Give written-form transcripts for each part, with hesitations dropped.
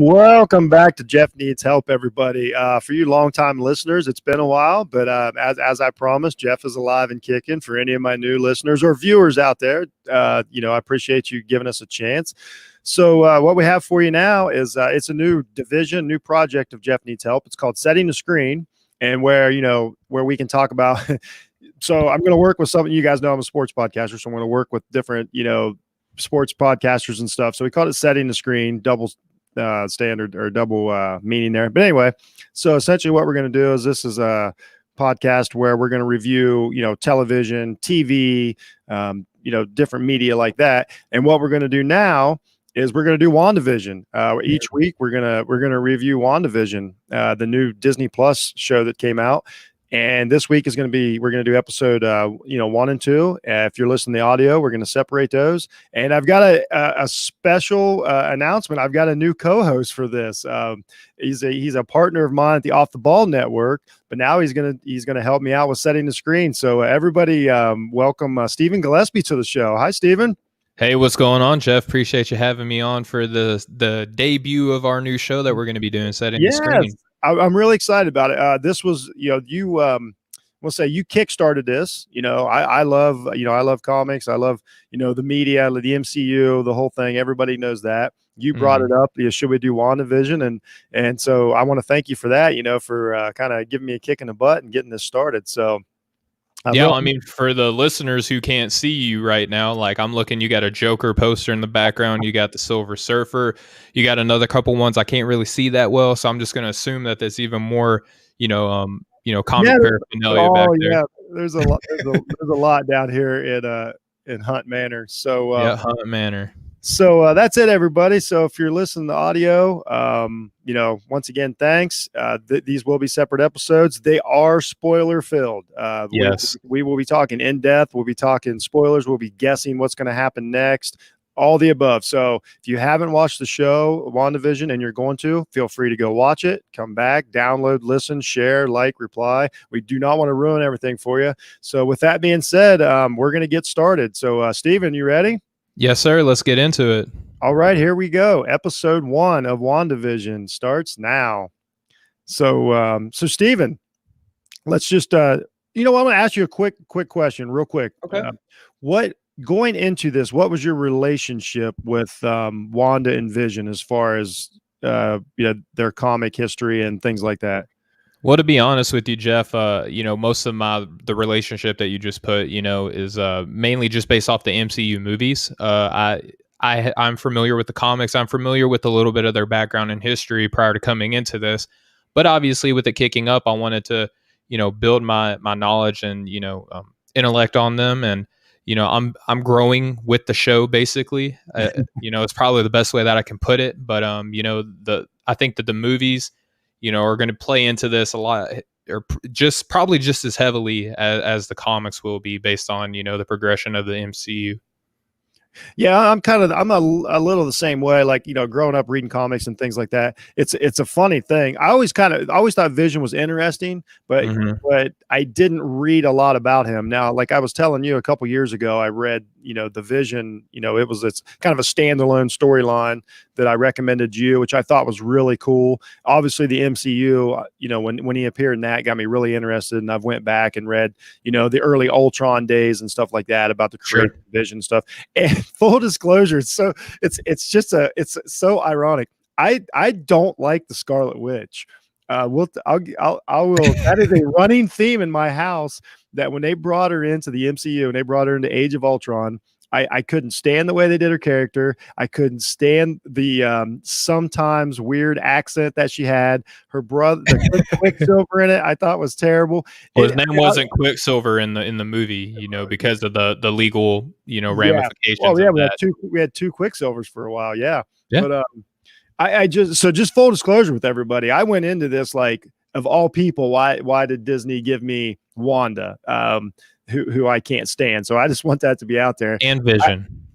Welcome back to Jeff Needs Help, everybody. For you longtime listeners, it's been a while, but as I promised, Jeff is alive and kicking. For any of my new listeners or viewers out there, I appreciate you giving us a chance. So what we have for you now is it's a new division, new project of Jeff Needs Help. It's called Setting the Screen, and where we can talk about. So I'm going to work with some. You guys know I'm a sports podcaster, so I'm going to work with different sports podcasters and stuff. So we called it Setting the Screen, double standard or double meaning there. But anyway, so essentially what we're going to do is this is a podcast where we're going to review, television, TV, different media like that. And what we're going to do now is we're going to do WandaVision. Each week we're going to review WandaVision, the new Disney Plus show that came out. And this week we're going to do episode, 1 and 2. If you're listening to the audio, we're going to separate those. And I've got a special announcement. I've got a new co-host for this. He's a partner of mine at the Off the Ball Network, but now he's going to help me out with setting the screen. So everybody, welcome Stephen Gillespie to the show. Hi, Stephen. Hey, what's going on, Jeff? Appreciate you having me on for the debut of our new show that we're going to be doing, Setting the Screen. I'm really excited about it. This was, we'll say you kickstarted this. I love comics. I love, the media, the MCU, the whole thing. Everybody knows that. You brought it up. Should we do WandaVision? And so I want to thank you for that, for kind of giving me a kick in the butt and getting this started. So. For the listeners who can't see you right now, like I'm looking, you got a Joker poster in the background, you got the Silver Surfer, you got another couple ones I can't really see that well, so I'm just going to assume that there's even more, comic paraphernalia back there. Yeah, there's a lot. There's a lot down here in Hunt Manor. So Hunt Manor. So that's it, everybody. So if you're listening to audio, once again, thanks. These will be separate episodes. They are spoiler filled. Yes. We will be talking in depth. We'll be talking spoilers. We'll be guessing what's going to happen next. All the above. So if you haven't watched the show, WandaVision, and you're going to, feel free to go watch it, come back, download, listen, share, like, reply. We do not want to ruin everything for you. So with that being said, we're going to get started. So Stephen, you ready? Yes, sir. Let's get into it. All right, here we go. Episode 1 of WandaVision starts now. So, Stephen, let's just, I'm going to ask you a quick question, real quick. Okay. Going into this, what was your relationship with Wanda and Vision as far as their comic history and things like that? Well, to be honest with you, Jeff, most of the relationship that you just put, is mainly just based off the MCU movies. I'm familiar with the comics. I'm familiar with a little bit of their background and history prior to coming into this. But obviously, with it kicking up, I wanted to, build my knowledge and intellect on them. And I'm growing with the show, basically. It's probably the best way that I can put it. But I think that the movies, are going to play into this a lot, or probably just as heavily as the comics will be, based on the progression of the MCU. Yeah, I'm a little the same way. Like, growing up reading comics and things like that. It's a funny thing. I always thought Vision was interesting, but I didn't read a lot about him. Now, like I was telling you a couple years ago, I read the Vision. It's kind of a standalone storyline that I recommended you, which I thought was really cool. Obviously, the MCU, when he appeared in that, got me really interested, and I've went back and read the early Ultron days and stuff like that about the creation of Vision stuff. And full disclosure, it's so ironic. I don't like the Scarlet Witch. I will. That is a running theme in my house, that when they brought her into the MCU and they brought her into Age of Ultron, I couldn't stand the way they did her character. I couldn't stand the sometimes weird accent that she had. Her brother, the Quicksilver in it, I thought was terrible. Well, his name wasn't Quicksilver in the movie, because of the legal ramifications. Oh yeah, of we had two Quicksilvers for a while. Yeah. But I just full disclosure with everybody, I went into this like, of all people, why did Disney give me Wanda, who I can't stand? So I just want that to be out there. And Vision.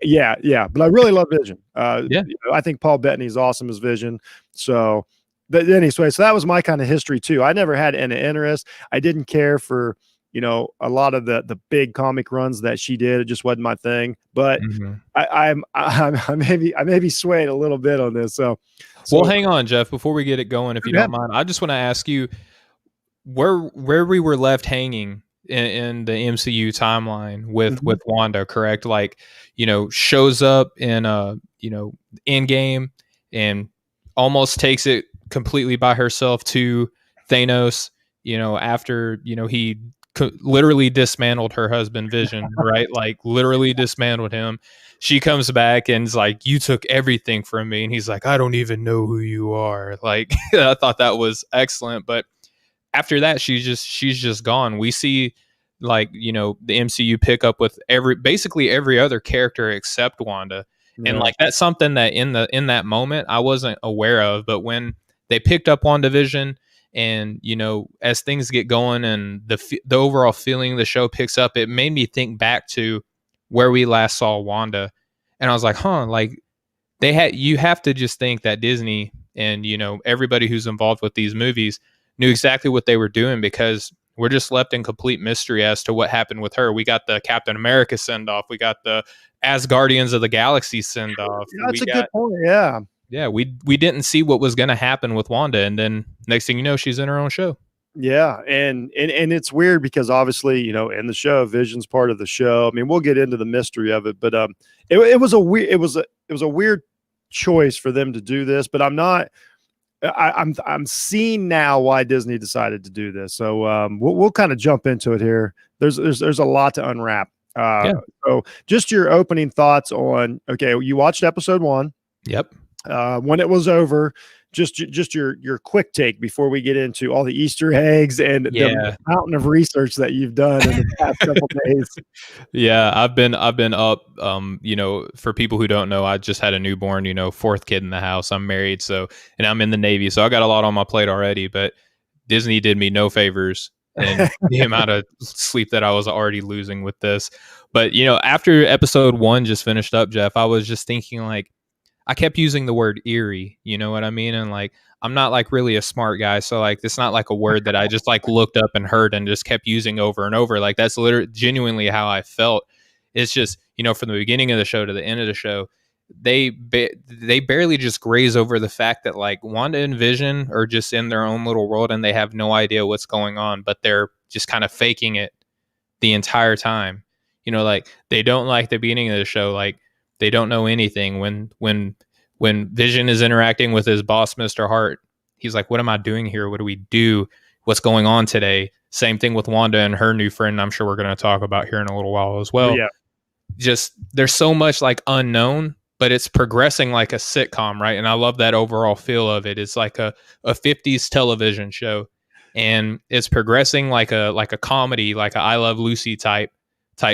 Yeah. But I really love Vision. I think Paul Bettany is awesome as Vision. So, but anyway, so that was my kind of history too. I never had any interest. I didn't care for a lot of the big comic runs that she did. It just wasn't my thing. But Mhm. I may be swayed a little bit on this. Well, So hang on, Jeff, before we get it going, if you yeah. don't mind, I just want to ask you where we were left hanging in the MCU timeline Mhm. with Wanda, correct? Like, shows up in Endgame and almost takes it completely by herself to Thanos, after, he literally dismantled her husband Vision, right? Like literally dismantled him. She comes back and is like, "You took everything from me." And he's like, "I don't even know who you are." Like, I thought that was excellent. But after that, she's just gone. We see, like, the MCU pick up with basically every other character except Wanda. And Yeah. like that's something that in that moment I wasn't aware of, but when they picked up WandaVision, and as things get going and the overall feeling of the show picks up, it made me think back to where we last saw Wanda. And I was like, huh, like you have to just think that Disney and everybody who's involved with these movies knew exactly what they were doing, because we're just left in complete mystery as to what happened with her. We got the Captain America send off, we got the Asgardians of the Galaxy send off, Yeah, that's a good point. Yeah. we didn't see what was going to happen with Wanda, and then next thing you know, she's in her own show. Yeah, and it's weird because obviously, in the show, Vision's part of the show. I mean, we'll get into the mystery of it, but it was a weird choice for them to do this. But I'm seeing now why Disney decided to do this. So we'll kind of jump into it here. There's a lot to unwrap. Yeah. So just your opening thoughts on, okay, you watched episode 1. Yep. When it was over, just your quick take before we get into all the Easter eggs and the mountain of research that you've done in the past couple days. Yeah, I've been up. For people who don't know, I just had a newborn. Fourth kid in the house. I'm married, and I'm in the Navy, so I got a lot on my plate already. But Disney did me no favors, and the amount of sleep that I was already losing with this. But after episode 1 just finished up, Jeff, I was just thinking, like, I kept using the word eerie, you know what I mean? And like, I'm not like really a smart guy. So like, it's not like a word that I just like looked up and heard and just kept using over and over. Like that's literally genuinely how I felt. It's just, from the beginning of the show to the end of the show, they barely just graze over the fact that like Wanda and Vision are just in their own little world and they have no idea what's going on, but they're just kind of faking it the entire time. Like they don't, like the beginning of the show, like they don't know anything. When Vision is interacting with his boss, Mr. Hart, he's like, "What am I doing here? What do we do? What's going on today?" Same thing with Wanda and her new friend. I'm sure we're going to talk about here in a little while as well. Yeah. Just there's so much like unknown, but it's progressing like a sitcom, right? And I love that overall feel of it. It's like a 50s television show, and it's progressing like a comedy, like a I Love Lucy type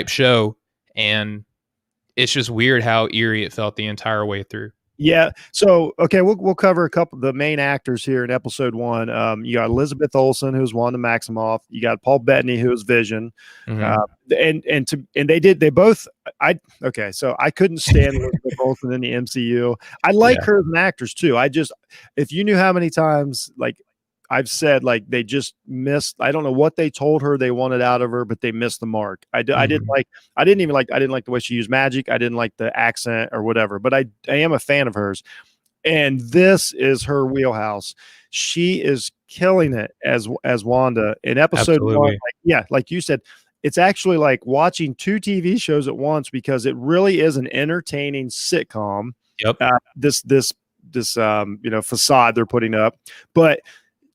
show. And it's just weird how eerie it felt the entire way through. Yeah. So, okay, we'll cover a couple of the main actors here in episode 1. You got Elizabeth Olsen, who's Wanda Maximoff. You got Paul Bettany, who is Vision. Mm-hmm. They both. So I couldn't stand Elizabeth Olsen in the MCU. I like her as an actress too. If you knew how many times like I've said, like, they just missed. I don't know what they told her they wanted out of her, but they missed the mark. I didn't like the way she used magic. I didn't like the accent or whatever, but I am a fan of hers. And this is her wheelhouse. She is killing it as Wanda in episode 1. Like you said, it's actually like watching 2 TV shows at once because it really is an entertaining sitcom. Yep. This facade they're putting up, but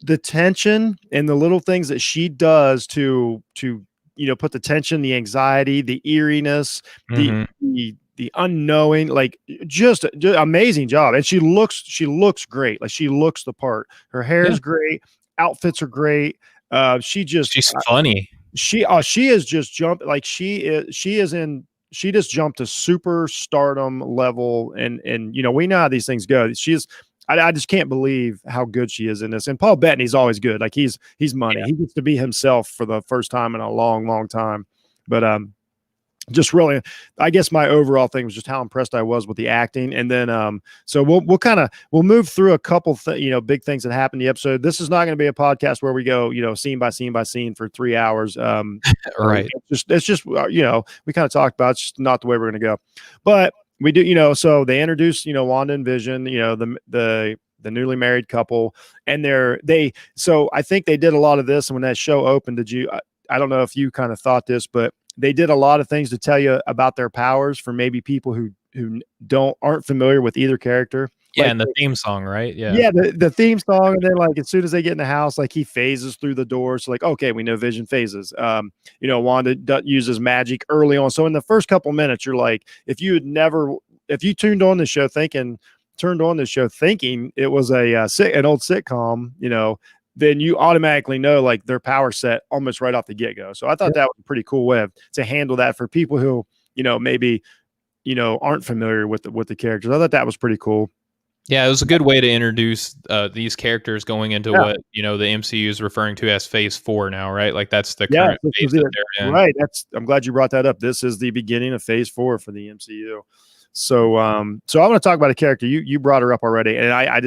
the tension and the little things that she does to put the tension, the anxiety, the eeriness, the unknowing, like just amazing job. And she looks great. Like she looks the part. Her hair is great. Outfits are great. She's funny. She is just jumped. Like she just jumped to super stardom level. And we know how these things go. I just can't believe how good she is in this. And Paul Bettany's always good. Like he's money. Yeah. He gets to be himself for the first time in a long, long time. But just really, I guess my overall thing was just how impressed I was with the acting. And then so we'll move through a couple big things that happened in the episode. This is not going to be a podcast where we go scene by scene by scene for 3 hours. Right. It's just we kind of talked about, it's just not the way we're going to go. But we do, so they introduced Wanda and Vision, the newly married couple, and so I think they did a lot of this. And when that show opened, I don't know if you kind of thought this, but they did a lot of things to tell you about their powers for maybe people who aren't familiar with either character. Yeah, Like, and the theme song, right? yeah, the theme song, and then like as soon as they get in the house, like he phases through the door. So like, okay, we know Vision phases. Wanda uses magic early on. So in the first couple minutes, you're like, if you turned on the show thinking it was an old sitcom, then you automatically know like their power set almost right off the get-go. So I thought that was a pretty cool way to handle that for people who, maybe, aren't familiar with the characters. I thought that was pretty cool. Yeah, it was a good way to introduce these characters going into what the MCU is referring to as Phase 4 now, right? Like that's the current phase that they're in. Right. I'm glad you brought that up. This is the beginning of Phase 4 for the MCU. So I want to talk about a character. You brought her up already, and I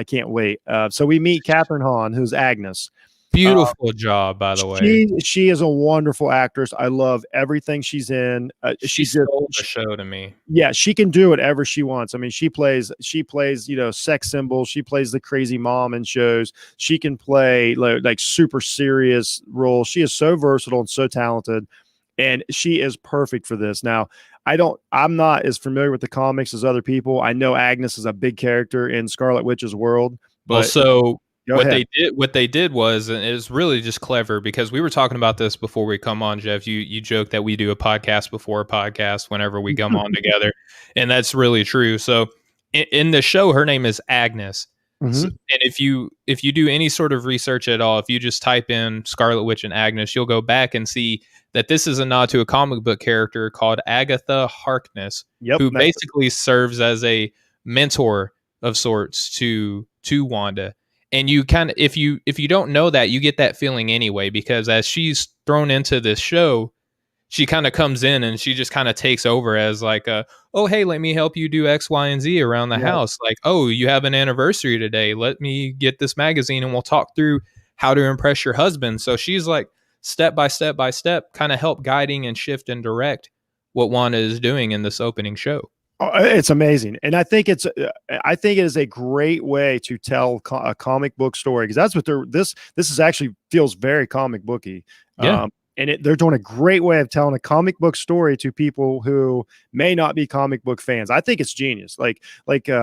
can't wait. So we meet Catherine Hahn, who's Agnes. Beautiful job, by the way. She is a wonderful actress. I love everything she's in. She stole the show to me. Yeah, she can do whatever she wants. I mean, she plays, sex symbols. She plays the crazy mom in shows. She can play like super serious roles. She is so versatile and so talented, and she is perfect for this. Now, I'm not as familiar with the comics as other people. I know Agnes is a big character in Scarlet Witch's world. Well, so what they did was, and it was really just clever, because we were talking about this before we come on, Jeff. You joke that we do a podcast before a podcast whenever we come on together, and that's really true. So in the show, her name is Agnes. Mm-hmm. So, and if you do any sort of research at all, if you just type in Scarlet Witch and Agnes, you'll go back and see that this is a nod to a comic book character called Agatha Harkness, who basically serves as a mentor of sorts to Wanda. And you kind of, if you don't know that, you get that feeling anyway, because as she's thrown into this show, she kind of comes in and she just kind of takes over as like, oh, hey, let me help you do X, Y, and Z around the house. Like, oh, you have an anniversary today. Let me get this magazine and we'll talk through how to impress your husband. So she's like step by step by step, kind of help guiding and shift and direct what Wanda is doing in this opening show. Oh, it's amazing, and I think it is a great way to tell a comic book story, because that's what this is actually feels very comic booky. Yeah. And they're doing a great way of telling a comic book story to people who may not be comic book fans. I think it's genius. Like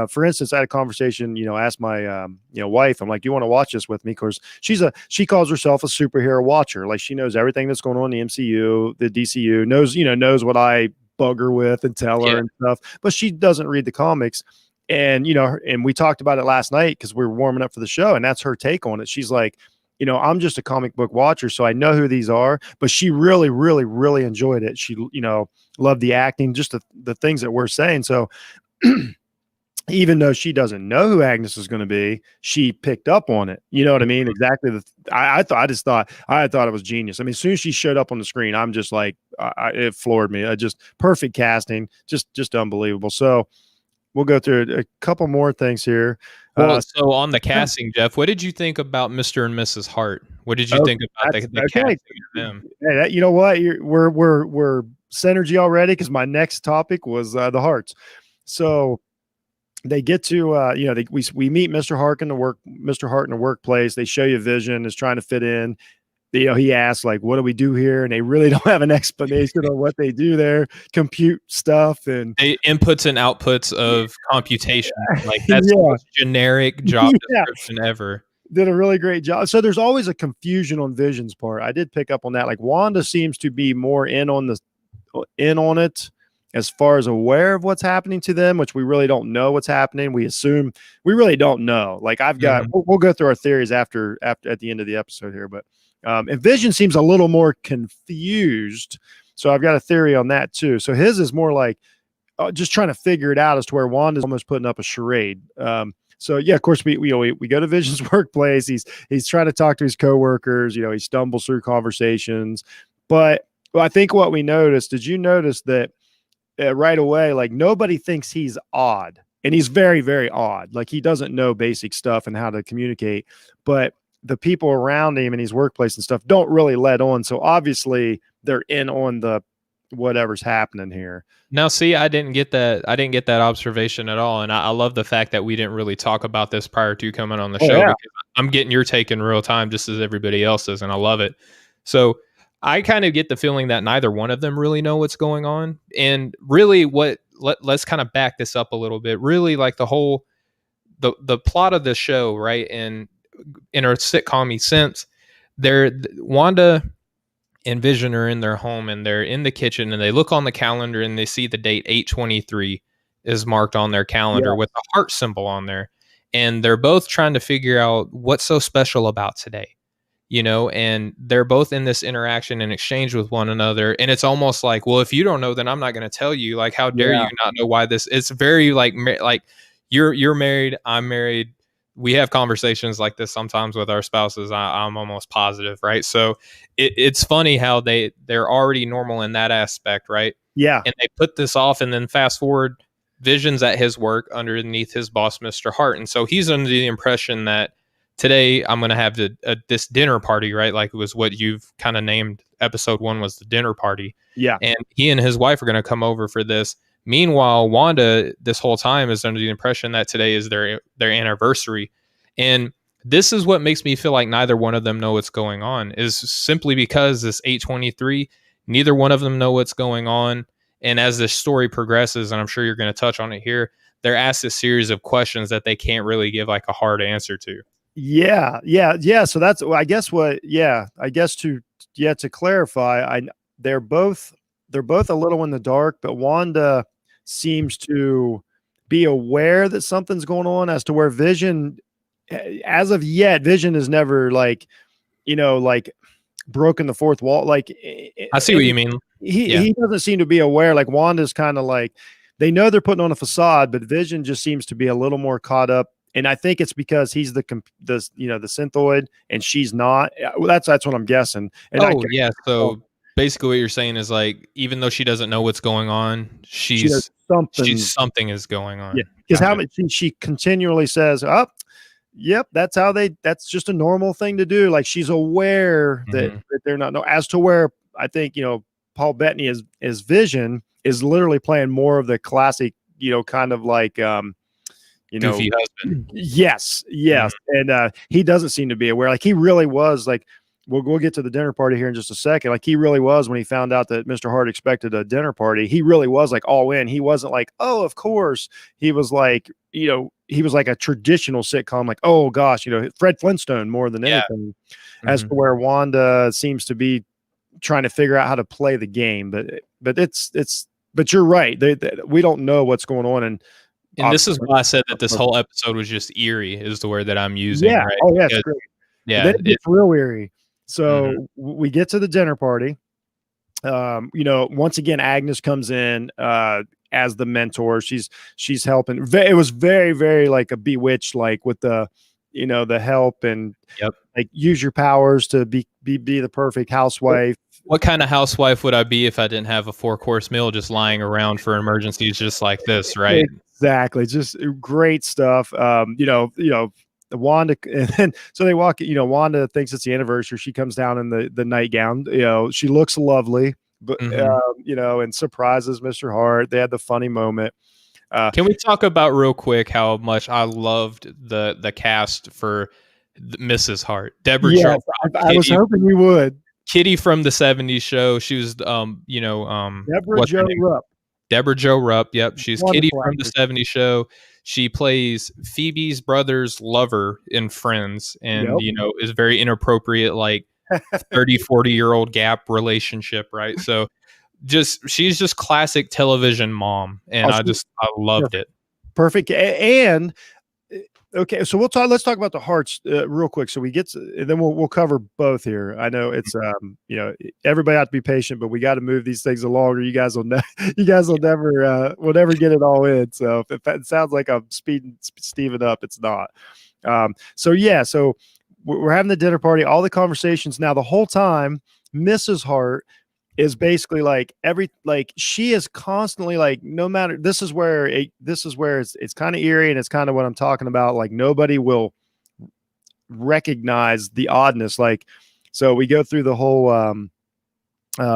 for instance, I had a conversation, asked my wife, I'm like, do you want to watch this with me? Because she calls herself a superhero watcher. Like she knows everything that's going on in the MCU, the DCU, knows what I bug her with and tell her and stuff, but she doesn't read the comics. And and we talked about it last night because we were warming up for the show, and that's her take on it. She's like, I'm just a comic book watcher, so I know who these are, but she really, really, really enjoyed it. She, loved the acting, just the things that we're saying. So even though she doesn't know who Agnes is going to be, she picked up on it. You know what I mean? Exactly. I thought it was genius. I mean, as soon as she showed up on the screen, I'm just like, it floored me. Just perfect casting, just unbelievable. So we'll go through a couple more things here. Well, so on the casting, Jeff, what did you think about Mr. and Mrs. Hart? What did you think about the casting of them? Hey, you know what? We're synergy already, because my next topic was the Harts. So they get to we meet Mr. Hart in the workplace. They show you Vision is trying to fit in. He asks, like, what do we do here? And they really don't have an explanation on what they do there. Compute stuff and inputs and outputs of computation. Like that's the most generic job description ever. Did a really great job. So there's always a confusion on Vision's part. I did pick up on that. Like Wanda seems to be more in on it, as far as aware of what's happening to them, which we really don't know what's happening. We assume we really don't know. Like we'll go through our theories after at the end of the episode here, but and Vision seems a little more confused. So I've got a theory on that too. So his is more like just trying to figure it out, as to where Wanda's almost putting up a charade. So yeah, of course we go to Vision's workplace. He's trying to talk to his coworkers. He stumbles through conversations, but Well, I think what we noticed, did you notice that right away, like nobody thinks he's odd, and he's very, very odd. Like he doesn't know basic stuff and how to communicate, but the people around him in his workplace and stuff don't really let on. So obviously they're in on the whatever's happening here. Now, see, I didn't get that. I didn't get that observation at all, and I love the fact that we didn't really talk about this prior to coming on the Oh show yeah, because I'm getting your take in real time, just as everybody else is, and I love it. So, I kind of get the feeling that neither one of them really know what's going on, and really, let's kind of back this up a little bit. Really, like the plot of the show, right? And in a sitcom sense, Wanda and Vision are in their home and they're in the kitchen and they look on the calendar and they see the date 8/23 is marked on their calendar yeah, with a heart symbol on there. And they're both trying to figure out what's so special about today, and they're both in this interaction and exchange with one another. And it's almost like, well, if you don't know, then I'm not going to tell you. Like, how dare yeah, you not know why this? It's very like you're married, I'm married. We have conversations like this sometimes with our spouses. I'm almost positive, right? So it's funny how they're already normal in that aspect, right? yeah, And they put this off, and then fast forward, Vision's at his work underneath his boss, Mr. Hart, and so he's under the impression that today I'm going to have this dinner party, right? Like it was what you've kind of named episode 1 was the dinner party, yeah, and he and his wife are going to come over for this. Meanwhile, Wanda, this whole time, is under the impression that today is their anniversary, and this is what makes me feel like neither one of them know what's going on. Is simply because this 8/23, neither one of them know what's going on, and as this story progresses, and I'm sure you're going to touch on it here, they're asked a series of questions that they can't really give like a hard answer to. yeah, yeah, yeah. So that's, well, I guess what, yeah, I guess to clarify, they're both they're both a little in the dark, but Wanda seems to be aware that something's going on, as to where Vision, as of yet, Vision is never like, like broken the fourth wall. Like, I see what you mean. Yeah. he doesn't seem to be aware. Like Wanda's kind of like, they know they're putting on a facade, but Vision just seems to be a little more caught up. And I think it's because he's the synthoid and she's not. Well, that's what I'm guessing. And Oh, yeah. So basically, what you're saying is like, even though she doesn't know what's going on, she does something. something is going on. Yeah, because how Gotcha. much she continually says, "Oh, yep, that's just a normal thing to do." Like she's aware Mhm. that they're not. No, as to where I think Paul Bettany is Vision is literally playing more of the classic, kind of like Goofy husband. yes, Mhm. yes, and he doesn't seem to be aware. Like he really was like. We'll get to the dinner party here in just a second. Like he really was, when he found out that Mr. Hart expected a dinner party, he really was like all in. He wasn't like, oh, of course. He was like, he was like a traditional sitcom, like, oh gosh, Fred Flintstone more than Yeah. anything, as Mhm. to where Wanda seems to be trying to figure out how to play the game. But you're right. We don't know what's going on. And And this is obviously, why I said that this whole episode was just eerie, is the word that I'm using, yeah. right? Oh, yeah. It's Because great. But then yeah, it gets real weary. mhm. So we get to the dinner party. Once again, Agnes comes in as the mentor. She's helping. It was very, very like a Bewitched, like with the help and Yep. like use your powers to be the perfect housewife. What kind of housewife would I be if I didn't have a 4-course meal just lying around for emergencies just like this, right? Exactly, just great stuff. The Wanda, and then so they walk. Wanda thinks it's the anniversary. She comes down in the nightgown. She looks lovely, but Mhm. and surprises Mr. Hart. They had the funny moment. Can we talk about real quick how much I loved the cast for Mrs. Hart? Deborah Jo Yes, Rupp, I was hoping you would. Kitty from the '70s show. She was, Deborah what's her Jo name? Rupp, Deborah Jo Rupp. Yep, she's Kitty wonderful from the actress. '70s show. She plays Phoebe's brother's lover in Friends, and Yep. is very inappropriate, like 30, 40-year-old gap relationship, right? So she's just classic television mom, and Oh, I loved perfect. it. Perfect. And okay, so let's talk about the Hearts real quick. So we get to, and then we'll cover both here. I know it's everybody have to be patient, but we got to move these things along, or you guys will you guys will never get it all in. So if it sounds like I'm speeding Steven up, it's not. So yeah, so we're having the dinner party, all the conversations. Now the whole time, Mrs. Hart is basically like she is constantly like, no matter, this is where it's kind of eerie, and it's kind of what I'm talking about. Like nobody will recognize the oddness. Like, so we go through the whole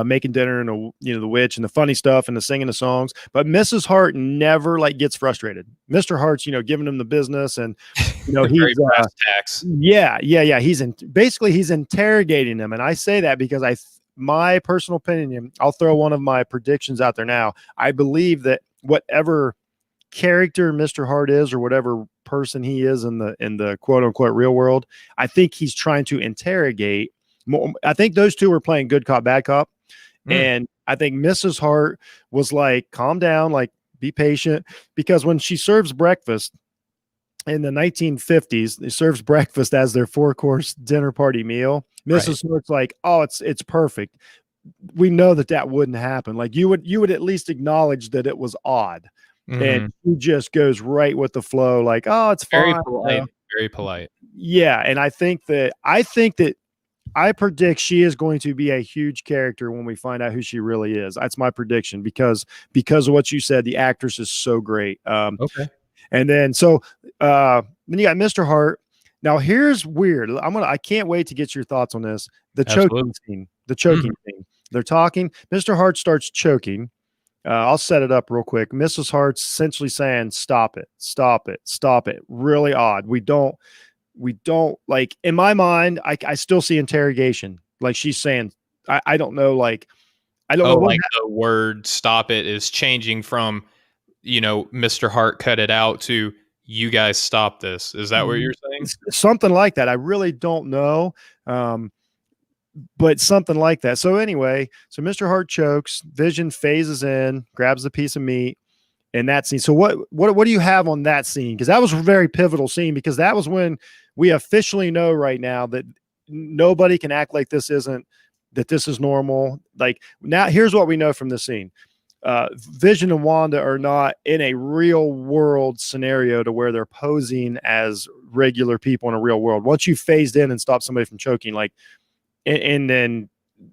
making dinner and the witch and the funny stuff and the singing the songs, but Mrs. Hart never like gets frustrated. Mr. Hart's giving him the business, and he's Very brass tacks. yeah he's interrogating them. And I say that because my personal opinion, I'll throw one of my predictions out there now. I believe that whatever character Mr. Hart is, or whatever person he is in the quote unquote real world, I think he's trying to interrogate. I think those two were playing good cop, bad cop. And I think Mrs. Hart was like, calm down, like be patient, because when she serves breakfast in the 1950s, they serves breakfast as their 4-course dinner party meal. Mrs. Hart's like, oh, it's perfect. We know that wouldn't happen. Like you would at least acknowledge that it was odd. And he just goes right with the flow, like, oh, it's very fine. polite, very polite. Yeah, and I think that I predict she is going to be a huge character when we find out who she really is. That's my prediction, because of what you said. The actress is so great. Okay. And then then you got Mr. Hart. Now here's weird. I can't wait to get your thoughts on this. The choking scene. The choking scene. They're talking. Mr. Hart starts choking. I'll set it up real quick. Mrs. Hart's essentially saying, "Stop it, stop it, stop it." Really odd. We don't like, in my mind, I still see interrogation. Like she's saying, I don't know. Like, I don't know. Like the word "stop it" is changing from, Mr. Hart cut it out to you guys stop this. Is that what you're saying? Something like that. I really don't know. But something like that. So anyway, so Mr. Hart chokes, Vision phases in, grabs a piece of meat in that scene. So what do you have on that scene? Because that was a very pivotal scene, because that was when we officially know right now that nobody can act like this is normal. Like, now here's what we know from this scene. Vision and Wanda are not in a real world scenario to where they're posing as regular people in a real world. Once you phased in and stopped somebody from choking, like, and then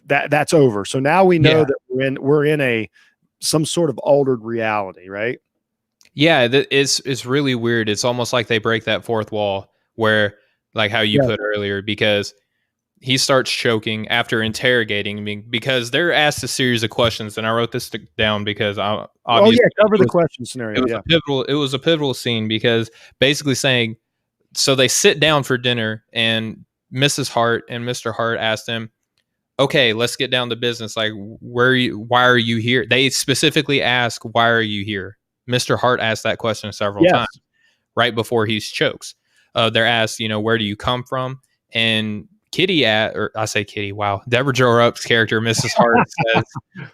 that's over. So now we know that we're in some sort of altered reality, right? Yeah, it's really weird. It's almost like they break that fourth wall, where, like how you put earlier, because he starts choking after interrogating me, because they're asked a series of questions, and I wrote this down because cover the question scenario. It was a pivotal scene, because basically saying, so they sit down for dinner, and Mrs. Hart and Mr. Hart asked him, okay, let's get down to business. Like, why are you here? They specifically ask, why are you here? Mr. Hart asked that question several times right before he chokes. They're asked, where do you come from? And I say Kitty. Wow. Deborah Jo Rupp's character, Mrs. Hart, says,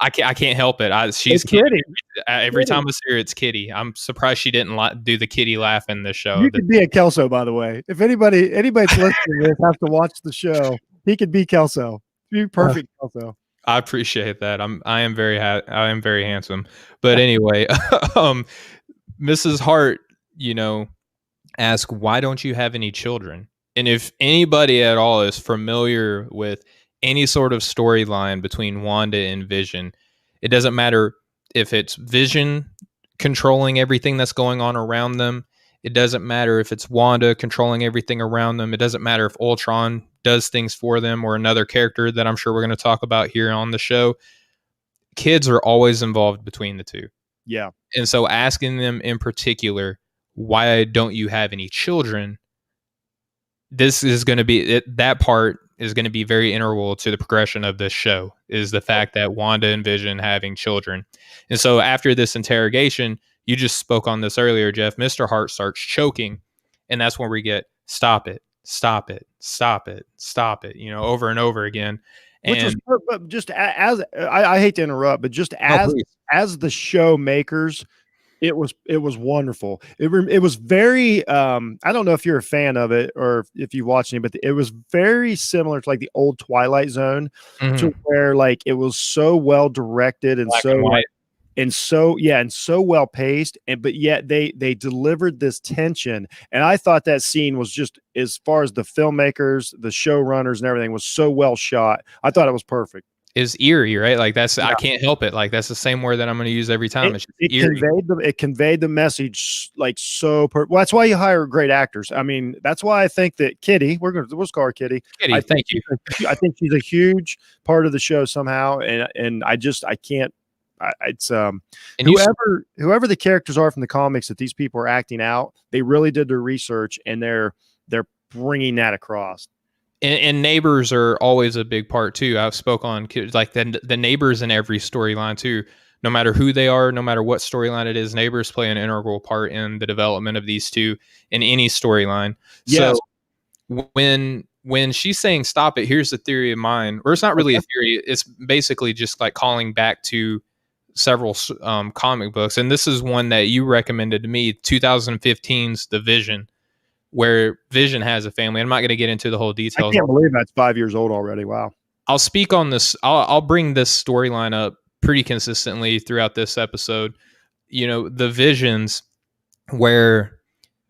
I can't help it. She's Kitty. Every time I see her, it's Kitty. I'm surprised she didn't do the Kitty laugh in this show. You could be a Kelso, by the way. If anybody's listening to this has to watch the show, he could be Kelso. Be perfect Kelso. I appreciate that. I am very handsome. But anyway, Mrs. Hart, ask, why don't you have any children? And if anybody at all is familiar with any sort of storyline between Wanda and Vision, it doesn't matter if it's Vision controlling everything that's going on around them. It doesn't matter if it's Wanda controlling everything around them. It doesn't matter if Ultron does things for them, or another character that I'm sure we're going to talk about here on the show. Kids are always involved between the two. Yeah. And so asking them in particular, why don't you have any children? This is going to be that part is going to be very integral to the progression of this show, is the fact that Wanda and Vision having children. And so after this interrogation, you just spoke on this earlier, Jeff, Mr. Hart starts choking. And that's when we get stop it, stop it, stop it, stop it, over and over again. Which was, but just as I hate to interrupt, but just as the show makers, it was wonderful. It was very I don't know if you're a fan of it or if you've watched it, but it was very similar to like the old Twilight Zone, to where like it was so well directed and so well paced, but yet they delivered this tension. And I thought that scene was just, as far as the filmmakers, the showrunners and everything, was so well shot. I thought it was perfect. is eerie, right? Like that's Yeah. I can't help it. Like that's the same word that I'm going to use every time. It's just It eerie. conveyed the message like so. Well, that's why you hire great actors. I mean, that's why I think that Kitty, we'll call her Kitty. Kitty, thank you. I think she's a huge part of the show somehow, and I can't. It's And whoever the characters are from the comics that these people are acting out, they really did their research and they're bringing that across. and neighbors are always a big part too. I've spoke on like the neighbors in every storyline too. No matter who they are, no matter what storyline it is, neighbors play an integral part in the development of these two in any storyline. Yes. So when she's saying stop it, here's the theory of mine, or it's not really a theory. It's basically just like calling back to several comic books, and this is one that you recommended to me, 2015's The Vision, where Vision has a family. I'm not going to get into the whole details. I can't believe that's 5 years old already. Wow. I'll speak on this. I'll bring this storyline up pretty consistently throughout this episode. You know, the Visions, where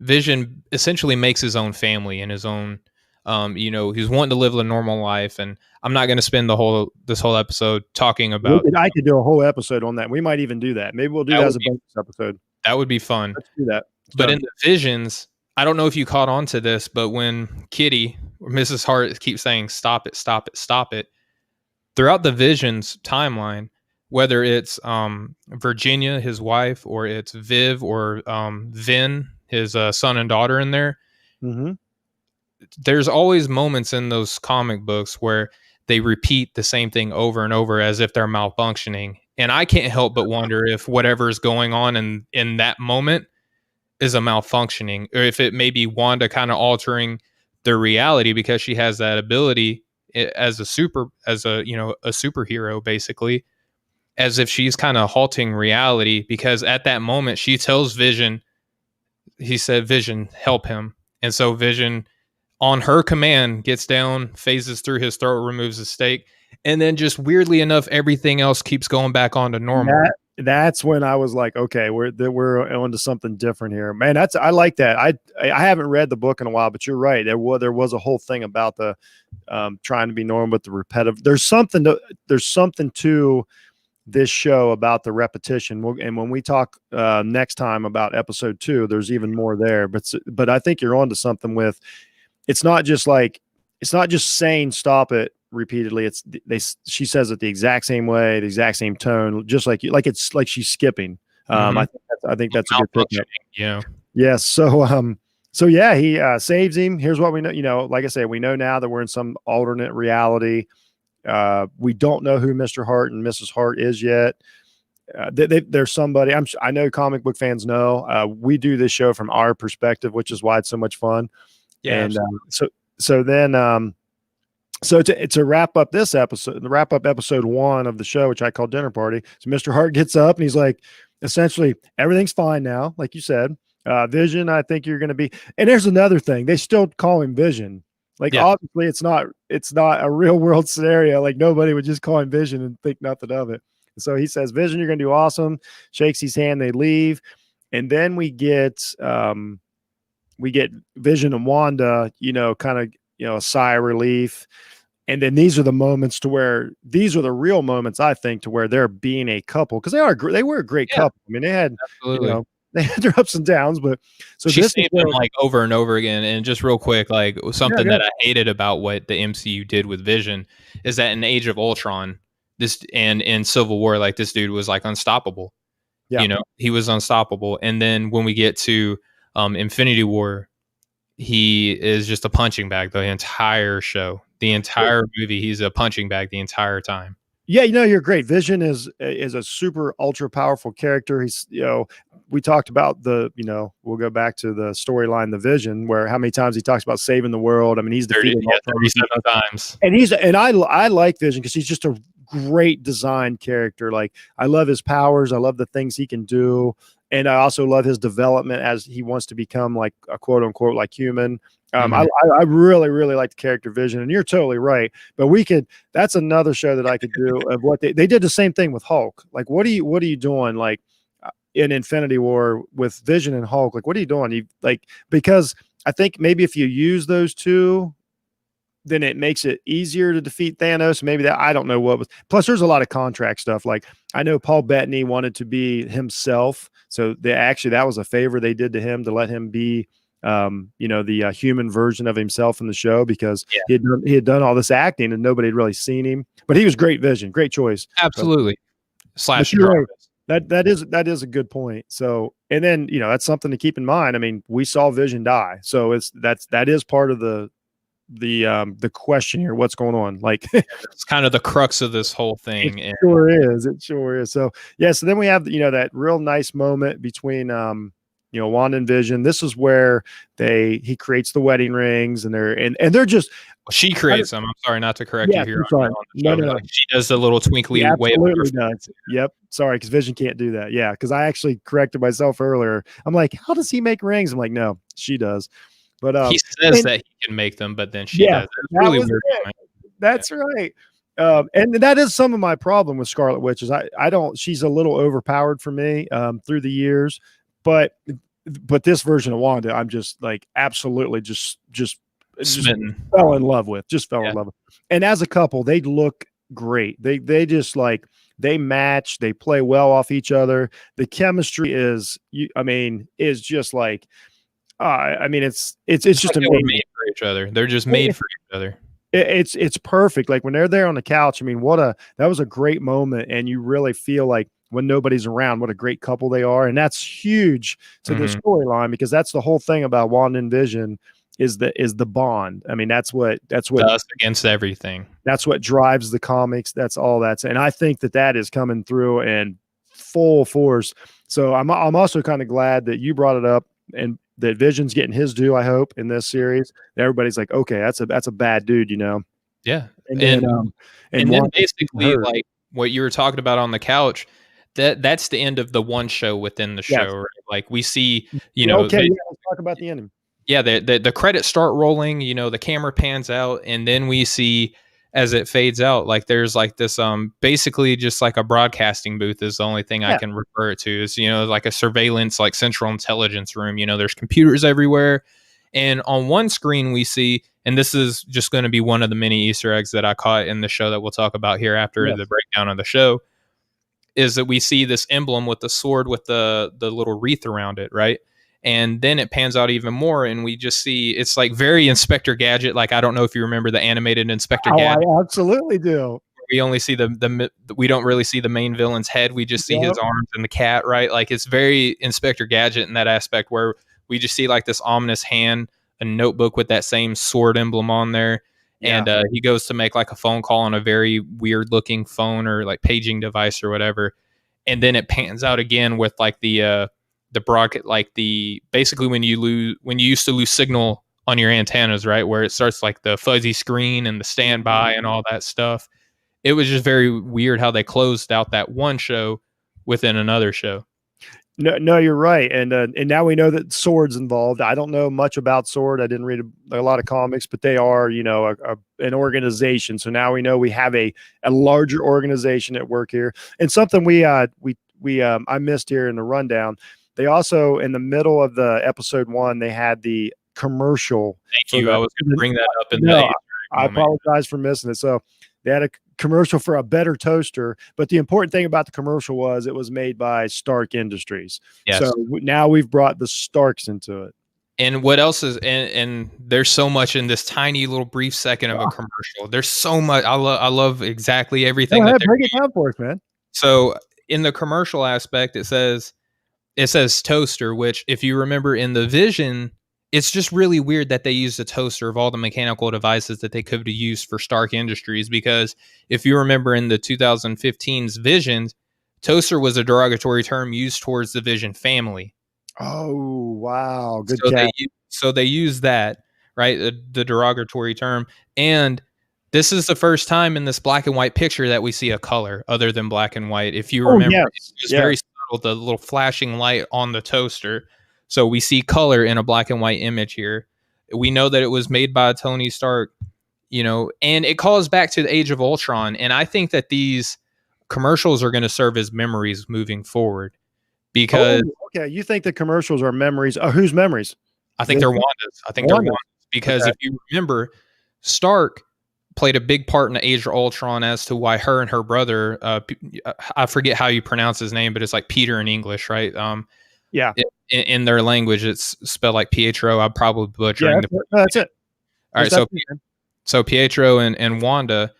Vision essentially makes his own family and his own, he's wanting to live a normal life. And I'm not going to spend this whole episode talking about. I could do a whole episode on that. We might even do that. Maybe we'll do that as a bonus episode. That would be fun. Let's do that. But in the Visions, I don't know if you caught on to this, but when Kitty or Mrs. Hart keeps saying, stop it, stop it, stop it, throughout the Visions timeline, whether it's Virginia, his wife, or it's Viv or Vin, his son and daughter in there, there's always moments in those comic books where they repeat the same thing over and over as if they're malfunctioning. And I can't help but wonder if whatever's going on in that moment is a malfunctioning, or if it may be Wanda kind of altering the reality because she has that ability as a superhero, basically, as if she's kind of halting reality, because at that moment she tells Vision, he said, Vision, help him. And so Vision, on her command, gets down, phases through his throat, removes the stake, and then just weirdly enough, everything else keeps going back on to normal. That's when I was like, okay, we're onto something different here, man. I like that. I haven't read the book in a while, but you're right. There was a whole thing about the trying to be normal, but the repetitive. There's something to this show about the repetition. And when we talk next time about episode 2, there's even more there. But I think you're onto something with. It's not just saying stop it repeatedly. She says it the exact same way, the exact same tone, just like you, like it's like she's skipping. I think that's a good pickup. Yeah. Yes. So yeah, he saves him. Here's what we know. You know, like I said, we know now that we're in some alternate reality. We don't know who Mr. Hart and Mrs. Hart is yet. There's somebody. I know comic book fans know. We do this show from our perspective, which is why it's so much fun. Yeah. And so to wrap up this episode, episode 1 of the show, which I call Dinner Party. So Mr. Hart gets up and he's like, essentially, everything's fine now, like you said. Vision, I think you're going to be. And there's another thing. They still call him Vision. Like, obviously, it's not a real world scenario. Like, nobody would just call him Vision and think nothing of it. So he says, Vision, you're going to do awesome. Shakes his hand. They leave. And then we get Vision and Wanda, kind of, a sigh of relief. And then these are the moments these are the real moments, I think, to where they're being a couple, because they were a great couple. I mean, they had, they had their ups and downs, but so she saved them like over and over again. And just real quick, like something that I hated about what the MCU did with Vision is that in Age of Ultron, and in Civil War, like this dude was like unstoppable. Yeah. He was unstoppable. And then when we get to Infinity War, he is just a punching bag the entire show, the entire movie. He's a punching bag the entire time. Yeah, you're great. Vision is a super ultra powerful character. He's, we talked about we'll go back to the storyline, The Vision, where how many times he talks about saving the world. I mean, he's defeated 37 times. And I like Vision because he's just a great designed character. Like, I love his powers. I love the things he can do. And I also love his development as he wants to become like a quote unquote like human. I really, really like the character Vision, and you're totally right. But that's another show that I could do of what they did the same thing with Hulk. Like, what are you doing? Like in Infinity War with Vision and Hulk, like, what are you doing? Because I think maybe if you use those two then it makes it easier to defeat Thanos. Maybe that, I don't know what was. Plus, there's a lot of contract stuff. Like I know Paul Bettany wanted to be himself, so that was a favor they did to him to let him be, the human version of himself in the show, because he had done all this acting and nobody had really seen him. But he was great Vision, great choice. Absolutely. Slash right. That is a good point. So, and then that's something to keep in mind. I mean, we saw Vision die, so that is part of the question here. What's going on? Like, it's kind of the crux of this whole thing. It sure is. So yeah. So then we have that real nice moment between Wanda and Vision. This is where he creates the wedding rings, and they're just. She creates them. I'm sorry not to correct you here. Sorry. No. Like, she does the little twinkly way. Absolutely does. Yep. Sorry, because Vision can't do that. Yeah, because I actually corrected myself earlier. I'm like, how does he make rings? I'm like, no, she does. But he says that he can make them, but then she does. It's really weird. That's right. And that is some of my problem with Scarlet Witch is I don't. She's a little overpowered for me through the years, but this version of Wanda, I'm just like absolutely just fell in love with. And as a couple, they look great. They just like they match. They play well off each other. The chemistry is just like. It's just like amazing. Made for each other. They're just made for each other. It's perfect. Like when they're there on the couch. I mean, that was a great moment, and you really feel like when nobody's around, what a great couple they are, and that's huge to the storyline, because that's the whole thing about Wanda and Vision is the bond. I mean, that's what us against everything. That's what drives the comics. That's all and I think that is coming through in full force. So I'm also kind of glad that you brought it up, and that Vision's getting his due, I hope, in this series. Everybody's like, okay, that's a bad dude, Yeah. And then basically, like what you were talking about on the couch, that's the end of the one show within the show. Right? Like we see, let's talk about the ending. Yeah, the credits start rolling, the camera pans out, and then we see as it fades out, like there's like this basically just like a broadcasting booth is the only thing I can refer it to. Is like a surveillance, like central intelligence room. There's computers everywhere, and on one screen we see, and this is just going to be one of the many Easter eggs that I caught in the show that we'll talk about here after the breakdown of the show, is that we see this emblem with the sword with the little wreath around it, right? And then it pans out even more, and we just see it's like very Inspector Gadget. Like I don't know if you remember the animated Inspector Gadget. I absolutely do. We only see we don't really see the main villain's head. We just see his arms and the cat, right? Like it's very Inspector Gadget in that aspect, where we just see like this ominous hand, a notebook with that same sword emblem on there, and he goes to make like a phone call on a very weird looking phone or like paging device or whatever, and then it pans out again with like the broadcast, like basically when you used to lose signal on your antennas, right, where it starts like the fuzzy screen and the standby and all that stuff. It was just very weird how they closed out that one show within another show. No, you're right, and now we know that Sword's involved. I don't know much about Sword. I didn't read a lot of comics, but they are, an organization. So now we know we have a larger organization at work here, and something I missed here in the rundown. They also, in the middle of the episode 1, they had the commercial. Thank you. I was going to bring that up. I apologize for missing it. So they had a commercial for a better toaster, but the important thing about the commercial was it was made by Stark Industries. Yes. So now we've brought the Starks into it. And what else is, and there's so much in this tiny little brief second of a commercial. There's so much. I love exactly everything. Break it down for us, man. So in the commercial aspect, it says toaster, which if you remember in the Vision, it's just really weird that they used a toaster of all the mechanical devices that they could have used for Stark Industries, because if you remember in the 2015's Vision, toaster was a derogatory term used towards the Vision family. Oh, wow. Good. So they use that, right? The derogatory term. And this is the first time in this black and white picture that we see a color other than black and white. If you remember, it was very subtle, the little flashing light on the toaster. So we see color in a black and white image here. We know that it was made by Tony Stark, and it calls back to the Age of Ultron. And I think that these commercials are going to serve as memories moving forward. Because you think the commercials are memories? Whose memories? I think they're Wanda's. Because if you remember, Stark played a big part in the Age of Ultron as to why her and her brother, I forget how you pronounce his name, but it's like Peter in English, right? Yeah. In their language, it's spelled like Pietro. I'm probably butchering That's it. All right, so Pietro and Wanda,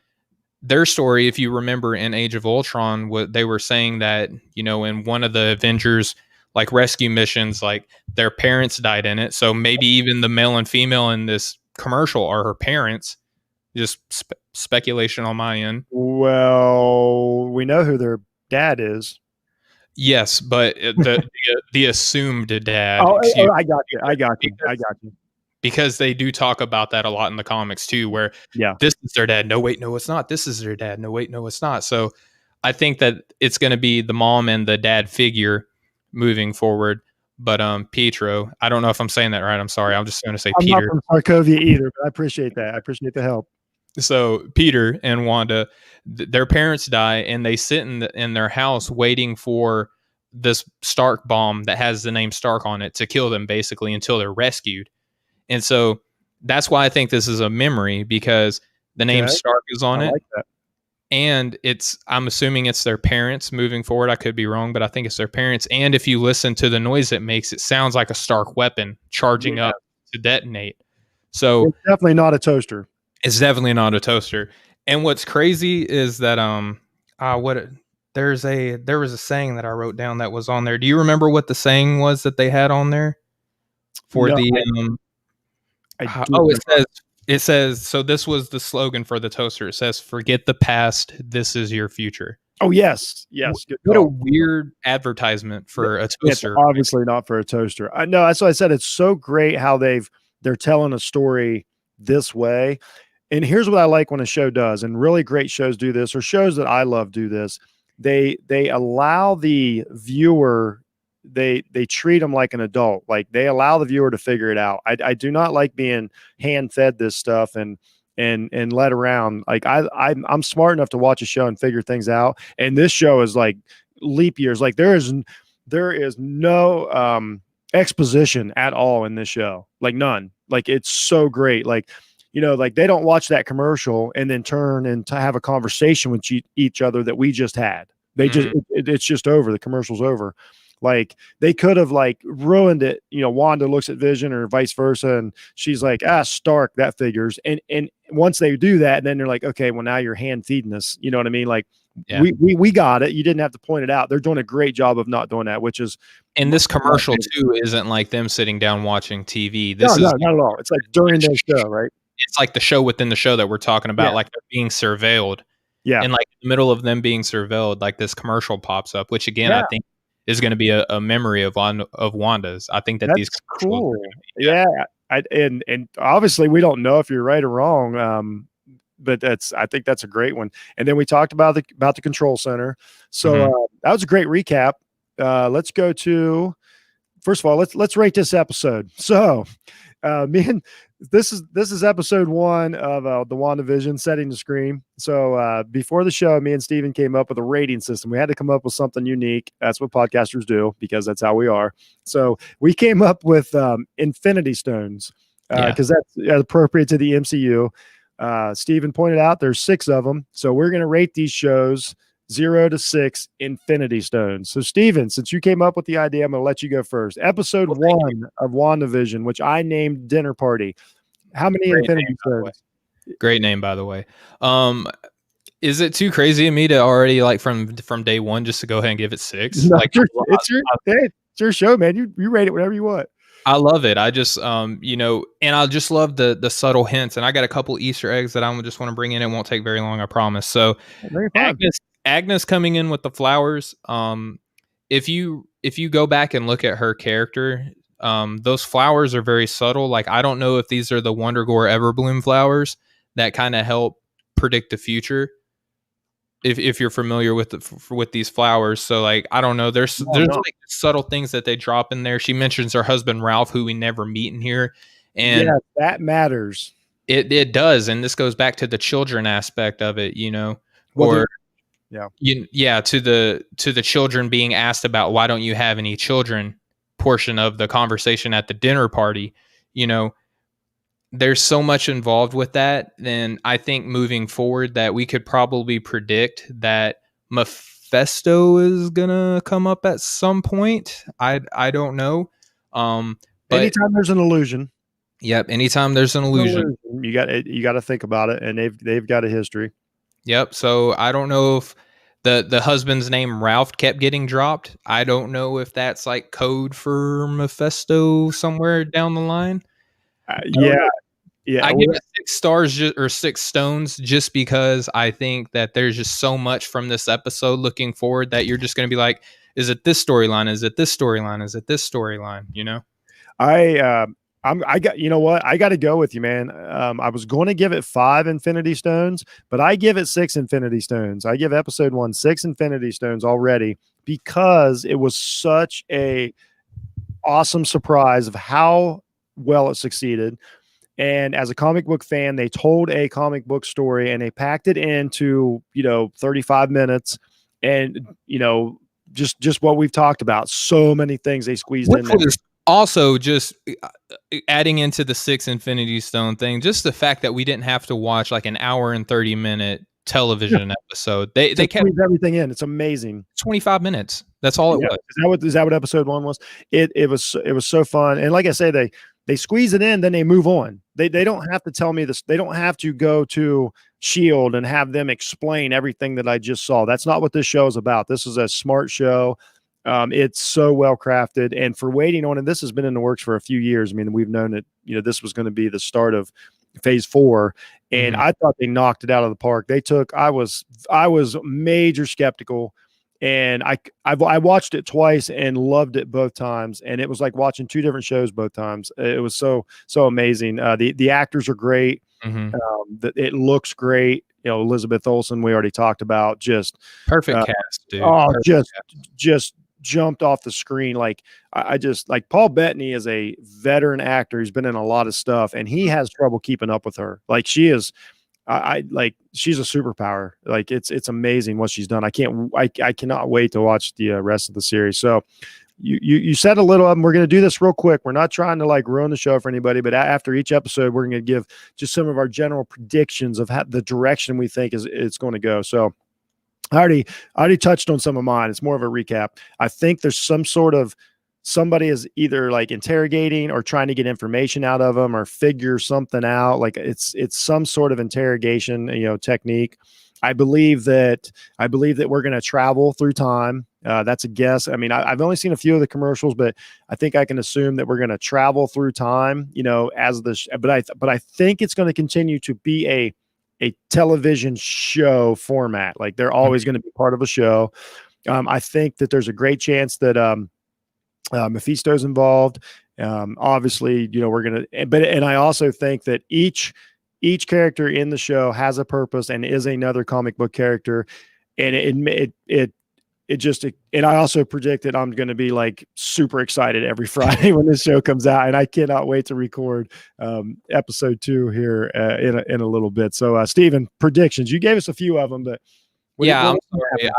their story, if you remember in Age of Ultron, what they were saying that, in one of the Avengers like rescue missions, like their parents died in it. So maybe even the male and female in this commercial are her parents. Just speculation on my end. Well, we know who their dad is. Yes, but the assumed dad. I got you. Because they do talk about that a lot in the comics too, where this is their dad. No, wait, no, it's not. This is their dad. No, wait, no, it's not. So I think that it's going to be the mom and the dad figure moving forward. But Pietro, I don't know if I'm saying that right. I'm sorry. I'm just going to say Peter. I'm not from Sarkovia either, but I appreciate that. I appreciate the help. So Peter and Wanda, their parents die, and they sit in their house waiting for this Stark bomb that has the name Stark on it to kill them, basically, until they're rescued. And so that's why I think this is a memory, because the name Stark is on it. Like that. And I'm assuming it's their parents moving forward. I could be wrong, but I think it's their parents. And if you listen to the noise it makes, it sounds like a Stark weapon charging up to detonate. So it's definitely not a toaster. It's definitely not a toaster. And what's crazy is that there was a saying that I wrote down that was on there. Do you remember what the saying was that they had on there for it says so this was the slogan for the toaster. It says, "Forget the past, this is your future." Oh, yes. What a weird advertisement for a toaster. It's obviously not for a toaster. I know. That's why I said it's so great how they're telling a story this way. And here's what I like when a show does, and really great shows do this, or shows that I love do this. They allow the viewer, they treat them like an adult. Like they allow the viewer to figure it out. I do not like being hand fed this stuff and led around. Like I'm smart enough to watch a show and figure things out. And this show is like leap years. Like there is no exposition at all in this show. Like none. Like it's so great. Like, like they don't watch that commercial and then turn and to have a conversation with each other that we just had. They it's just over. The commercial's over. Like they could have like ruined it. Wanda looks at Vision or vice versa, and she's like, Stark, that figures. And once they do that, then they're like, okay, well now you're hand feeding us. You know what I mean? Like we got it. You didn't have to point it out. They're doing a great job of not doing that, which is. And this commercial too isn't like them sitting down watching TV. This is not at all. It's like during their show, right? It's like the show within the show that we're talking about, like they're being surveilled. Yeah. And like in the middle of them being surveilled, like this commercial pops up, which again, I think is going to be a memory of Wanda's. I think that's cool. And obviously we don't know if you're right or wrong. But I think that's a great one. And then we talked about the control center. So that was a great recap. Let's go to, first of all, let's rate this episode. So this is episode 1 of the WandaVision, Setting the Screen. So before the show, me and Steven came up with a rating system. We had to come up with something unique. That's what podcasters do, because that's how we are. So we came up with Infinity Stones because that's appropriate to the MCU. Steven pointed out there's 6 of them. So we're going to rate these shows 0 to 6 Infinity Stones. So Steven, since you came up with the idea, I'm going to let you go first. Episode 1 of WandaVision, which I named Dinner Party. How many Infinity Stones? Great name, by the way. Is it too crazy of me to already like from day one just to go ahead and give it 6? No, like it's your show, man. You rate it whatever you want. I love it. I just and I just love the subtle hints. And I got a couple Easter eggs that I just want to bring in. It won't take very long, I promise. So Agnes coming in with the flowers. If you go back and look at her character, those flowers are very subtle. Like I don't know if these are the Wonder Gore Everbloom flowers that kind of help predict the future. If you're familiar with these flowers, so like I don't know, there's like subtle things that they drop in there. She mentions her husband Ralph, who we never meet in here, and that matters. It does, and this goes back to the children aspect of it, to the children being asked about why don't you have any children portion of the conversation at the dinner party. there's so much involved with that. Then I think moving forward that we could probably predict that Mephisto is gonna come up at some point. I don't know. But Anytime there's an illusion, yep, anytime there's an illusion. you got to think about it, and they've got a history. Yep. So I don't know if the husband's name Ralph kept getting dropped. I don't know if that's like code for Mephisto somewhere down the line. Yeah, yeah. I give it 6 stars or 6 stones just because I think that there's just so much from this episode looking forward that you're just going to be like, is it this storyline? Is it this storyline? Is it this storyline? You know? I got, you know what? I got to go with you, man. I was going to give it 5 Infinity Stones, but I give it 6 Infinity Stones. I give episode 1 6 Infinity Stones already because it was such a awesome surprise of how well it succeeded. And as a comic book fan, they told a comic book story and they packed it into, 35 minutes and, just what we've talked about. So many things they squeezed in there. Also, just adding into the 6 Infinity Stone thing, just the fact that we didn't have to watch like an hour and 30-minute television episode. They kept everything in. It's amazing. 25 minutes. That's all it was. Is that what episode 1 was? It was so fun. And like I say, they squeeze it in, then they move on. They don't have to tell me this. They don't have to go to Shield and have them explain everything that I just saw. That's not what this show is about. This is a smart show. It's so well crafted, and for waiting on it, this has been in the works for a few years. I mean, we've known that, this was going to be the start of phase 4, and I thought they knocked it out of the park. I was major skeptical, and I watched it twice and loved it both times. And it was like watching 2 different shows both times. It was so amazing. The actors are great. It looks great. Elizabeth Olsen, we already talked about, just perfect cast, dude. Just jumped off the screen. Like I just like Paul Bettany is a veteran actor. He's been in a lot of stuff, and he has trouble keeping up with her. Like she is, she's a superpower. Like it's amazing what she's done. I cannot wait to watch the rest of the series. So you said a little of them. We're going to do this real quick. We're not trying to like ruin the show for anybody, but after each episode, we're going to give just some of our general predictions of how the direction we think it's going to go. So I already touched on some of mine. It's more of a recap. I think there's some sort of somebody is either like interrogating or trying to get information out of them or figure something out. Like it's some sort of interrogation, technique. I believe that we're going to travel through time. That's a guess. I mean, I've only seen a few of the commercials, but I think I can assume that we're going to travel through time, but I think it's going to continue to be a television show format. Like they're always going to be part of a show. I think that there's a great chance that Mephisto's involved. Obviously, we're going to, and I also think that each character in the show has a purpose and is another comic book character. And and I also predict that I'm going to be like super excited every Friday when this show comes out, and I cannot wait to record episode 2 here in a little bit. So, Steven, predictions. You gave us a few of them, but I'm sorry.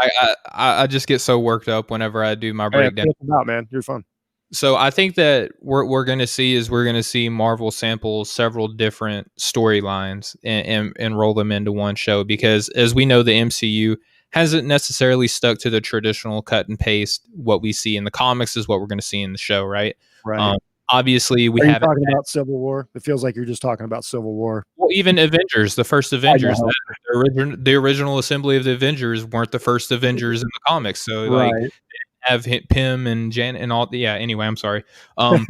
I just get so worked up whenever I do my breakdown. Man, you're fun. So I think that we're going to see Marvel sample several different storylines and roll them into one show, because as we know, the MCU hasn't necessarily stuck to the traditional cut and paste. What we see in the comics is what we're going to see in the show, right? Right. Obviously, we haven't talking about Civil War. It feels like you're just talking about Civil War. Well, even Avengers, the first Avengers, the original assembly of the Avengers weren't the first Avengers in the comics. So like have Pym and Jan and all. Yeah. Anyway, I'm sorry. I'm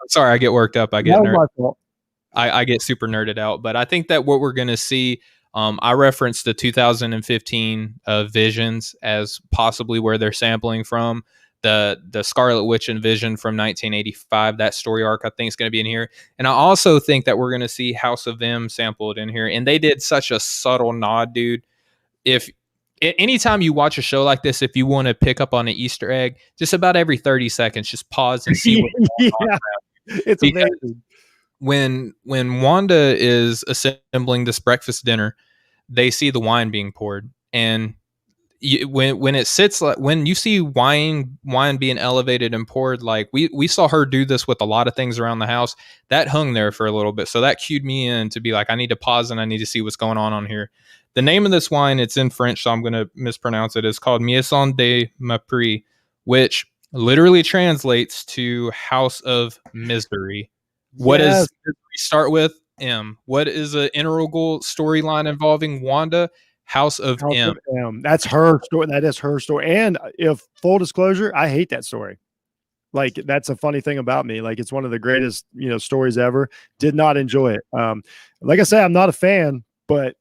sorry. I get worked up. I get I get super nerded out. But I think that what we're going to see. I referenced the 2015 Visions as possibly where they're sampling from. The Scarlet Witch and Vision from 1985, that story arc I think is going to be in here. And I also think that we're going to see House of M sampled in here. And they did such a subtle nod, dude. If anytime you watch a show like this, if you want to pick up on an Easter egg, just about every 30 seconds, just pause and see what's going on. It's amazing. When Wanda is assembling this breakfast dinner, they see the wine being poured, and when it sits, like when you see wine being elevated and poured, like we saw her do this with a lot of things around the house. That hung there for a little bit, so that cued me in to be like, I need to pause and I need to see what's going on here. The name of this wine, it's in French, so I'm going to mispronounce it. It's called Maison de Mépris, which literally translates to House of Misery. What Yes. does misery start with? M. What is an integral storyline involving Wanda? House of House M. of M. That's her story. That is her story. And if full disclosure, I hate that story. Like that's a funny thing about me. Like it's one of the greatest, stories ever. Did not enjoy it. Like I said, I'm not a fan, but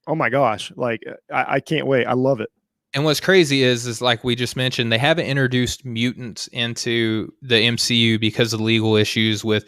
oh my gosh, like I can't wait. I love it. And what's crazy is like we just mentioned, they haven't introduced mutants into the MCU because of legal issues with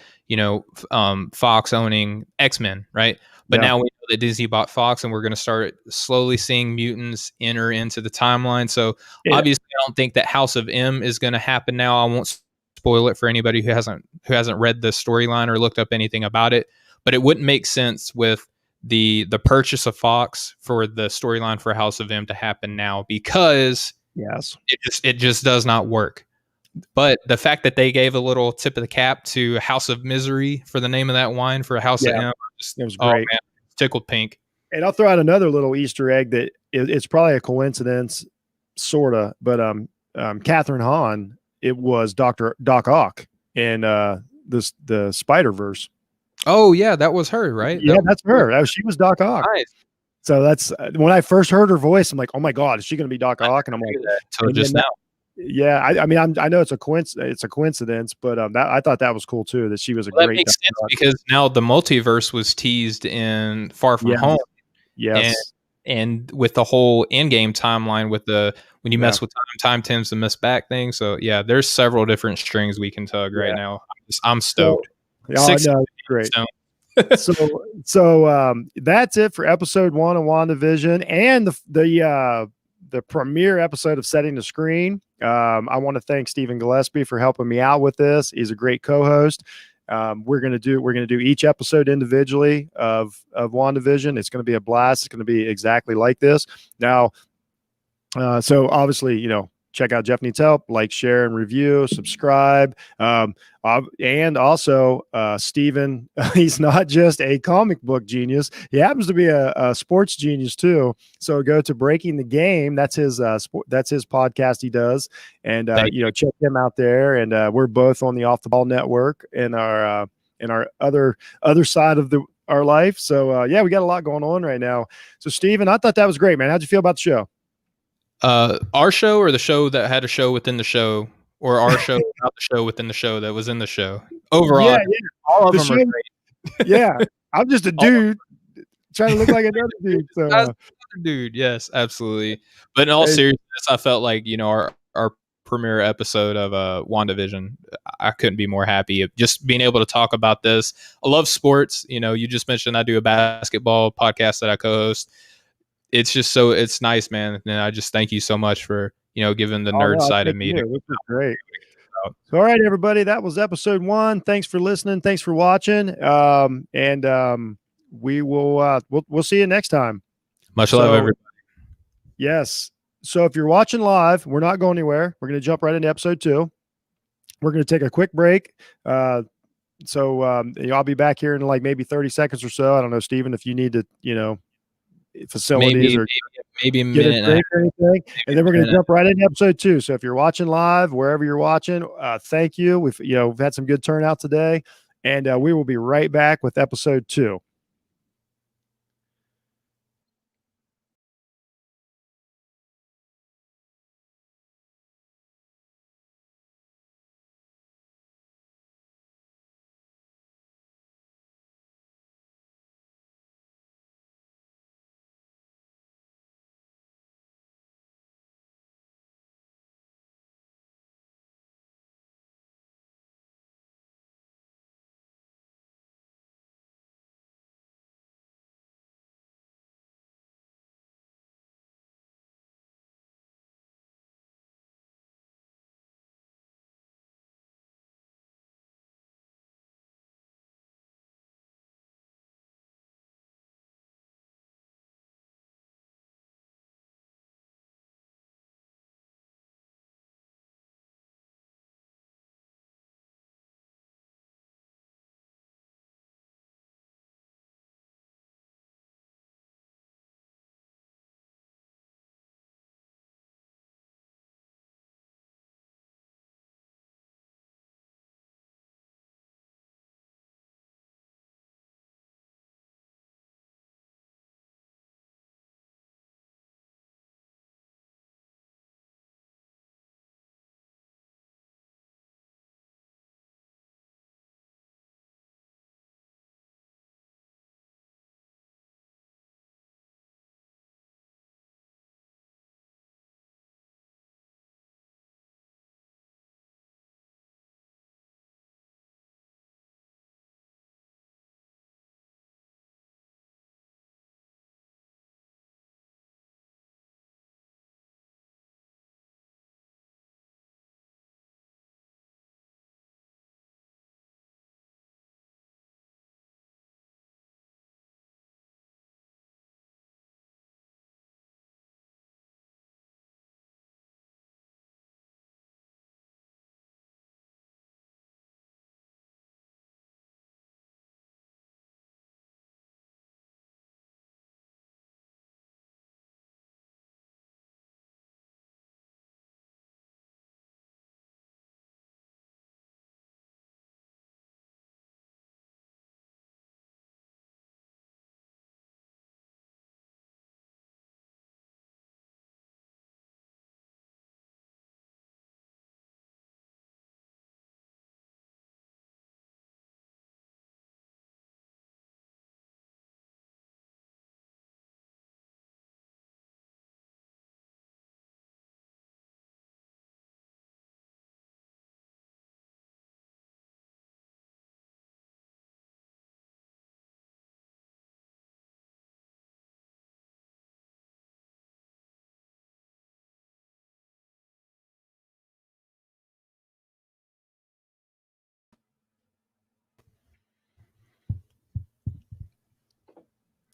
Fox owning X-Men, right? But Yeah. now we know that Disney bought Fox, and we're going to start slowly seeing mutants enter into the timeline. So It, obviously, I don't think that House of M is going to happen now. I won't spoil it for anybody who hasn't read the storyline or looked up anything about it. But it wouldn't make sense with the purchase of Fox for the storyline for House of M to happen now, because yes. it just does not work. But the fact that they gave a little tip of the cap to House of Misery for the name of that wine for House of Yeah. M, It was oh great. man, tickled pink. And I'll throw out another little Easter egg that it's probably a coincidence, sorta, but Catherine Hahn, it was Doc Ock in the Spider Verse. Oh yeah, that was her, right? Yeah, that's her. She was Doc Ock. Nice. So that's when I first heard her voice, I'm like, oh my god, is she going to be Doc Ock? And I'm like, Until just now. yeah, I mean, I know it's a coincidence, but that I thought that was cool too. That she was a Well, that great makes Doc sense Ock. because now the multiverse was teased in Far From Yes, Home, and yes, and with the whole Endgame timeline, with the when you yeah, mess with time tends to miss back thing. So yeah, there's several different strings we can tug right yeah. now. I'm So, stoked. oh Six no, great. stone. So that's it for episode 1 of WandaVision and the premiere episode of Setting the Screen. I want to thank Stephen Gillespie for helping me out with this. He's a great co-host. We're gonna do each episode individually of WandaVision. It's gonna be a blast. It's gonna be exactly like this. Now, so obviously, check out Jeff Needs Help, like, share, and review, subscribe. And also, Steven, he's not just a comic book genius. He happens to be a sports genius too. So go to Breaking the Game. That's his that's his podcast he does. And, check him out there. And we're both on the Off the Ball Network in our other side of our life. So, yeah, we got a lot going on right now. So, Steven, I thought that was great, man. How'd you feel about the show? Our show, or the show that had a show within the show, or our show about the show within the show that was in the show. Overall, Yeah, all of the them show, are great. yeah. I'm just a All dude trying to look like another dude. So, That's another dude. Yes, absolutely. But in all hey, seriousness, I felt like our premiere episode of WandaVision, I couldn't be more happy of just being able to talk about this. I love sports. You just mentioned I do a basketball podcast that I co-host. It's nice, man. And I just thank you so much for giving the oh nerd no, I side of think me to this is great. out. So, all right, everybody, that was episode 1. Thanks for listening. Thanks for watching. And we will we'll see you next time. Much love, So, everybody. yes. So if you're watching live, we're not going anywhere. We're going to jump right into episode 2. We're going to take a quick break. So I'll be back here in like maybe 30 seconds or so. I don't know, Steven, if you need to, facilities Maybe or maybe a get a minute and a half. drink or anything. And then we're going to minute. jump right into episode 2. So if you're watching live, wherever you're watching, thank you. We've had some good turnout today, and we will be right back with episode 2.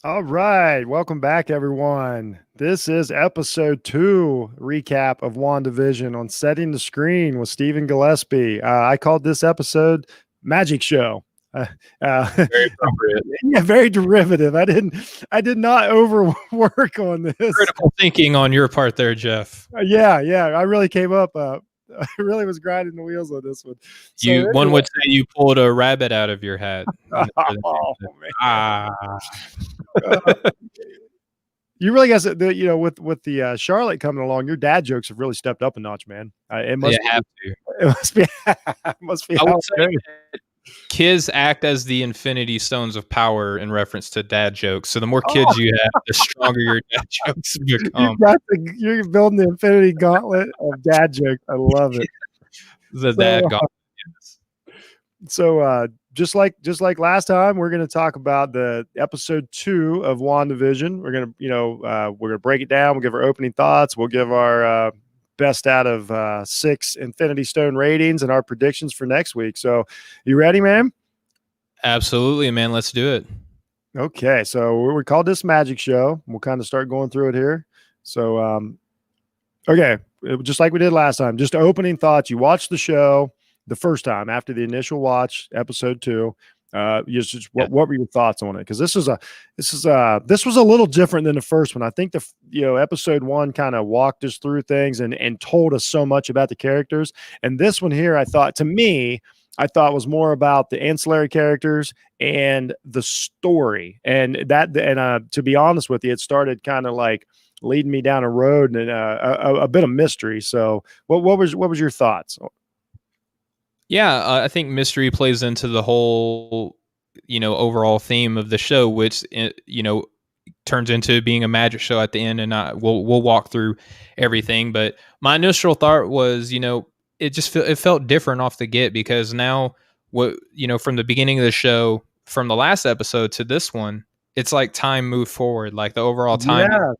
All right. Welcome back, everyone. This is episode 2 recap of WandaVision on Setting the Screen with Stephen Gillespie. I called this episode Magic Show. Very appropriate. Yeah, very derivative. I did not overwork on this. Critical thinking on your part there, Jeff. Yeah. I really came up. I really was grinding the wheels on this one. So One would say you pulled a rabbit out of your hat. oh, man. Ah. You really guys, with the Charlotte coming along, your dad jokes have really stepped up a notch, man. It must They have to. it must be it must be I how would it's say going. that kids act as the infinity stones of power in reference to dad jokes. So the more kids you have, the stronger your dad jokes become. You're building the infinity gauntlet of dad jokes. I love it. The dad gauntlet. So just like last time, we're going to talk about the episode 2 of WandaVision. We're going to we're going to break it down. We'll give our opening thoughts. We'll give our best out of 6 Infinity Stone ratings and our predictions for next week. So, you ready, man? Absolutely, man. Let's do it. Okay, so we called this Magic Show. We'll kind of start going through it here. So, okay, just like we did last time, just opening thoughts. You watched the show the first time after the initial watch, episode 2. What were your thoughts on it? Because this was a little different than the first one. I think episode 1 kind of walked us through things and told us so much about the characters, and this one here, I thought was more about the ancillary characters and the story, and to be honest with you, it started kind of like leading me down a road and a bit of mystery. So, what was your thoughts? Yeah, I think mystery plays into the whole, overall theme of the show, which turns into being a magic show at the end. And we'll walk through everything. But my initial thought was, it felt different off the get, because now from the beginning of the show, from the last episode to this one, it's like time moved forward, like the overall time. Yeah.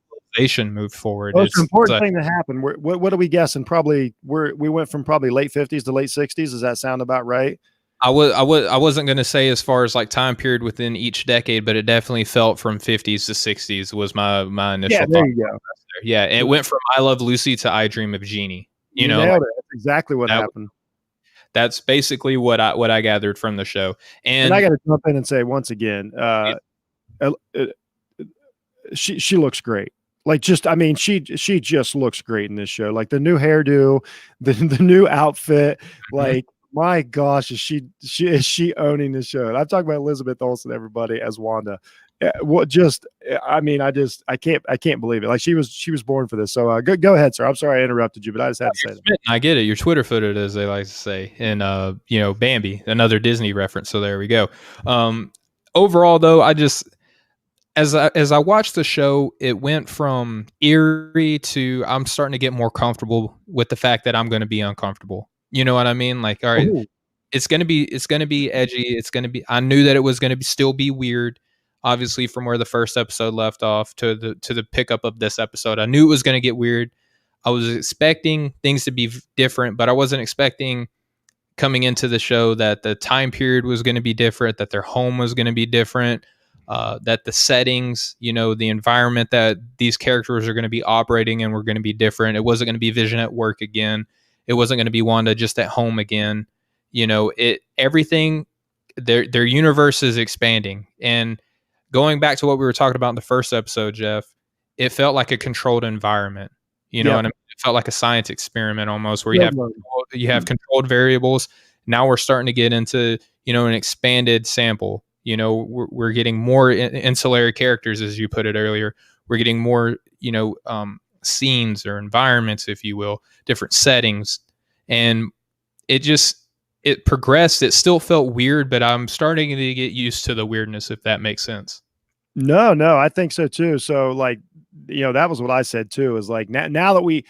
Moved forward. Most important thing that happened. What are we guessing? Probably we went from probably late 50s to late 60s. Does that sound about right? I wasn't going to say as far as like time period within each decade, but it definitely felt from 50s to 60s was my initial thought. There you go. Yeah, it went from I Love Lucy to I Dream of Jeannie. You know, nailed it. That's exactly what happened. That's basically what I gathered from the show. And I got to jump in and say once again, she looks great. Like, she just looks great in this show. Like the new hairdo, the new outfit. Mm-hmm. Like, my gosh, is she owning the show? And I'm talking about Elizabeth Olsen, everybody, as Wanda. I can't believe it. Like, she was born for this. So go ahead, sir. I'm sorry I interrupted you, but I just had to say that. I get it. You're Twitter footed, as they like to say, and Bambi, another Disney reference. So there we go. Overall, though, as I watched the show, it went from eerie to I'm starting to get more comfortable with the fact that I'm going to be uncomfortable. You know what I mean? Like, all right, it's going to be edgy. I knew that it was going to still be weird. Obviously, from where the first episode left off to the pickup of this episode, I knew it was going to get weird. I was expecting things to be different, but I wasn't expecting coming into the show that the time period was going to be different, that their home was going to be different. That the settings, the environment that these characters are going to be operating in were going to be different. It wasn't going to be Vision at work again. It wasn't going to be Wanda just at home again. Everything, their universe is expanding. And going back to what we were talking about in the first episode, Jeff, it felt like a controlled environment. You know what I mean? It felt like a science experiment almost, where you have controlled variables. Now we're starting to get into, an expanded sample. We're getting more ancillary characters, as you put it earlier. We're getting more, scenes or environments, if you will, different settings. And it progressed. It still felt weird, but I'm starting to get used to the weirdness, if that makes sense. No, I think so too. So, like, that was what I said too, is like, now we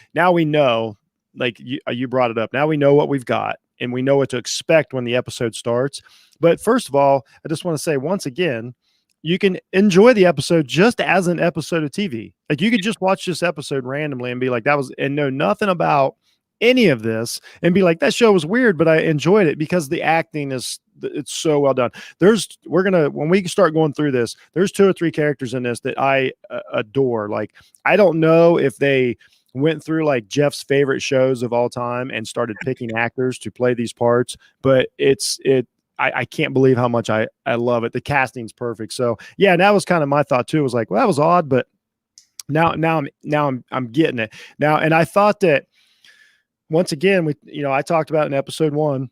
know, like you brought it up. Now we know what we've got, and we know what to expect when the episode starts. But first of all, I just want to say once again, you can enjoy the episode just as an episode of TV. Like, you could just watch this episode randomly and be like, and know nothing about any of this and be like, that show was weird, but I enjoyed it because the acting it's so well done. When we start going through this, there's 2 or 3 characters in this that I adore. Like, I don't know if they went through like Jeff's favorite shows of all time and started picking actors to play these parts, but I can't believe how much I love it. The casting's perfect. So yeah, that was kind of my thought too. It was like, well, that was odd, but now I'm getting it now. And I thought that once again, I talked about in episode 1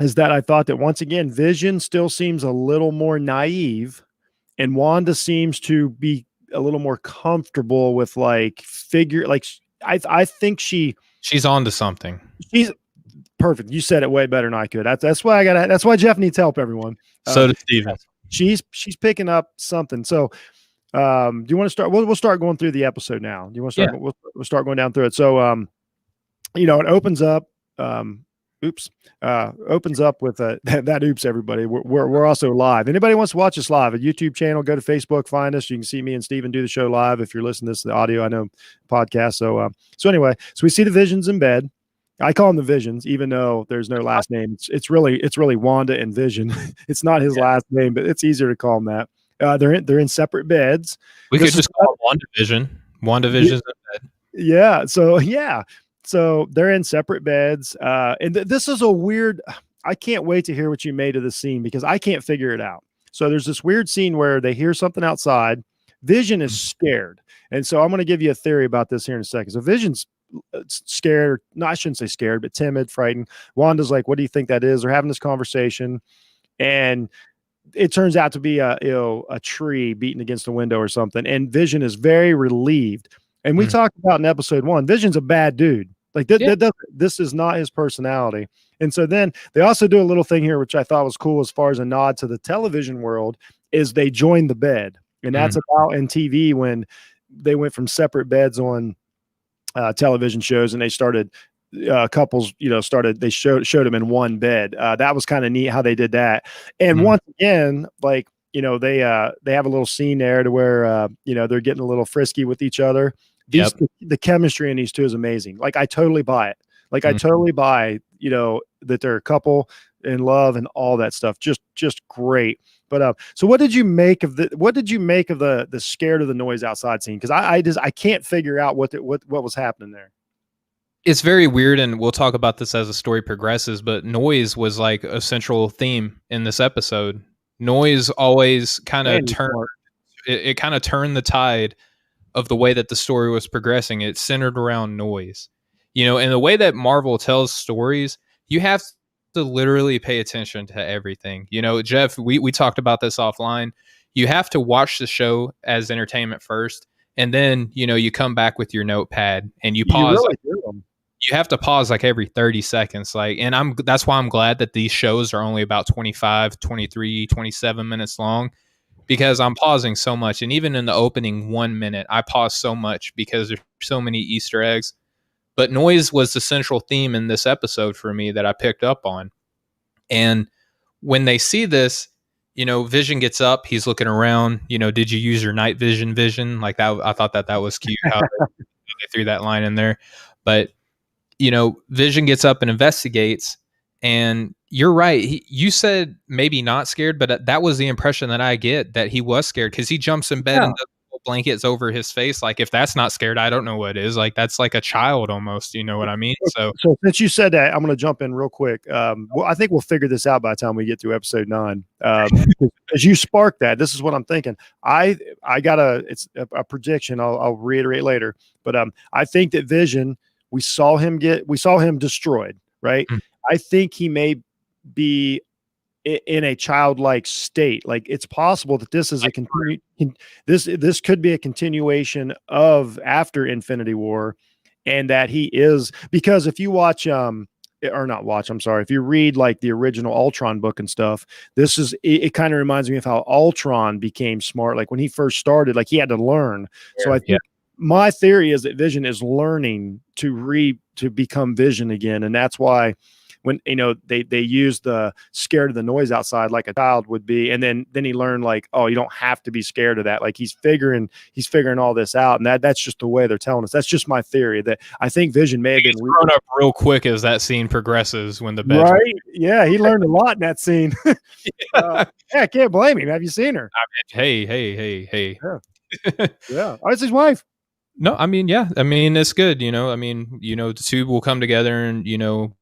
is that I thought that once again, Vision still seems a little more naive and Wanda seems to be a little more comfortable with like I think she's on to something. She's perfect. You said it way better than I could. That's why that's why Jeff needs help, everyone. So does Steven. She's picking up something. So do you want to start? We'll start going through the episode now. Do you want to start? Yeah. We'll start going down through it. So it opens up opens up with that oops, everybody. We're also live. Anybody wants to watch us live, a YouTube channel, go to Facebook, find us. You can see me and Steven do the show live. If you're listening to this, the audio, I know podcast. So anyway, so we see the Visions in bed. I call them the Visions, even though there's no last name. It's really Wanda and Vision. It's not his last name, but it's easier to call them that. They're in separate beds. We could just call it WandaVision. WandaVision's in bed. Yeah. So they're in separate beds. And this is a weird, I can't wait to hear what you made of the scene because I can't figure it out. So there's this weird scene where they hear something outside. Vision is scared. And so I'm going to give you a theory about this here in a second. So Vision's scared. No, I shouldn't say scared, but timid, frightened. Wanda's like, what do you think that is? They're having this conversation. And it turns out to be a tree beating against the window or something. And Vision is very relieved. And we talked about in episode 1, Vision's a bad dude. Like this is not his personality. And so then they also do a little thing here, which I thought was cool as far as a nod to the television world, is they join the bed. And that's about in TV when they went from separate beds on television shows and they started couples, they showed them in one bed. That was kind of neat how they did that. And once again, like, they have a little scene there to where, they're getting a little frisky with each other. The chemistry in these 2 is amazing. Like, I totally buy it. Like, I totally buy, that they're a couple in love and all that stuff. Just great. But so what did you make of the scared of the noise outside scene? Because I can't figure out what was happening there. It's very weird, and we'll talk about this as the story progresses, but noise was like a central theme in this episode. Noise always kind of turned the tide of the way that the story was progressing. It centered around noise. And the way that Marvel tells stories, you have to literally pay attention to everything. Jeff, we talked about this offline. You have to watch the show as entertainment first, and then, you come back with your notepad and you pause. You have to pause like every 30 seconds. That's why I'm glad that these shows are only about 25, 23, 27 minutes long, because I'm pausing so much. And even in the opening 1 minute, I pause so much because there's so many Easter eggs. But noise was the central theme in this episode for me that I picked up on. And when they see this, Vision gets up, he's looking around, did you use your night vision? Like that, I thought that was cute how they threw that line in there. But Vision gets up and investigates, and you're right. You said maybe not scared, but that was the impression that I get, that he was scared because he jumps in bed and the blankets over his face. Like, if that's not scared, I don't know what is. Like, that's like a child almost. You know what I mean? So since you said that, I'm going to jump in real quick. I think we'll figure this out by the time we get to episode 9. As you sparked that, this is what I'm thinking. It's a prediction. I'll reiterate later, but I think that Vision, we saw him destroyed, right? I think he may be in a childlike state. Like, it's possible that this is this could be a continuation of after Infinity War, and that he is, because if you watch if you read like the original Ultron book and stuff, it kind of reminds me of how Ultron became smart. Like, when he first started, like, he had to learn. So I think my theory is that Vision is learning to become Vision again. And that's why when they use the scared of the noise outside like a child would be, and then he learned like, oh, you don't have to be scared of that. Like he's figuring all this out, and that's just the way they're telling us. That's just my theory that I think Vision may have been grown up real quick as that scene progresses when the bed. Right? Yeah, he learned a lot in that scene. Yeah, I can't blame him. Have you seen her? Hey. Yeah. Oh, it's his wife. No, I mean, yeah. I mean, it's good, I mean, the two will come together and,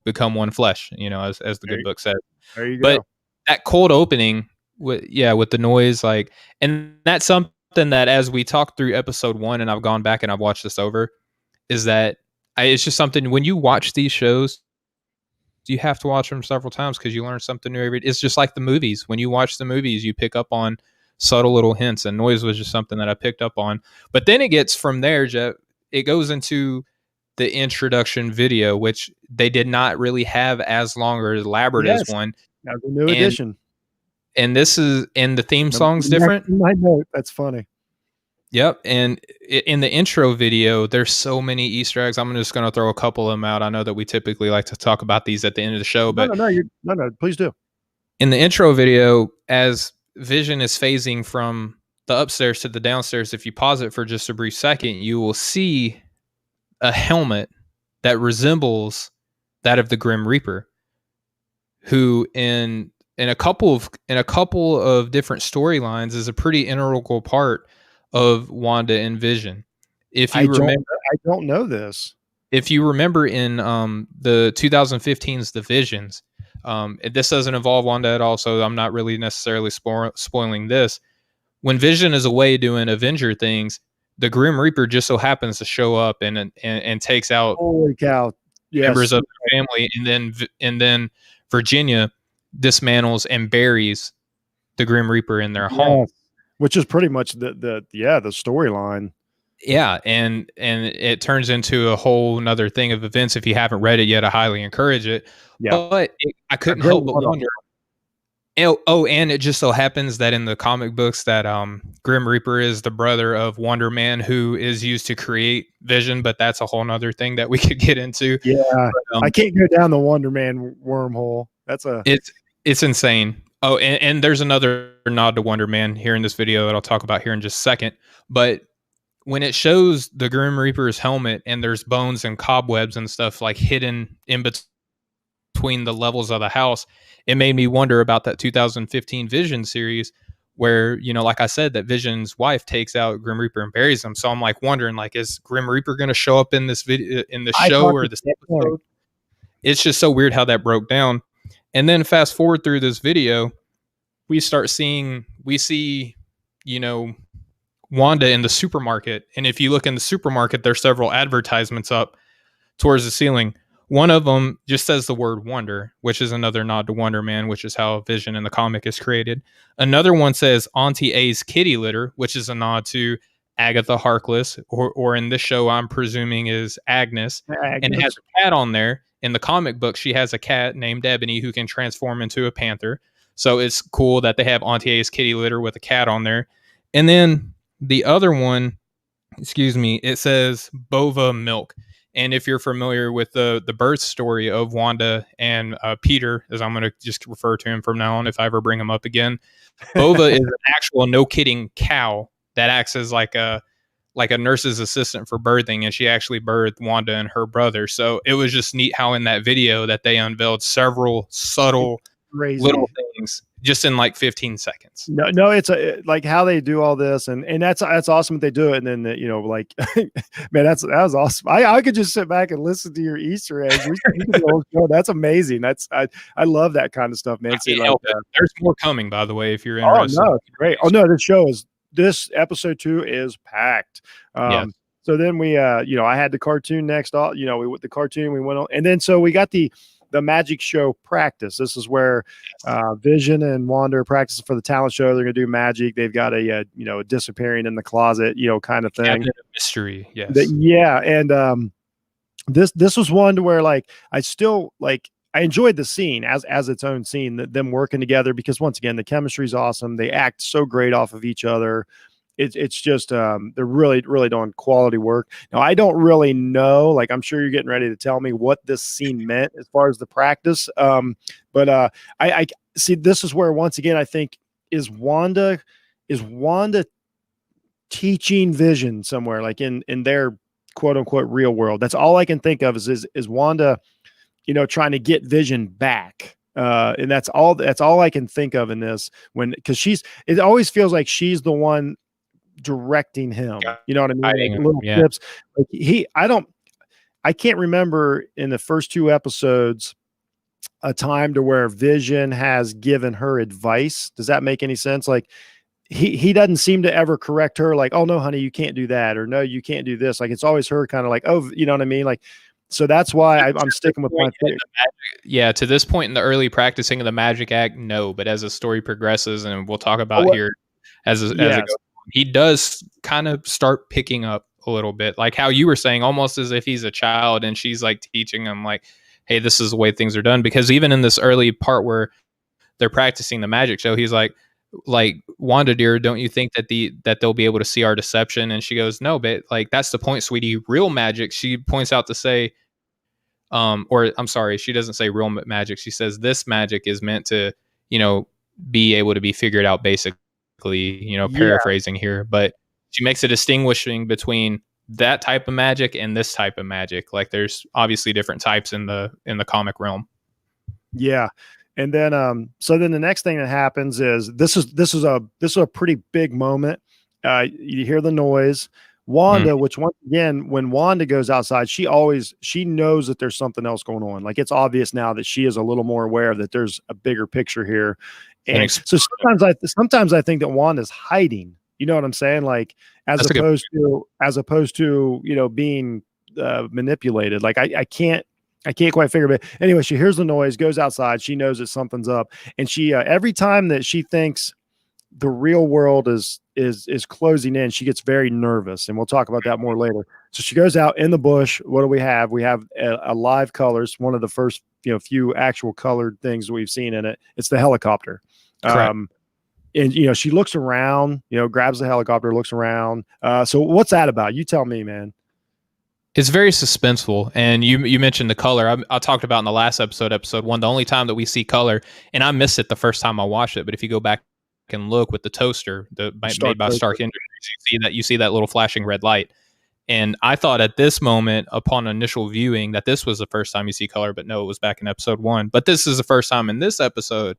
become one flesh, as the good book says. There you go. But that cold opening with the noise, like, and that's something that as we talk through episode 1 and I've gone back and I've watched this over, is that it's just something when you watch these shows, you have to watch them several times because you learn something new every. It's just like the movies. When you watch the movies, you pick up on subtle little hints, and noise was just something that I picked up on. But then it gets from there, Jeff. It goes into the introduction video, which they did not really have as long or elaborate as one. That's a new edition. And this is, and the theme song's different. My note. That's funny. Yep. And in the intro video, there's so many Easter eggs. I'm just going to throw a couple of them out. I know that we typically like to talk about these at the end of the show, but no, please do. In the intro video, as Vision is phasing from the upstairs to the downstairs, if you pause it for just a brief second, you will see a helmet that resembles that of the Grim Reaper, who in a couple of different storylines is a pretty integral part of Wanda and Vision. If you remember, I don't know this. If you remember in the 2015's The Visions, this doesn't involve Wanda at all, so I'm not really necessarily spoiling this. When Vision is away doing Avenger things, the Grim Reaper just so happens to show up and takes out holy cow members of the family, and then Virginia dismantles and buries the Grim Reaper in their home. Which is pretty much the storyline. Yeah, and it turns into a whole nother thing of events. If you haven't read it yet, I highly encourage it. Yeah. But I couldn't help but wonder. And it just so happens that in the comic books that Grim Reaper is the brother of Wonder Man, who is used to create Vision, but that's a whole nother thing that we could get into. Yeah, but, I can't go down the Wonder Man wormhole. It's insane. Oh, and there's another nod to Wonder Man here in this video that I'll talk about here in just a second. But when it shows the Grim Reaper's helmet and there's bones and cobwebs and stuff like hidden in between the levels of the house, it made me wonder about that 2015 Vision series where, like I said, that Vision's wife takes out Grim Reaper and buries him. So I'm like wondering, like, is Grim Reaper going to show up in this video, in the show or this episode? It's just so weird how that broke down. And then fast forward through this video, we see, Wanda in the supermarket. And if you look in the supermarket, there's several advertisements up towards the ceiling. One of them just says the word Wonder, which is another nod to Wonder Man, which is how Vision in the comic is created. Another one says Auntie A's kitty litter, which is a nod to Agatha Harkness, or in this show, I'm presuming is Agnes. And it has a cat on there. In the comic book, she has a cat named Ebony who can transform into a panther. So it's cool that they have Auntie A's kitty litter with a cat on there. And then the other one, it says Bova milk. And if you're familiar with the birth story of Wanda and Peter, as I'm going to just refer to him from now on if I ever bring him up again, Bova is an actual, no kidding, cow that acts as like a nurse's assistant for birthing, and she actually birthed Wanda and her brother. So it was just neat how in that video that they unveiled several subtle little things just in like 15 seconds. No, it's like how they do all this, and that's awesome that they do it. And then man, that was awesome. I could just sit back and listen to your Easter eggs. That's amazing. I love that kind of stuff, man. There's more coming, by the way, if you're interested. Oh no, it's great. Oh no, this episode 2 is packed. Yes. So then we, I had the cartoon next. We with the cartoon, we went on, and then so we got the magic show practice. This is where Vision and Wanda are practicing for the talent show. They're going to do magic. They've got a disappearing in the closet, kind of thing. Cabinet of mystery. Yes. And this was one to where like I still like. I enjoyed the scene as its own scene, them working together, because once again, the chemistry is awesome. They act so great off of each other. it's just they're really doing quality work. Now I don't really know, like I'm sure you're getting ready to tell me what this scene meant as far as the practice. But I see this is where once again I think is Wanda teaching Vision somewhere like in their quote unquote real world. That's all I can think of is Wanda, trying to get Vision back. And that's all I can think of in this because it always feels like she's the one directing him. You know what I mean? Guiding Like him, little yeah. tips. Like I can't remember in the first two episodes a time to where Vision has given her advice. Does that make any sense? Like he doesn't seem to ever correct her like, oh no, honey, you can't do that, or no, you can't do this. Like it's always her kind of like, oh, you know what I mean? Like, so that's why I'm sticking with my theory. Yeah, to this point in the early practicing of the magic act, no. But as the story progresses, and we'll talk about here as it Yes. goes, he does kind of start picking up a little bit, like how you were saying, almost as if he's a child, and she's like teaching him, like, "Hey, this is the way things are done." Because even in this early part where they're practicing the magic show, he's like, Wanda, dear, don't you think that they'll be able to see our deception? And she goes, no, but like that's the point, sweetie. Real magic, she points out to say, or I'm sorry, she doesn't say real magic. She says this magic is meant to, be able to be figured out, basically, Yeah. paraphrasing here. But she makes a distinguishing between that type of magic and this type of magic. Like there's obviously different types in the comic realm. Yeah. And then so then the next thing that happens is this is a pretty big moment. You hear the noise. Wanda, which once again, when Wanda goes outside, she knows that there's something else going on. Like it's obvious now that she is a little more aware that there's a bigger picture here. And so sometimes I think that Wanda's hiding. You know what I'm saying? Like as opposed to being manipulated. Like I can't quite figure it. Anyway, she hears the noise, goes outside. She knows that something's up, and she every time that she thinks the real world is closing in, she gets very nervous, and we'll talk about that more later. So she goes out in the bush. What do we have? We have a live colors. One of the first few actual colored things we've seen in it. It's the helicopter. Correct. And she looks around. Grabs the helicopter, looks around. So what's that about? You tell me, man. It's very suspenseful, and you mentioned the color. I talked about in the last episode 1, the only time that we see color, and I missed it the first time I watched it. But if you go back and look with the toaster made by Stark Industries, you see that little flashing red light. And I thought at this moment, upon initial viewing, that this was the first time you see color, but no, it was back in episode 1. But this is the first time in this episode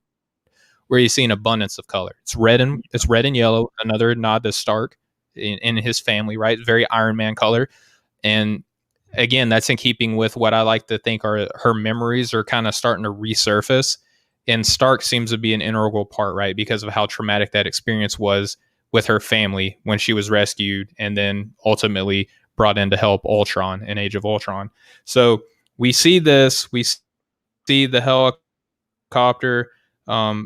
where you see an abundance of color. It's red and yellow. Another nod to Stark in his family, right? Very Iron Man color. And again, that's in keeping with what I like to think are her memories are kind of starting to resurface. And Stark seems to be an integral part, right? Because of how traumatic that experience was with her family when she was rescued and then ultimately brought in to help Ultron in Age of Ultron. So we see this, we see the helicopter,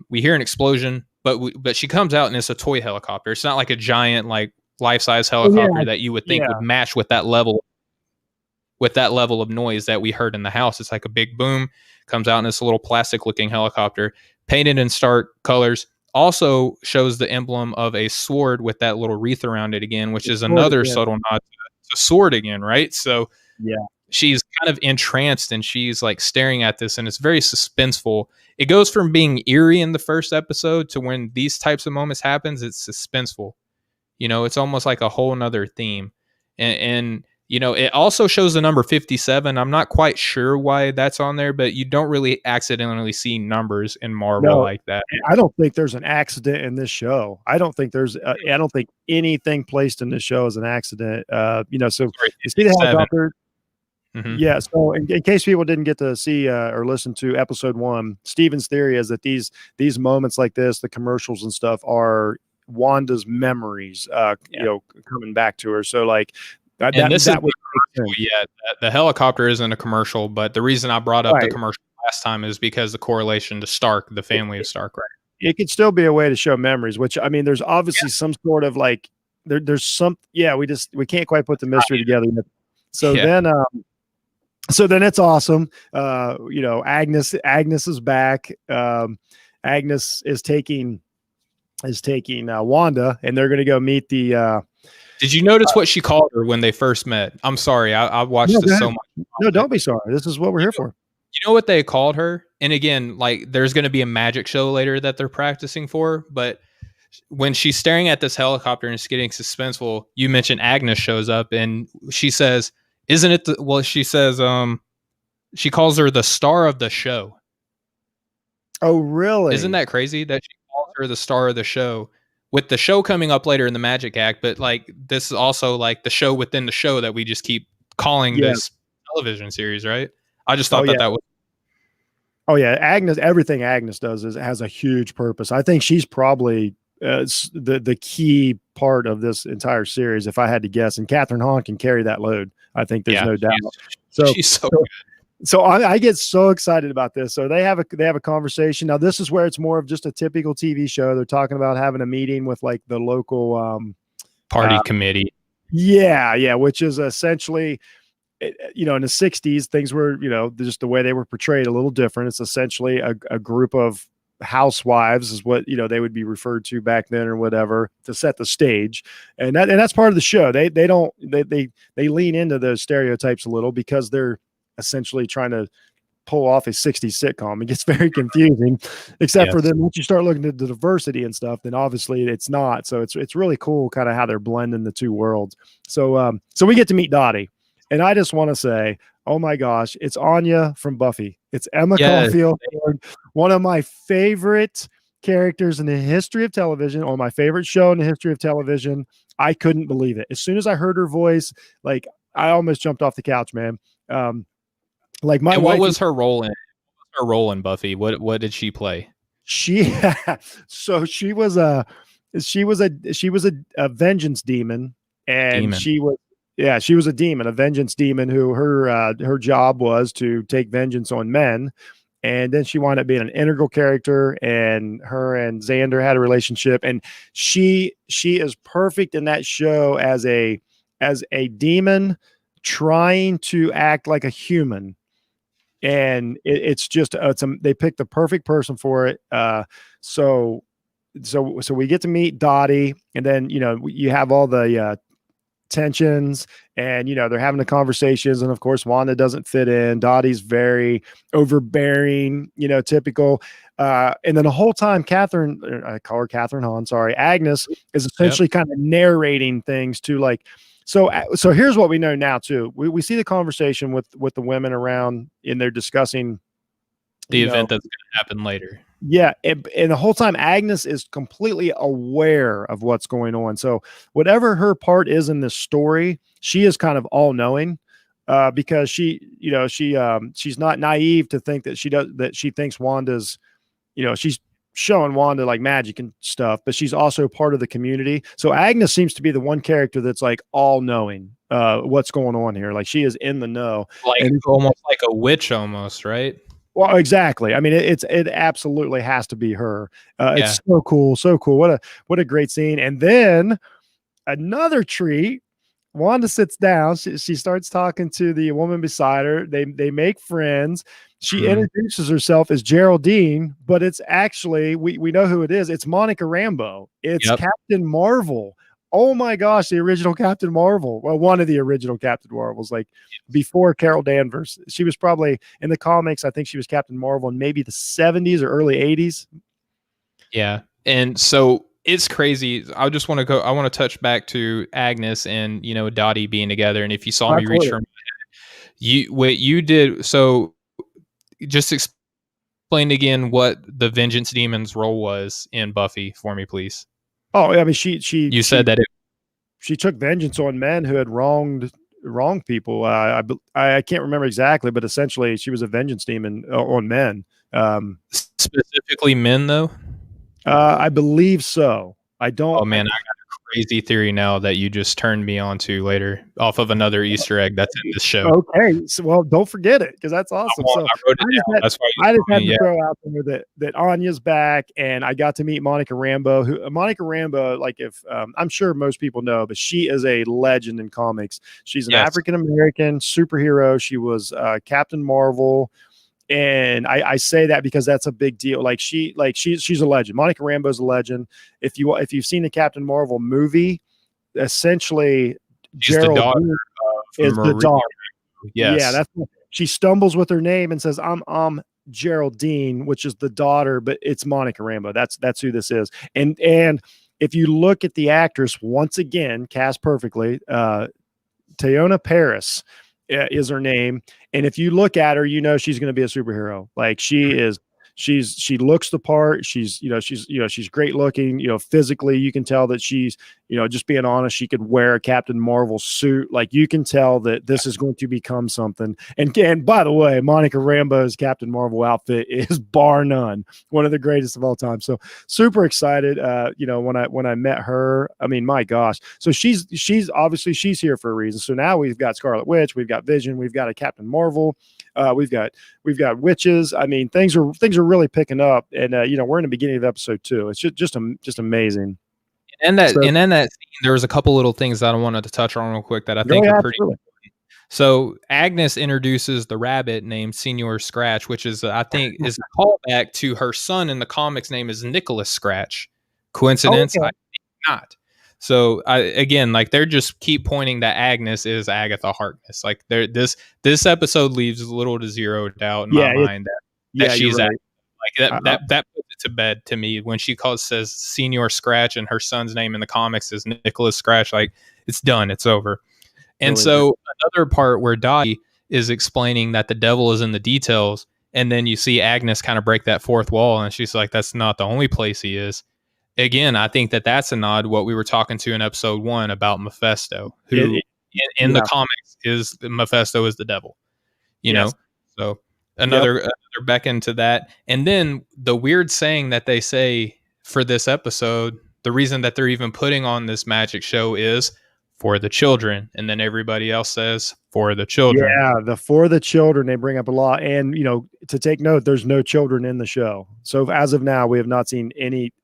we hear an explosion, but she comes out and it's a toy helicopter. It's not like a giant, like life-size helicopter that you would think would match with that level of noise that we heard in the house. It's like a big boom, comes out in this little plastic looking helicopter, painted in Stark colors. Also shows the emblem of a sword with that little wreath around it again, which is another subtle nod to sword again, right? So she's kind of entranced and she's like staring at this, and it's very suspenseful. It goes from being eerie in the first episode to when these types of moments happens, it's suspenseful. It's almost like a whole nother theme. And it also shows the number 57. I'm not quite sure why that's on there, but you don't really accidentally see numbers in Marvel like that. I don't think there's an accident in this show. I don't think I don't think anything placed in this show is an accident. So you see the helicopter. Mm-hmm. Yeah. So in case people didn't get to see or listen to episode 1, Steven's theory is that these moments like this, the commercials and stuff, are Wanda's memories, coming back to her. So like, the helicopter isn't a commercial, but the reason I brought up the commercial last time is because the correlation to Stark, the family of Stark, right? It could still be a way to show memories, which I mean, there's obviously some sort of like there's some we can't quite put the mystery together yet. So then it's awesome. Agnes is back. Agnes is taking is taking Wanda, and they're going to go meet the. Did you notice what she called her when they first met? I'm sorry, I watched No, this so much. no, don't be sorry. This is what we're here for. You know what they called her? And again, like there's going to be a magic show later that they're practicing for, but when she's staring at this helicopter and it's getting suspenseful, you mentioned Agnes shows up and she says, "Isn't it well, she says she calls her the star of the show." Oh, really? Isn't that crazy that she calls her the star of the show? With the show coming up later in the Magic Act, but like this is also like the show within the show that we just keep calling this television series, right? I just thought that was. Oh yeah, Agnes. Everything Agnes does has a huge purpose. I think she's probably the key part of this entire series, if I had to guess. And Catherine Hahn can carry that load. I think there's no doubt. She's so good. So I get so excited about this. So they have a conversation. Now this is where it's more of just a typical TV show. They're talking about having a meeting with like the local party committee. Yeah, which is essentially, you know, in the 60s, things were, you know, just the way they were portrayed a little different. It's essentially a group of housewives is what, you know, they would be referred to back then or whatever to set the stage. And that's part of the show. They lean into those stereotypes a little because they're essentially trying to pull off a 60s sitcom. It gets very confusing, except for then once you start looking at the diversity and stuff, then obviously it's not. So it's really cool kind of how they're blending the two worlds. So we get to meet Dottie, and I just want to say, oh my gosh, it's Anya from Buffy. It's Emma Caulfield, one of my favorite characters in the history of television, or my favorite show in the history of television. I couldn't believe it. As soon as I heard her voice, like I almost jumped off the couch, man. Like my and wife, what was her role in Buffy? What did she play? She was a vengeance demon, and she was a demon, a vengeance demon who her job was to take vengeance on men. And then she wound up being an integral character, and her and Xander had a relationship, and she is perfect in that show as a demon trying to act like a human. And it's just they picked the perfect person for it. So we get to meet Dottie, and then, you know, you have all the tensions, and, you know, they're having the conversations, and of course Wanda doesn't fit in. Dottie's very overbearing, you know, typical. And then the whole time I call her Catherine Hahn, sorry, Agnes is essentially kind of narrating things to like. So here's what we know now too. We see the conversation with the women around, and they're discussing the event that's going to happen later. Yeah, and the whole time Agnes is completely aware of what's going on. So whatever her part is in this story, she is kind of all knowing, because she's not naive to think that she thinks Wanda's, you know, she's showing Wanda like magic and stuff, but she's also part of the community. So Agnes seems to be the one character that's like all knowing what's going on here. Like she is in the know, like almost like a witch, almost, right? Well, exactly. I mean, it absolutely has to be her. It's so cool, so cool. What a great scene. And then another treat. Wanda sits down. She starts talking to the woman beside her. They make friends. She introduces herself as Geraldine, but it's actually we know who it is. It's Monica Rambeau. It's Captain Marvel. Oh my gosh, the original Captain Marvel. Well, one of the original Captain Marvels, like before Carol Danvers. She was probably in the comics. I think she was Captain Marvel in maybe the 70s or early 80s. Yeah. And so it's crazy. I want to touch back to Agnes and, you know, Dottie being together. And if you saw me reach for what you did. So just explain again what the Vengeance Demon's role was in Buffy for me, please. Oh, I mean, you said that she took vengeance on men who had wronged people. I can't remember exactly, but essentially she was a vengeance demon on men. Specifically men, though? I believe so. I don't. Oh man, I got a crazy theory now that you just turned me on to later off of another Easter egg that's in this show. Okay, so well, don't forget it because that's awesome. I wrote it down. That's why I just had to throw out there that Anya's back, and I got to meet Monica Rambeau. Monica Rambeau, like if I'm sure most people know, but she is a legend in comics. She's an African American superhero. She was Captain Marvel. And I say that because that's a big deal. She's a legend. Monica Rambeau's a legend. If you've seen the Captain Marvel movie, essentially She's the daughter Geraldine of is the Maria. daughter. Yeah, Yes. she stumbles with her name and says, I'm Geraldine, which is the daughter, but it's Monica Rambeau. That's who this is. And if you look at the actress, once again, cast perfectly, Teyonah Parris is her name. And if you look at her, you know she's going to be a superhero. Like she is. She looks the part. She's great looking. Physically, you can tell that she's, just being honest, she could wear a Captain Marvel suit. Like you can tell that this is going to become something. And by the way, Monica Rambeau's Captain Marvel outfit is bar none one of the greatest of all time. So super excited. When I met her, I mean, my gosh. So she's obviously she's here for a reason. So now we've got Scarlet Witch, we've got Vision, we've got a Captain Marvel, we've got witches. I mean, things are really picking up, and we're in the beginning of episode 2. It's just amazing. And that scene, there was a couple little things that I wanted to touch on real quick that I think are pretty important. So Agnes introduces the rabbit named Senior Scratch, which is I think is a callback to her son in the comics. Name is Nicholas Scratch. Coincidence? Okay. I think not. So they're just keep pointing that Agnes is Agatha Harkness. Like this episode leaves little to zero doubt in my mind that she's right. that puts it to bed to me when she says Senior Scratch and her son's name in the comics is Nicholas Scratch. Like it's done, it's over. And so another part where Dottie is explaining that the devil is in the details, and then you see Agnes kind of break that fourth wall, and she's like, "That's not the only place he is." Again, I think that's a nod what we were talking to in episode 1 about Mephisto, who in the comics is Mephisto is the devil. You know, so another beckon to that. And then the weird saying that they say for this episode, the reason that they're even putting on this magic show is for the children, and then everybody else says for the children. Yeah, for the children, they bring up a lot. And to take note, there's no children in the show. So as of now, we have not seen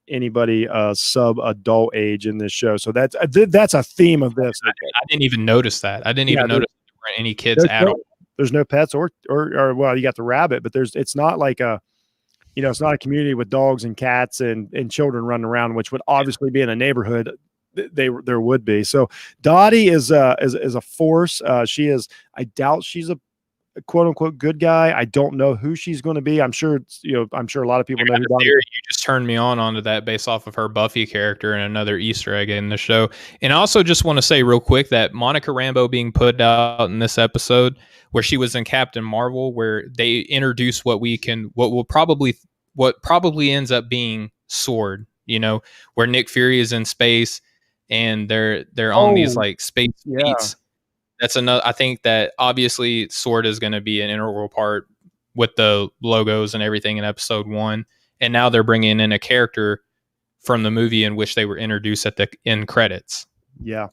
anybody sub-adult age in this show. So that's a theme of this. I didn't even notice that. I didn't even notice there weren't any kids at all. There's no pets or well, you got the rabbit, but it's not like it's not a community with dogs and cats and children running around, which would obviously be in a neighborhood. There would be. So Dottie is a force. She is. I doubt she's a quote unquote good guy. I don't know who she's going to be. I'm sure a lot of people know who Dottie is. You just turned me onto that based off of her Buffy character and another Easter egg in the show. And I also just want to say real quick that Monica Rambeau being put out in this episode where she was in Captain Marvel, where they introduce what probably ends up being Sword, where Nick Fury is in space and they're on these like space beats. That's another. I think that obviously Sword is going to be an integral part with the logos and everything in episode 1, and now they're bringing in a character from the movie in which they were introduced at the end credits. Yeah,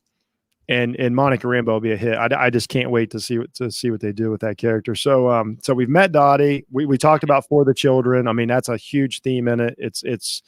and Monica Rambeau will be a hit. I just can't wait to see what they do with that character. So we've met Dottie. We talked about For the Children. I mean, that's a huge theme in it. It's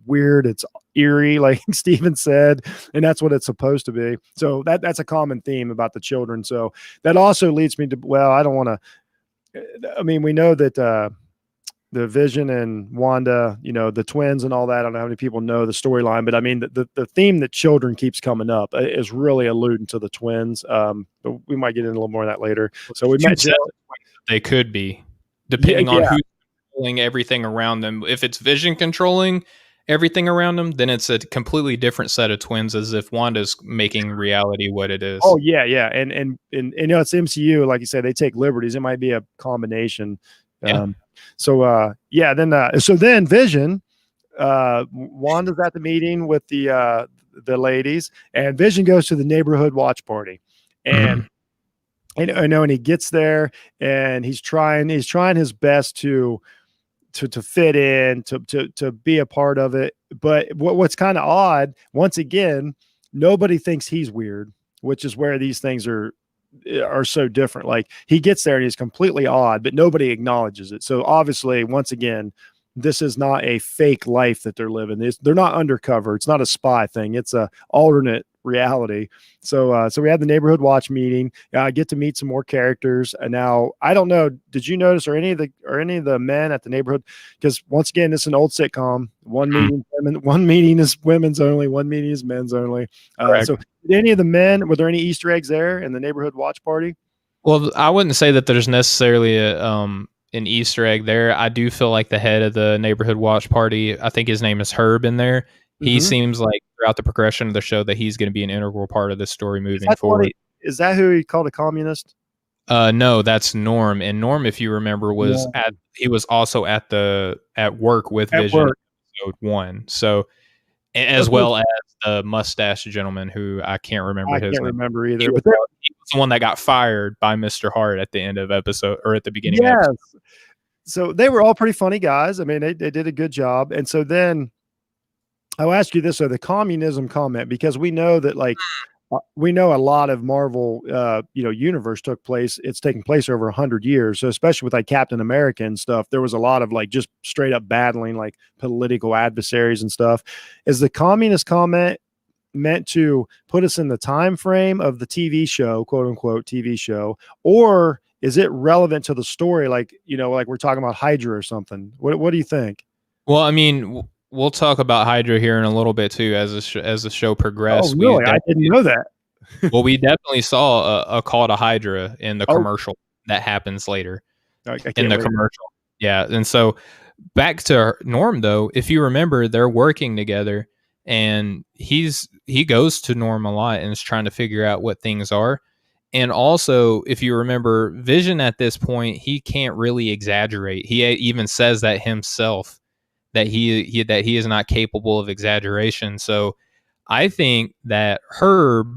weird. It's eerie, like Steven said, and that's what it's supposed to be. So that's a common theme about the children. So that also leads me to, well, I don't want to. I mean, we know that the Vision and Wanda, the twins and all that. I don't know how many people know the storyline, but I mean, the theme that children keeps coming up is really alluding to the twins. But we might get into a little more of that later. So we met. They could be, depending on who's controlling everything around them. If it's Vision controlling everything around them, then it's a completely different set of twins, as if Wanda's making reality what it is. Oh yeah, yeah, and it's MCU, like you say, they take liberties. It might be a combination. So then Vision, Wanda's at the meeting with the ladies, and Vision goes to the neighborhood watch party, and and he gets there, and he's trying his best to fit in, to be a part of it. But what's kind of odd, once again, nobody thinks he's weird, which is where these things are so different. Like he gets there and he's completely odd, but nobody acknowledges it. So obviously, once again, this is not a fake life that they're living. They're not undercover. It's not a spy thing. It's a alternate reality. So we had the neighborhood watch meeting. Get to meet some more characters. And now I don't know. Did you notice, or any of the men at the neighborhood? Because once again, it's an old sitcom. One meeting is women's only. One meeting is men's only. Correct. So did any of the men? Were there any Easter eggs there in the neighborhood watch party? Well, I wouldn't say that there's necessarily an Easter egg there. I do feel like the head of the neighborhood watch party, I think his name is Herb in there. He Mhm. seems like throughout the progression of the show that he's going to be an integral part of this story Is moving that forward. is that who he called a communist? No, that's Norm. And Norm, if you remember, he was also at work with At Vision in work. episode 1. So as Okay. well as the mustache gentleman who I can't remember I his can't name. remember He either. was, But there, he was the one that got fired by Mr. Hart at the end of episode, or at the beginning of yes. episode. So they were all pretty funny guys. I mean, they did a good job. And so then I'll ask you this: so the communism comment, because we know that, like, we know a lot of Marvel, universe took place. It's taken place over 100 years. So especially with like Captain America and stuff, there was a lot of like just straight up battling, like political adversaries and stuff. Is the communist comment meant to put us in the time frame of the TV show, quote unquote TV show, or is it relevant to the story? Like, like we're talking about Hydra or something. What do you think? Well, I mean, we'll talk about Hydra here in a little bit too as the show Oh, progressed. really? I didn't know that. We definitely saw a call to Hydra in the Oh, commercial that happens later I in can't the wait. commercial. Yeah, and so back to Norm though, if you remember, they're working together, and he goes to Norm a lot and is trying to figure out what things are. And also, if you remember, Vision at this point, he can't really exaggerate. He even says that himself, that he is not capable of exaggeration. So I think that Herb,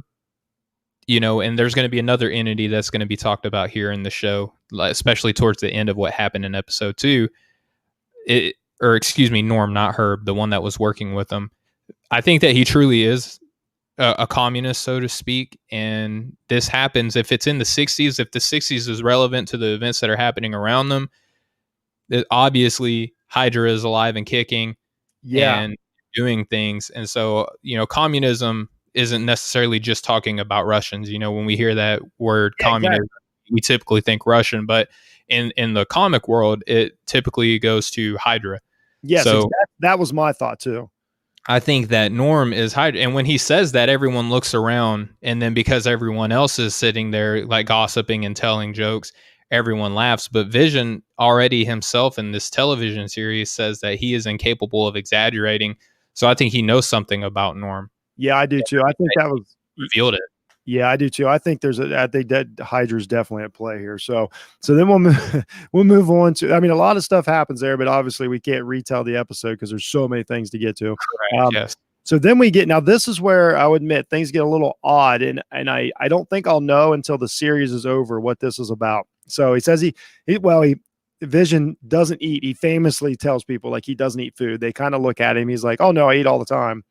and there's going to be another entity that's going to be talked about here in the show, especially towards the end of what happened in episode 2. Or excuse me, Norm, not Herb, the one that was working with him. I think that he truly is a communist, so to speak. And this happens if it's in the 60s, if the 60s is relevant to the events that are happening around them. Obviously, Hydra is alive and kicking Yeah. and doing things. And so, communism isn't necessarily just talking about Russians. When we hear that word Yeah, exactly. communism, we typically think Russian, but in the comic world, it typically goes to Hydra. Yes, So that was my thought too. I think that Norm is Hydra. And when he says that, everyone looks around, and then because everyone else is sitting there like gossiping and telling jokes, everyone laughs. But Vision already himself in this television series says that he is incapable of exaggerating. So I think he knows something about Norm. Yeah, I do too. I think that was Revealed it. Yeah, I do too. I think I think that Hydra's definitely at play here. So then we'll move on to. I mean, a lot of stuff happens there, but obviously we can't retell the episode because there's so many things to get to. Correct. Yes. So then we get, now this is where I would admit things get a little odd, and I don't think I'll know until the series is over what this is about. So he says he Vision doesn't eat. He famously tells people like he doesn't eat food. They kind of look at him. He's like, "Oh no, I eat all the time."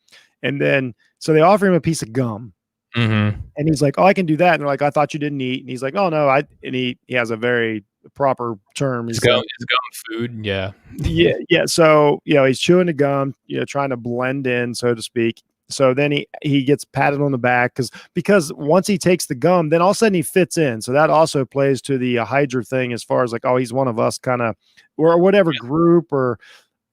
And then so they offer him a piece of gum. Mm-hmm. And he's like, "Oh, I can do that." And they're like, "I thought you didn't eat." And he's like, "Oh no, and he has a very proper term. It's He's like, gum food. Yeah. yeah. So, he's chewing the gum, trying to blend in, so to speak. So then he gets patted on the back because once he takes the gum, then all of a sudden he fits in. So that also plays to the Hydra thing as far as like, oh, he's one of us kind of, or whatever group, or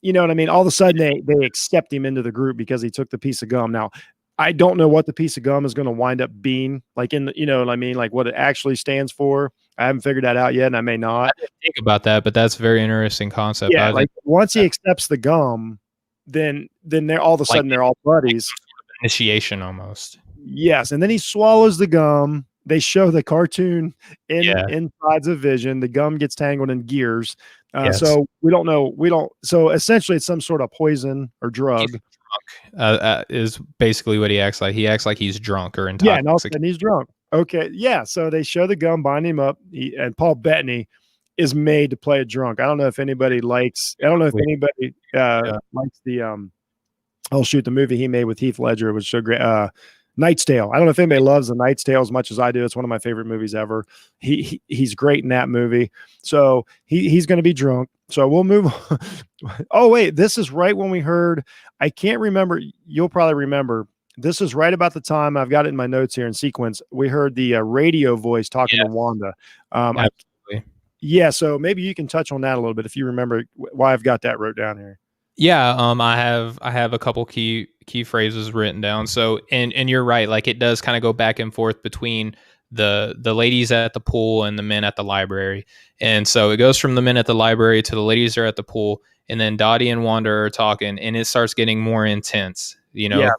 you know what I mean? All of a sudden they accept him into the group because he took the piece of gum. Now, I don't know what the piece of gum is going to wind up being like in the, you know what I mean? Like what it actually stands for. I haven't figured that out yet, and I may not. I didn't think about that, but that's a very interesting concept. Yeah, like once he accepts the gum, then they're all of a sudden they're all buddies. Initiation almost. Yes, and then he swallows the gum. They show the cartoon insides of Vision. The gum gets tangled in gears. Yes. So we don't know. So essentially, it's some sort of poison or drug. Is basically what he acts like. He acts like he's drunk or intoxicated. intoxicated. Yeah, and he's drunk. Okay, yeah. So they show the gum, bind him up, and Paul Bettany is made to play a drunk. I don't know if anybody likes. I don't know if anybody likes the the movie he made with Heath Ledger. It was so great. Knight's Tale. I don't know if anybody loves The Knight's Tale as much as I do. It's one of my favorite movies ever. He's great in that movie. So he's going to be drunk. So we'll move on. Oh, wait, this is right when we heard, I can't remember. You'll probably remember. this is right about the time, I've got it in my notes here in sequence, we heard the radio voice talking to Yes, Wanda. I absolutely. Yeah, so maybe you can touch on that a little bit if you remember why I've got that wrote down here. Yeah, I have a couple key phrases written down. So and you're right, like it does kind of go back and forth between the ladies at the pool and the men at the library. And so it goes from the men at the library to the ladies are at the pool, and then Dottie and Wanda are talking, and it starts getting more intense. Yeah,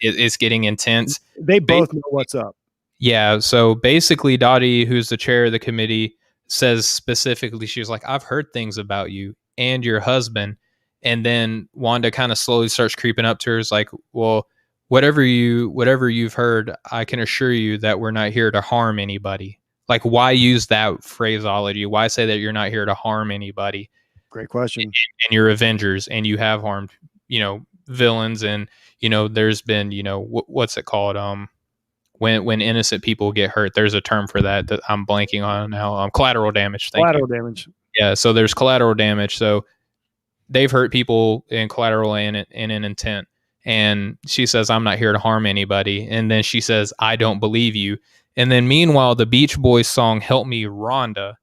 It's getting intense. they both know what's up. Yeah. So basically, Dottie, who's the chair of the committee, says specifically, she was like, I've heard things about you and your husband. And then Wanda kind of slowly starts creeping up to her, is like, well, whatever you've heard, I can assure you that we're not here to harm anybody. Like, why use that phraseology? Why say that you're not here to harm anybody? Great question. And you're Avengers and you have harmed, villains. And, there's been, what's it called? When innocent people get hurt, there's a term for that I'm blanking on now. Collateral damage. Thank Collateral you. damage. Yeah, so there's collateral damage. So they've hurt people in collateral and in an intent. And she says, I'm not here to harm anybody. And then she says, I don't believe you. And then meanwhile, the Beach Boys song Help Me Rhonda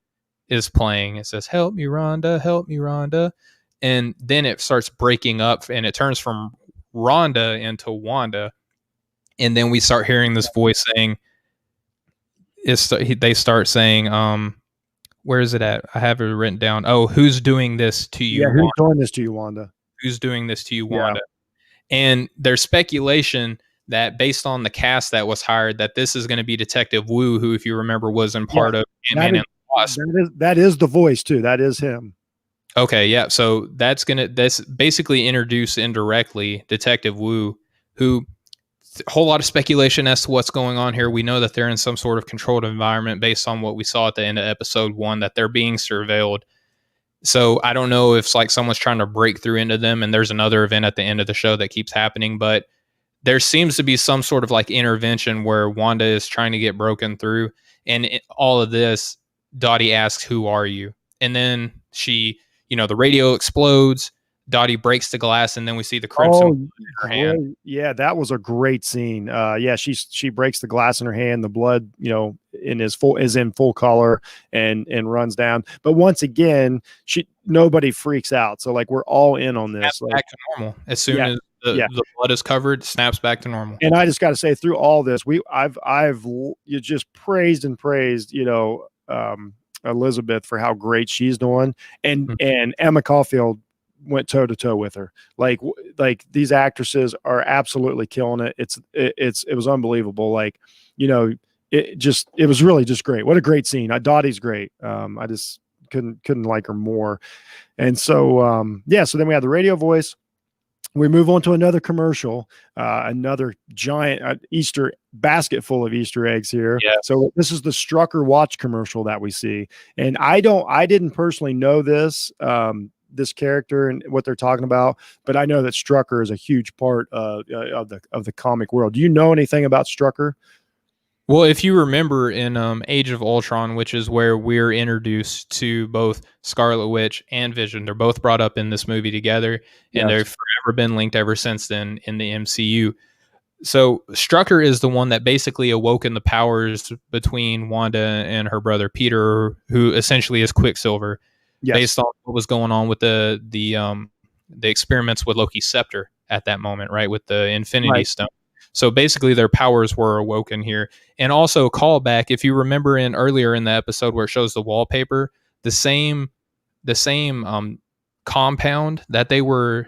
is playing. It says, Help me Rhonda, help me Rhonda. And then it starts breaking up and it turns from Rhonda into Wanda. And then we start hearing this voice saying, they start saying, where is it at? I have it written down. Oh, who's doing this to you? Yeah, who's Wanda? doing this to you, Wanda? Who's doing this to you, Yeah. Wanda? And there's speculation that based on the cast that was hired, that this is going to be Detective Wu, who, if you remember, was in part of Ant-Man and the Wasp. That is the voice too. That is him. Okay, yeah. So that's basically introduce indirectly Detective Wu, who a whole lot of speculation as to what's going on here. We know that they're in some sort of controlled environment based on what we saw at the end of episode 1, that they're being surveilled. So I don't know if it's like someone's trying to break through into them and there's another event at the end of the show that keeps happening, but there seems to be some sort of like intervention where Wanda is trying to get broken through. And all of this, Dottie asks, who are you? And then she, the radio explodes. Dottie breaks the glass, and then we see the crimson in her hand. Yeah, that was a great scene. Yeah, she breaks the glass in her hand. The blood, is in full color and runs down. But once again, nobody freaks out. So like we're all in on this. Snaps back to normal as soon as the blood is covered. Snaps back to normal. And I just got to say, through all this, I've you just praised and praised, Elizabeth for how great she's doing, and Emma Caulfield went toe to toe with her. Like these actresses are absolutely killing it. It was unbelievable. Like, it was really just great. What a great scene. Dottie's great. I just couldn't like her more. And so, so then we have the radio voice. We move on to another commercial, another giant Easter basket full of Easter eggs here. Yeah. So this is the Strucker watch commercial that we see. And I didn't personally know this character and what they're talking about, but I know that Strucker is a huge part of the comic world. Do you know anything about Strucker? Well, if you remember in Age of Ultron, which is where we're introduced to both Scarlet Witch and Vision, they're both brought up in this movie together, and they've forever been linked ever since then in the MCU. So Strucker is the one that basically awoken the powers between Wanda and her brother Peter, who essentially is Quicksilver, based on what was going on with the experiments with Loki's scepter at that moment, right, with the Infinity Stone. So basically their powers were awoken here. And also callback, if you remember earlier in the episode where it shows the wallpaper, the same compound that they were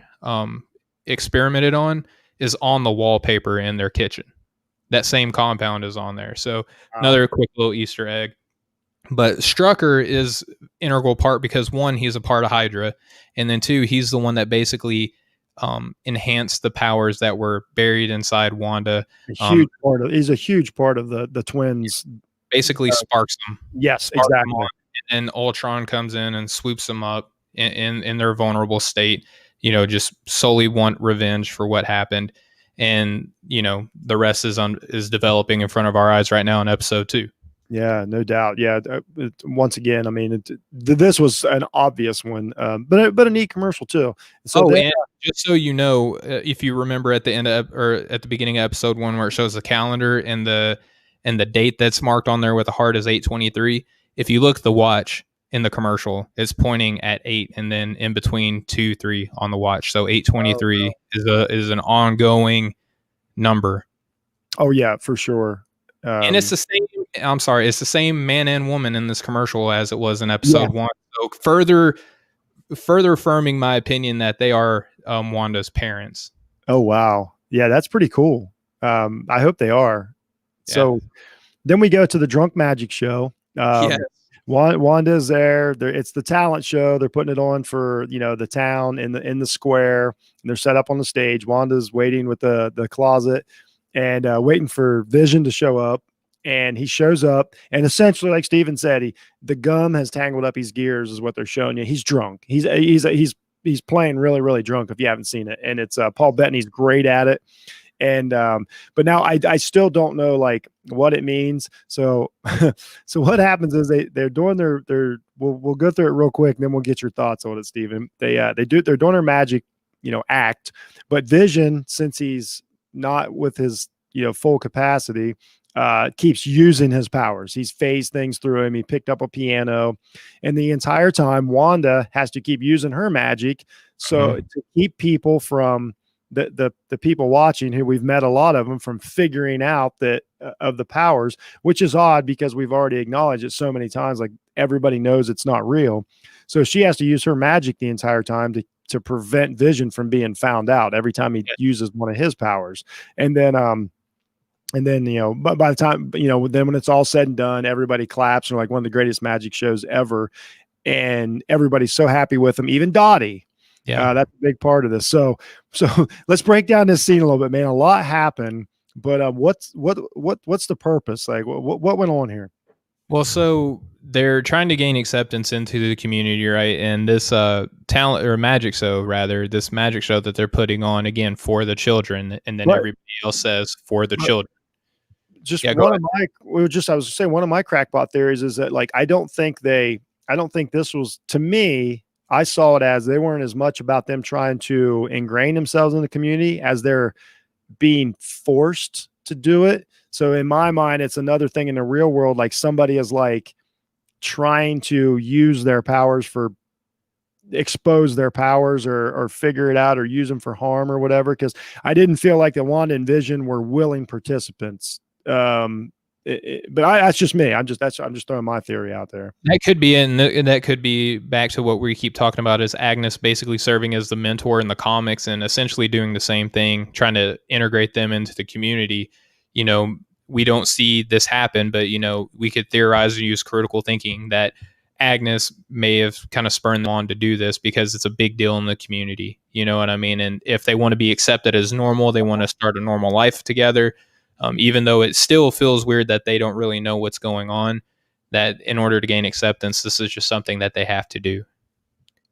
experimented on is on the wallpaper in their kitchen. That same compound is on there. So another quick little Easter egg. But Strucker is integral part because, one, he's a part of Hydra, and then two, he's the one that basically enhanced the powers that were buried inside Wanda. He's a huge part of the twins. Basically sparks them. Yes, exactly. Them, and then Ultron comes in and swoops them up in their vulnerable state, just solely want revenge for what happened. And, the rest is developing in front of our eyes right now in episode 2. Yeah, no doubt. Yeah, once again, I mean, this was an obvious one, but a neat commercial too. So Oh, then, and just so you know, if you remember at the end of or at the beginning of episode 1 where it shows the calendar and the date that's marked on there with a heart is 8/23, if you look at the watch in the commercial, it's pointing at 8 and then in between 2, 3 on the watch. So oh, 8/23 is an ongoing number. oh yeah, for sure. And it's Um, the same I'm sorry, it's the same man and woman in this commercial as it was in yeah. episode 1. So further affirming my opinion that they are Wanda's parents. Oh wow. Yeah, that's pretty cool. I hope they are. Yeah. So then we go to the drunk magic show. Yeah. Wanda's there. It's the talent show. They're putting it on for the town in the square. And they're set up on the stage. Wanda's waiting with the closet and waiting for Vision to show up. And he shows up, and essentially, like Steven said, the gum has tangled up his gears, is what they're showing you. He's drunk. He's playing really really drunk. If you haven't seen it, and it's Paul Bettany's great at it. And but now I still don't know like what it means. So so what happens is they're doing their we'll go through it real quick and then we'll get your thoughts on it, Steven. They're doing their magic act, but Vision, since he's not with his full capacity, keeps using his powers. He's phased things through him. He picked up a piano, and the entire time Wanda has to keep using her magic so to keep people from the people watching, who we've met a lot of them, from figuring out that of the powers, which is odd because we've already acknowledged it so many times. Like everybody knows it's not real, so she has to use her magic the entire time to prevent Vision from being found out every time he uses one of his powers. And then but by the time then when it's all said and done, everybody claps and like one of the greatest magic shows ever, and everybody's so happy with him, even Dottie. Yeah. That's a big part of this. So let's break down this scene a little bit, man. A lot happened, but what's the purpose? Like what went on here? Well, so they're trying to gain acceptance into the community, right? And this talent or magic show, rather, this magic show that they're putting on again for the children, and then Right. everybody else says for the children. Just Yeah, one of my I was saying one of my crackpot theories is that like I don't think this was, to me, I saw it as they weren't as much about them trying to ingrain themselves in the community as they're being forced to do it. So in my mind, it's another thing in the real world, like somebody is like trying to use their powers for expose their powers or figure it out or use them for harm or whatever. Cause I didn't feel like the Wanda and Vision were willing participants. But that's just me. I'm just throwing my theory out there. That could be, and that could be back to what we keep talking about, is Agnes basically serving as the mentor in the comics and essentially doing the same thing, trying to integrate them into the community. We don't see this happen, but we could theorize and use critical thinking that Agnes may have kind of spurned them on to do this because it's a big deal in the community. You know what I mean? And if they want to be accepted as normal, they want to start a normal life together. Even though it still feels weird that they don't really know what's going on, that in order to gain acceptance, this is just something that they have to do.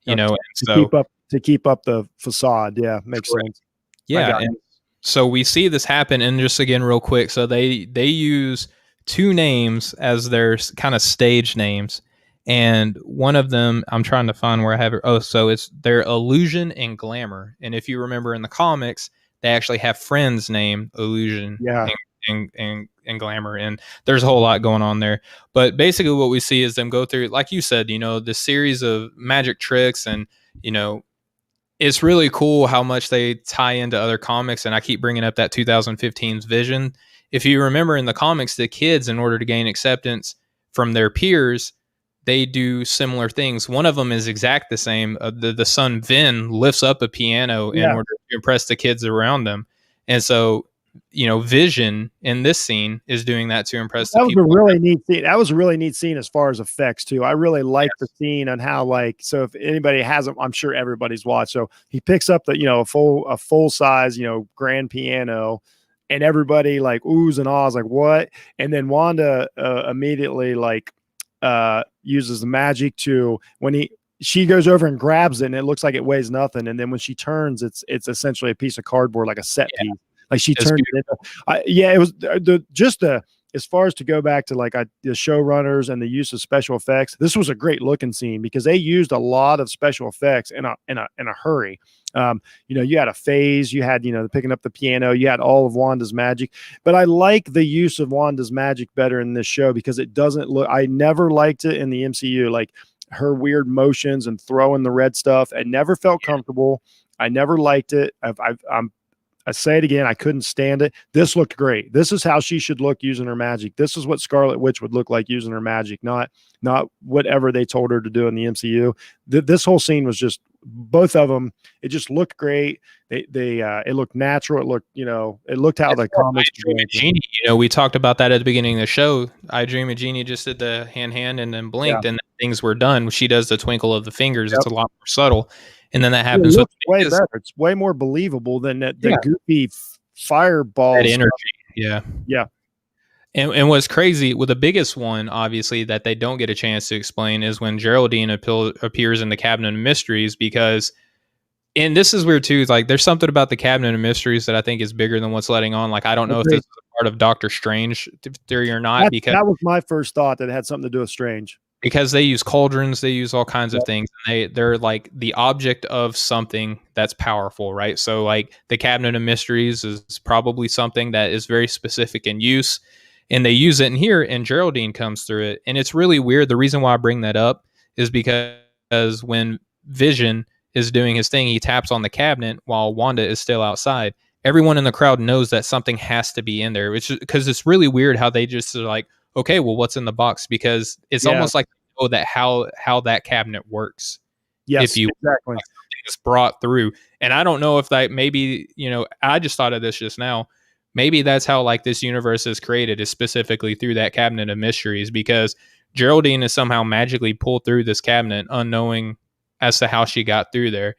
And To keep up the facade. Yeah, makes sense. Yeah, and so we see this happen, and just again, real quick, so they use two names as their kind of stage names, and one of them, I'm trying to find where I have it. Oh, so it's their Illusion and Glamour, and if you remember in the comics, they actually have friends named Illusion and Glamour, and there's a whole lot going on there. But basically what we see is them go through, like you said, this series of magic tricks, and it's really cool how much they tie into other comics. And I keep bringing up that 2015's Vision. If you remember in the comics, the kids, in order to gain acceptance from their peers, they do similar things. One of them is exact the same. The son Vin lifts up a piano in order to impress the kids around them. And so, Vision in this scene is doing that to impress the people. That was a really neat scene. That was a really neat scene as far as effects too. I really liked the scene on how, like, so if anybody hasn't, I'm sure everybody's watched. So he picks up the, a full size, grand piano, and everybody like oohs and ahs, like what? And then Wanda immediately like uses the magic to, when she goes over and grabs it, and it looks like it weighs nothing. And then when she turns, it's essentially a piece of cardboard, like a set piece. Like she turned it into, it was as far as to go back to like the showrunners and the use of special effects, this was a great looking scene because they used a lot of special effects in a hurry. You had a phase, you had, picking up the piano, you had all of Wanda's magic. But I like the use of Wanda's magic better in this show because it doesn't look, I never liked it in the MCU, like her weird motions and throwing the red stuff. I never felt comfortable. I never liked it. I say it again, I couldn't stand it. This looked great. This is how she should look using her magic. This is what Scarlet Witch would look like using her magic, not whatever they told her to do in the MCU. This whole scene was just, both of them, it just looked great. It looked natural. It looked, it looked how the comics. I Dream of Jeannie, we talked about that at the beginning of the show. I Dream of Jeannie just did the hand and then blinked, and things were done. She does the twinkle of the fingers. It's a lot more subtle. And then that happens with way better. It's way more believable than the goofy fireball energy. Yeah. And what's crazy, the biggest one, obviously, that they don't get a chance to explain is when Geraldine appears in the Cabinet of Mysteries, because, and this is weird too, like there's something about the Cabinet of Mysteries that I think is bigger than what's letting on. Like, I don't know if this is a part of Doctor Strange theory or not, because that was my first thought, that it had something to do with Strange. Because they use cauldrons, they use all kinds of things. And they're like the object of something that's powerful, right? So like the Cabinet of Mysteries is probably something that is very specific in use, and they use it in here, and Geraldine comes through it. And it's really weird. The reason why I bring that up is because when Vision is doing his thing, he taps on the cabinet while Wanda is still outside. Everyone in the crowd knows that something has to be in there, which because it's really weird how they just are like, okay, well, what's in the box? Because it's almost like they know that how that cabinet works. Yes, if you exactly. Like something is brought through. And I don't know if that maybe, I just thought of this just now. Maybe that's how like this universe is created, is specifically through that Cabinet of Mysteries, because Geraldine is somehow magically pulled through this cabinet, unknowing as to how she got through there.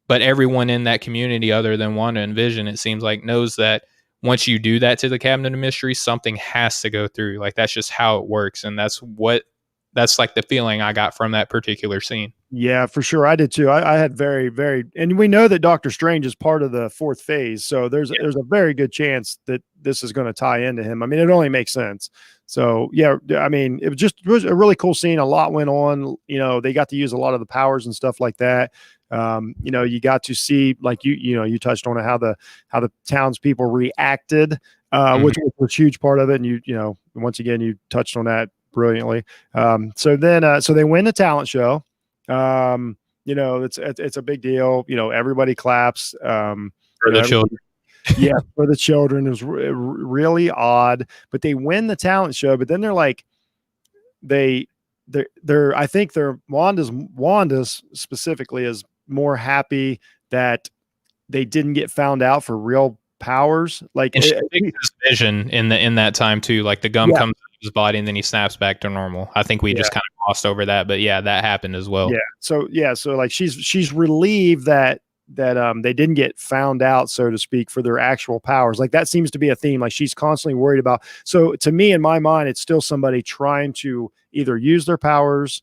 But everyone in that community, other than Wanda and Vision, it seems like, knows that once you do that to the Cabinet of Mysteries, something has to go through. Like, that's just how it works. And that's like the feeling I got from that particular scene. Yeah, for sure. I did too. I had very, very, and we know that Doctor Strange is part of the fourth phase. So there's a very good chance that this is going to tie into him. I mean, it only makes sense. So yeah, I mean, it was a really cool scene. A lot went on, they got to use a lot of the powers and stuff like that. You got to see, like you touched on it, how the townspeople reacted, which was a huge part of it. And once again, you touched on that brilliantly. So they win the talent show. It's a big deal. Everybody claps. For the children. Yeah, for the children. It was really odd, but they win the talent show. But then they're like, I think Wanda's specifically is more happy that they didn't get found out for real powers. Like, and she fixes his vision in that time too. Like the gum comes out of his body and then he snaps back to normal. I think we just kind of glossed over that, but yeah, that happened as well. Yeah. So like she's relieved that they didn't get found out, so to speak, for their actual powers. Like, that seems to be a theme. Like, she's constantly worried about. So to me, in my mind, it's still somebody trying to either use their powers,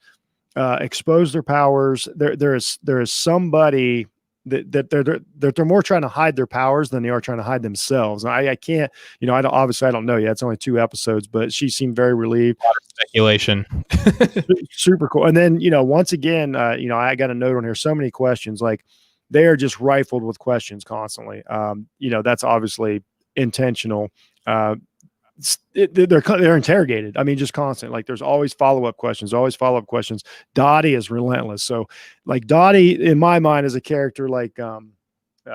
expose their powers. There is somebody that they're more trying to hide their powers than they are trying to hide themselves. And I can't, I don't know yet. It's only 2 episodes, but she seemed very relieved. A lot of speculation. Super cool. And then, once again, I got a note on here, so many questions. Like, they are just rifled with questions constantly. That's obviously intentional. They're interrogated. I mean, just constant. Like, there's always follow-up questions. Dottie is relentless. So, like, Dottie, in my mind, is a character like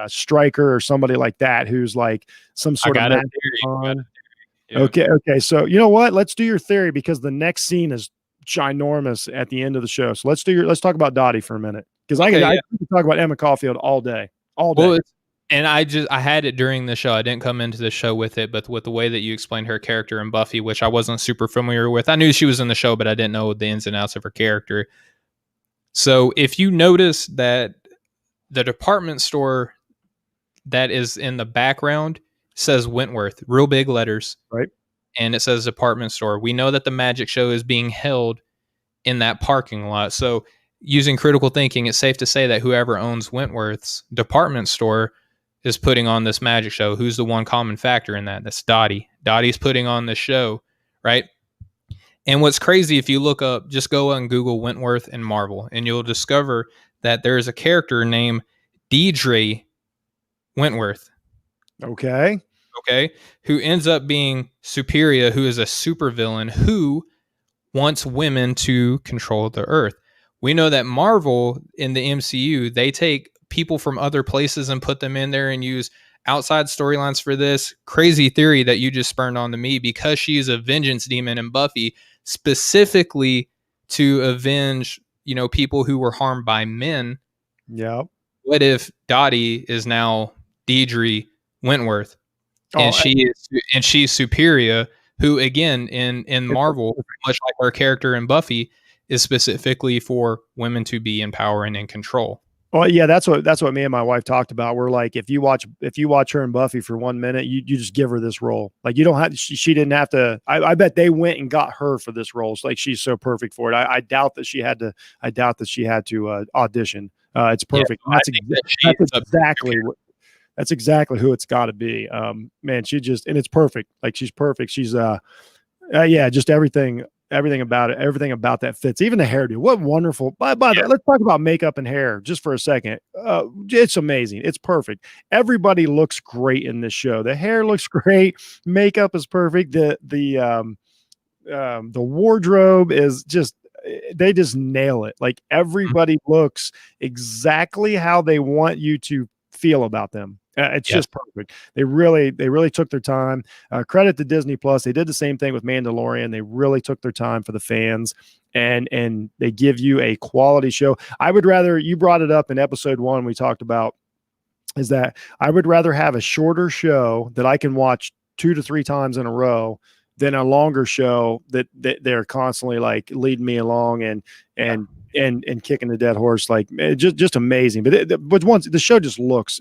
Stryker or somebody like that, who's like some sort of magic. Okay. So, you know what? Let's do your theory, because the next scene is ginormous at the end of the show. So let's talk about Dottie for a minute, because I can talk about Emma Caulfield all day. Well, and I had it during the show. I didn't come into the show with it, but with the way that you explained her character in Buffy, which I wasn't super familiar with. I knew she was in the show, but I didn't know the ins and outs of her character. So if you notice that the department store that is in the background says Wentworth, real big letters. Right. And it says department store. We know that the magic show is being held in that parking lot. So using critical thinking, it's safe to say that whoever owns Wentworth's department store is putting on this magic show. Who's the one common factor in that? That's Dottie. Dottie's putting on the show. right? And what's crazy, if you look up, just go and Google Wentworth and Marvel, and you'll discover that there is a character named Deidre Wentworth, Okay. okay, who ends up being Superia, who is a supervillain who wants women to control the earth. We know that Marvel in the MCU, they take people from other places and put them in there and use outside storylines for this crazy theory that you just spurned on to me, because she's a vengeance demon in Buffy, specifically to avenge, people who were harmed by men. Yep. What if Dottie is now Deidre Wentworth, and Oh, she's Superia, who again in Marvel, much like our character in Buffy, is specifically for women to be in power and in control. well, yeah, that's what me and my wife talked about. We're like, if you watch her and Buffy for 1 minute, you just give her this role. Like, you don't have she didn't have to. I bet they went and got her for this role. It's like, she's so perfect for it. I doubt that she had to. I doubt that she had to audition. It's perfect. Yeah, That's exactly who it's got to be. Man, and it's perfect. Like, she's perfect. She's yeah, just everything about it, everything about that fits. Even the hairdo. What wonderful. By the way, let's talk about makeup and hair just for a second. It's amazing. It's perfect. Everybody looks great in this show. The hair looks great. Makeup is perfect. The wardrobe is just, they just nail it. Like, everybody looks exactly how they want you to feel about them. It's just perfect. They really took their time. Credit to Disney Plus. They did the same thing with Mandalorian. They really took their time for the fans, and they give you a quality show. I would rather, you brought it up in episode 1, we talked about, is that I would rather have a shorter show that I can watch 2 to 3 times in a row than a longer show that they're constantly like leading me along and kicking the dead horse. Like, just amazing. But once the show just looks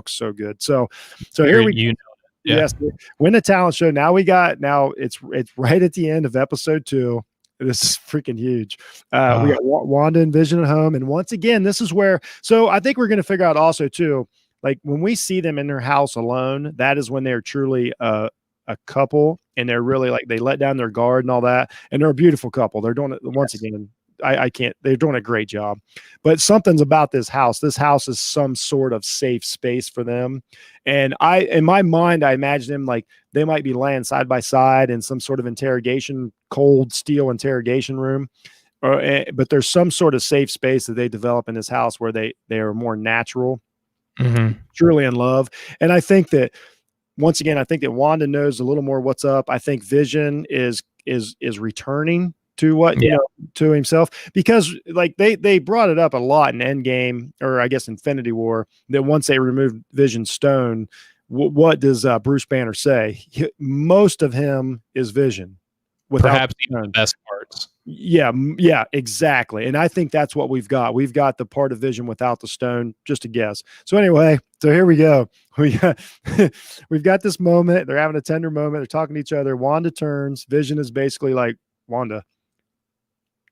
so good. So here we yes, win the talent show. Now it's right at the end of episode 2. This is freaking huge. We got Wanda and Vision at home, and once again, this is where. So I think we're going to figure out also too, like, when we see them in their house alone, that is when they're truly a couple, and they're really, like, they let down their guard and all that, and they're a beautiful couple. They're doing it once again. I can't, they're doing a great job, but something's about this house. This house is some sort of safe space for them. And in my mind, I imagine them like they might be laying side by side in some sort of cold steel interrogation room, but there's some sort of safe space that they develop in this house where they are more natural, truly in love. And I think that, once again, I think that Wanda knows a little more what's up. I think Vision is returning to what, to himself, because like they brought it up a lot in Endgame, or I guess Infinity War, that once they removed Vision's stone, what does Bruce Banner say? Most of him is Vision. Perhaps even the best parts. Yeah, exactly. And I think that's what we've got. We've got the part of Vision without the stone, just a guess. So anyway, so here we go. We've got this moment. They're having a tender moment. They're talking to each other. Wanda turns. Vision is basically like, Wanda,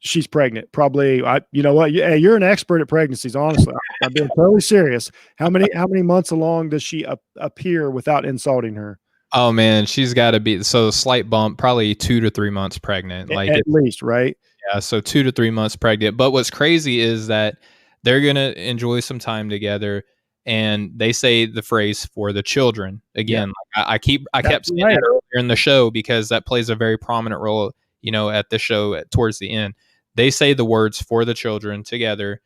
she's pregnant. Probably, you know what? Hey, you're an expert at pregnancies. Honestly, I'm being totally serious. How many months along does she appear without insulting her? Oh man, she's got to be, so slight bump, probably 2 to 3 months pregnant, like at least, right? Yeah, so 2 to 3 months pregnant. But what's crazy is that they're gonna enjoy some time together, and they say the phrase "for the children" again. Yeah. I kept saying that earlier in the show because that plays a very prominent role, at the show towards the end. They say the words "for the children" together,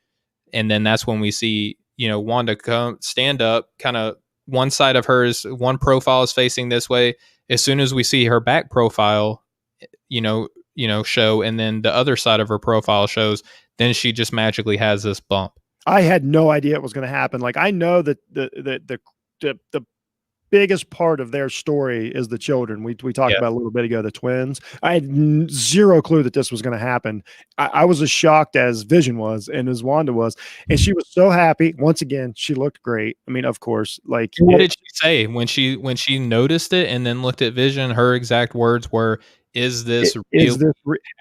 and then that's when we see Wanda come stand up, kind of. One side of hers, one profile is facing this way. As soon as we see her back profile, show, and then the other side of her profile shows, then she just magically has this bump. I had no idea it was going to happen. Like, I know that the biggest part of their story is the children. We talked about a little bit ago, the twins. I had zero clue that this was going to happen. I was as shocked as Vision was and as Wanda was, and she was so happy. Once again, she looked great. I mean, of course, like, what did she say when she noticed it and then looked at Vision? Her exact words were, "Is this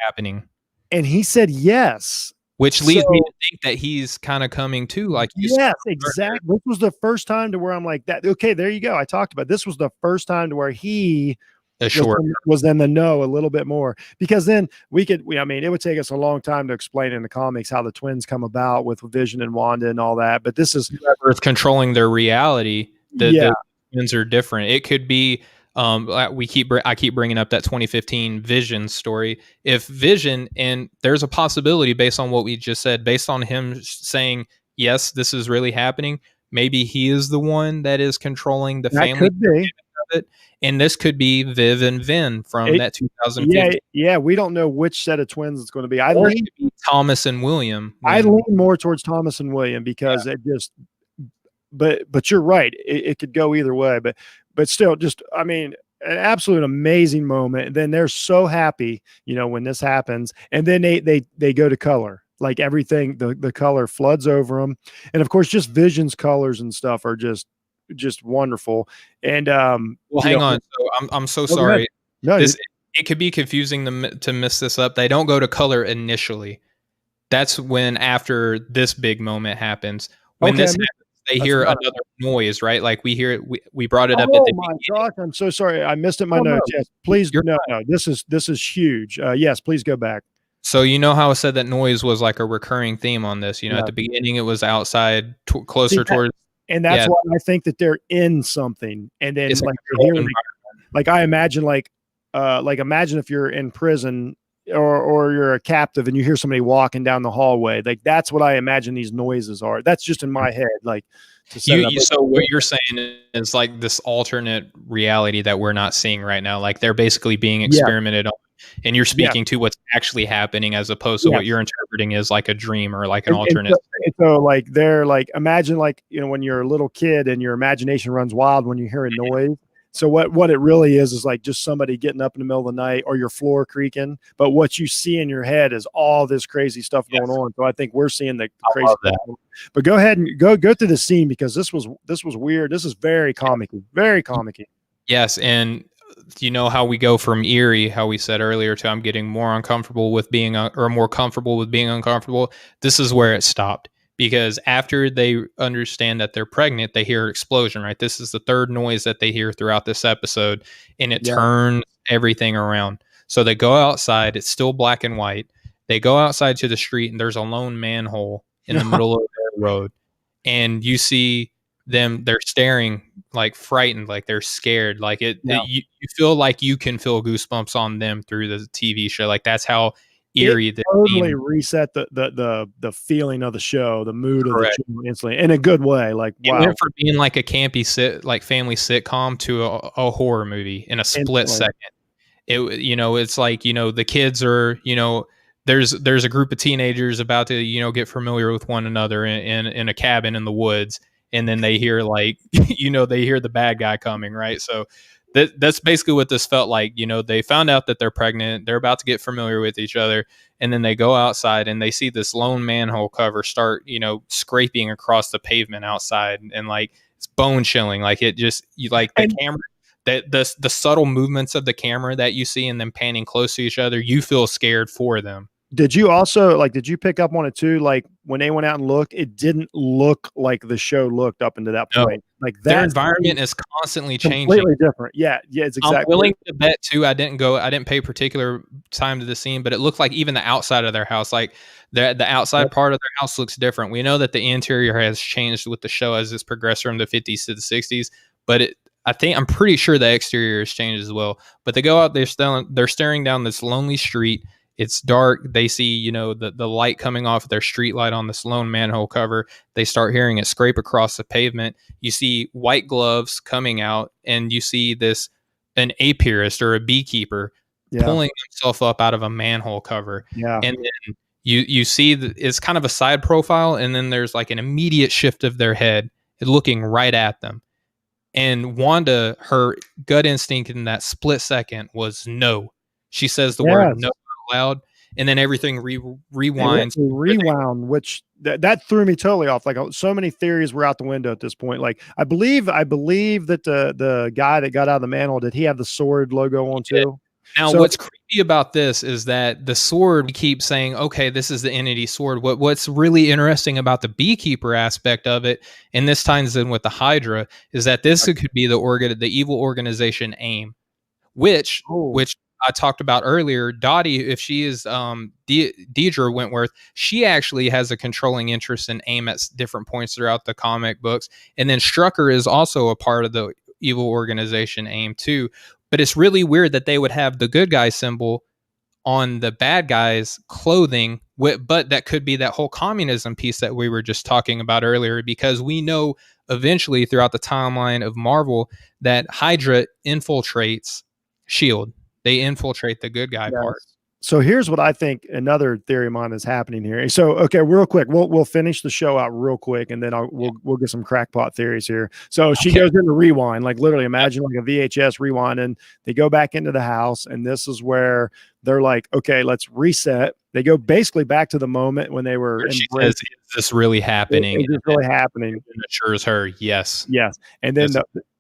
happening?" And he said yes. Which leads me to think that he's kind of coming too. Like, yes, exactly. This was the first time to where I'm like that. Okay, there you go. I talked about this was the first time to where he a short. Was then the no a little bit more, because then I mean, it would take us a long time to explain in the comics how the twins come about with Vision and Wanda and all that. But this is whoever's controlling their reality. Yeah. The twins are different. It could be I keep bringing up that 2015 Vision story. If Vision, and there's a possibility based on what we just said, based on him saying yes, this is really happening. Maybe he is the one that is controlling the That family. could be. Of it. And this could be Viv and Vin from that 2015. Yeah, we don't know which set of twins it's going to be. Or it could be Thomas and William. I lean more towards Thomas and William because it just. But you're right. It could go either way. But still, just I mean, an absolute amazing moment. And then they're so happy, when this happens. And then they go to color. Like everything, the color floods over them, and of course, just Vision's colors and stuff are just wonderful. And well, hang on. So I'm so sorry. No, it could be confusing to miss this up. They don't go to color initially. That's when after this big moment happens. When this happens, they hear another noise, right? Like we hear it. We brought it up at the beginning. Oh my gosh! I'm so sorry. I missed it in my notes. Yes, please. No. This is huge. Yes, please go back. So you know how I said that noise was like a recurring theme on this. At the beginning it was outside, closer towards. And that's why I think that they're in something. And then I imagine imagine if you're in prison or you're a captive and you hear somebody walking down the hallway. Like that's what I imagine these noises are. That's just in my head. Like so what you're saying is like this alternate reality that we're not seeing right now. Like they're basically being experimented on. And you're speaking to what's actually happening as opposed to what you're interpreting as like a dream or like an alternate. So like they're like, imagine like, when you're a little kid and your imagination runs wild when you hear a noise. So what it really is like just somebody getting up in the middle of the night or your floor creaking. But what you see in your head is all this crazy stuff going on. So I think we're seeing the crazy stuff. But go ahead and go through the scene because this was weird. This is very comical, very comical. Yes. And you know how we go from eerie, how we said earlier, to I'm getting more uncomfortable with being or more comfortable with being uncomfortable. This is where it stopped, because after they understand that they're pregnant, they hear an explosion, right? This is the third noise that they hear throughout this episode, and it turns everything around. So they go outside. It's still black and white. They go outside to the street, and there's a lone manhole in the middle of the road. And you see them, they're staring like frightened, like they're scared, like you feel like you can feel goosebumps on them through the TV show. Like that's how eerie it totally reset the feeling of the show, the mood of the show instantly, in a good way. Like it went from being like a campy family sitcom to a horror movie in a split second. It's like the kids are there's a group of teenagers about to get familiar with one another in a cabin in the woods. And then they hear they hear the bad guy coming, right? So that's basically what this felt like. They found out that they're pregnant. They're about to get familiar with each other. And then they go outside and they see this lone manhole cover start, scraping across the pavement outside. And like, it's bone chilling. Like the camera, the subtle movements of the camera that you see and them panning close to each other, you feel scared for them. Did you also did you pick up on it too? Like when they went out and looked, it didn't look like the show looked up into that point. No. Like their environment is constantly changing. Completely different. Yeah. It's exactly. I'm willing to bet too. I didn't pay particular time to the scene, but it looked like even the outside of their house, like the outside part of their house looks different. We know that the interior has changed with the show as it's progressed from the 50s to the 60s, but I'm pretty sure the exterior has changed as well. But they go out, they're staring down this lonely street. It's dark. They see, the light coming off their street light on this lone manhole cover. They start hearing it scrape across the pavement. You see white gloves coming out, and you see an apiarist or a beekeeper pulling himself up out of a manhole cover. Yeah. And then you see that it's kind of a side profile, and then there's like an immediate shift of their head looking right at them. And Wanda, her gut instinct in that split second was no. She says the word no loud, and then everything rewinds. Rewound, which that threw me totally off. Like so many theories were out the window at this point. Like I believe that the guy that got out of the manhole, did he have the sword logo on too? Now, what's creepy about this is that the sword, we keep saying, okay, this is the entity sword. What's really interesting about the beekeeper aspect of it, and this ties in with the Hydra, is that this could be the evil organization AIM. Oh, which I talked about earlier. Dottie, if she is Deidre Wentworth, she actually has a controlling interest in AIM at different points throughout the comic books. And then Strucker is also a part of the evil organization AIM too. But it's really weird that they would have the good guy symbol on the bad guys' clothing, but that could be that whole communism piece that we were just talking about earlier, because we know eventually throughout the timeline of Marvel that Hydra infiltrates Shield. They infiltrate the good guy part. yes. So here's what I think another theory of mine is happening here. So okay, real quick, we'll finish the show out real quick, and then we'll get some crackpot theories here. So she goes into rewind, like literally imagine like a VHS rewind, and they go back into the house, and this is where they're like, okay, let's reset. They go basically back to the moment when they were. She says, "Is this really happening? Is this really happening?" It assures her, yes. Yes. And then